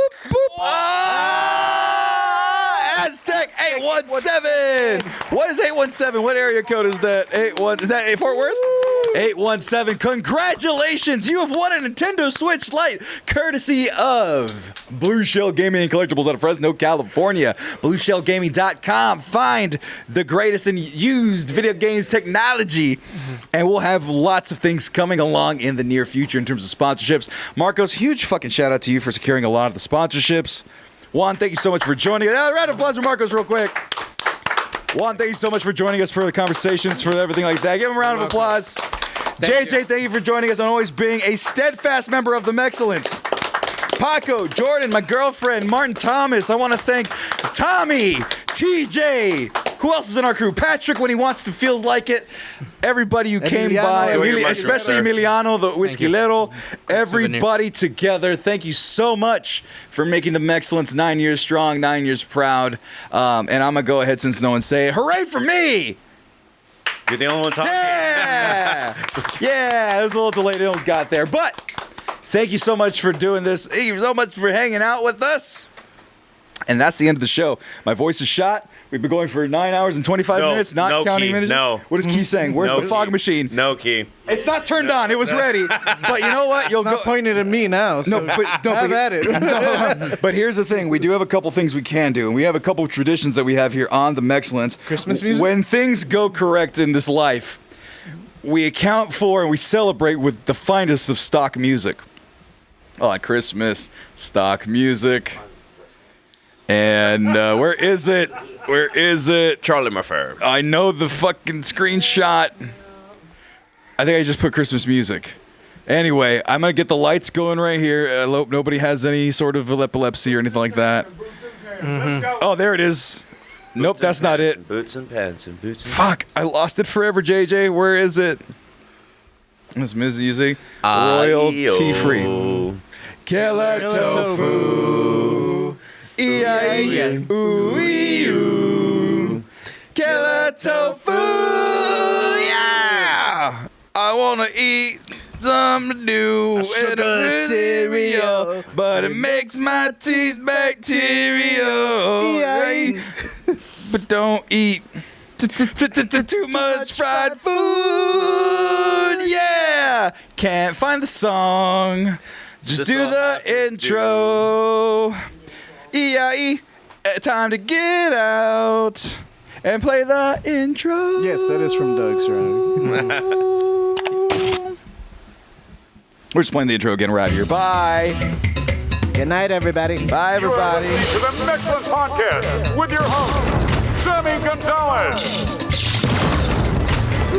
Aztec 817. What is 817? What area code is that? Is that Fort Worth? 817, congratulations! You have won a Nintendo Switch Lite, courtesy of Blue Shell Gaming and Collectibles out of Fresno, California. BlueShellGaming.com. Find the greatest in used video games technology. And we'll have lots of things coming along in the near future in terms of sponsorships. Marcos, huge fucking shout out to you for securing a lot of the sponsorships. Juan, thank you so much for joining us. Round of applause for Marcos real quick. Juan, thank you so much for joining us for the conversations, for everything like that. Give him a round of applause. JJ, thank you for joining us and always being a steadfast member of the Mexcellence. Paco, Jordan, my girlfriend, Martin Thomas. I want to thank Tommy, TJ. Who else is in our crew? Patrick, when he wants to, feels like it. Everybody who came by, especially Emiliano, the whiskylero. Everybody together. Thank you so much for making the Mexcellence 9 years strong, 9 years proud. And I'm going to go ahead, since no one say it. Hooray for me! You're the only one talking. Yeah! Yeah, it was a little delayed. It almost got there. But thank you so much for doing this. Thank you so much for hanging out with us. And that's the end of the show. My voice is shot. We've been going for 9 hours and 25 minutes, not counting minutes. No. What is Key saying? Where's the fog machine? No, Key. It's not turned on. It was ready. But you know what? You'll Not pointed at me now. So have at it. But here's the thing. We do have a couple things we can do. And we have a couple of traditions that we have here on the Mexcellence. Christmas music? When things go correct in this life, we account for and we celebrate with the finest of stock music. On Christmas, stock music. And where is it? Where is it? Charlie Murphy. I know the fucking screenshot. I think I just put Christmas music. Anyway, I'm going to get the lights going right here. I hope nobody has any sort of epilepsy or anything like that. Oh, there it is. Nope, that's not it. Boots and pants and boots and Fuck, I lost it forever, JJ. Where is it? This music. Royalty free. Killer tofu. E-I-E-ooh-ee-oo. Killer tofu. Yeah. I want to eat something to do with a cereal, but it makes my teeth bacterial. Right? But don't eat too much fried food. Yeah. Can't find the song. Just do the intro. E-I-E, time to get out and play the intro. Yes, that is from Doug's Surrounding. We're just playing the intro again. We're out of here. Bye. Good night, everybody. Bye, everybody. To the Mexcellence Podcast with your host, Sammy Gonzalez,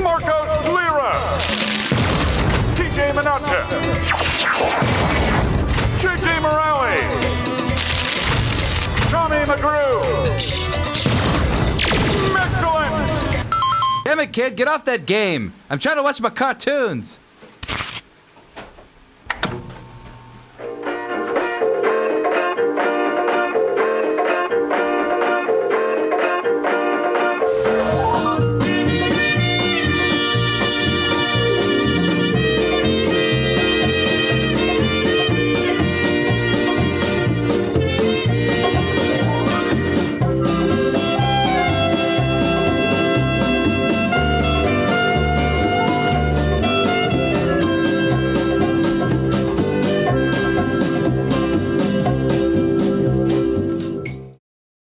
Marcos Lira, TJ Manacha, JJ Morales, Tommy McGrew. Mexcellence! Damn it, kid, get off that game. I'm trying to watch my cartoons.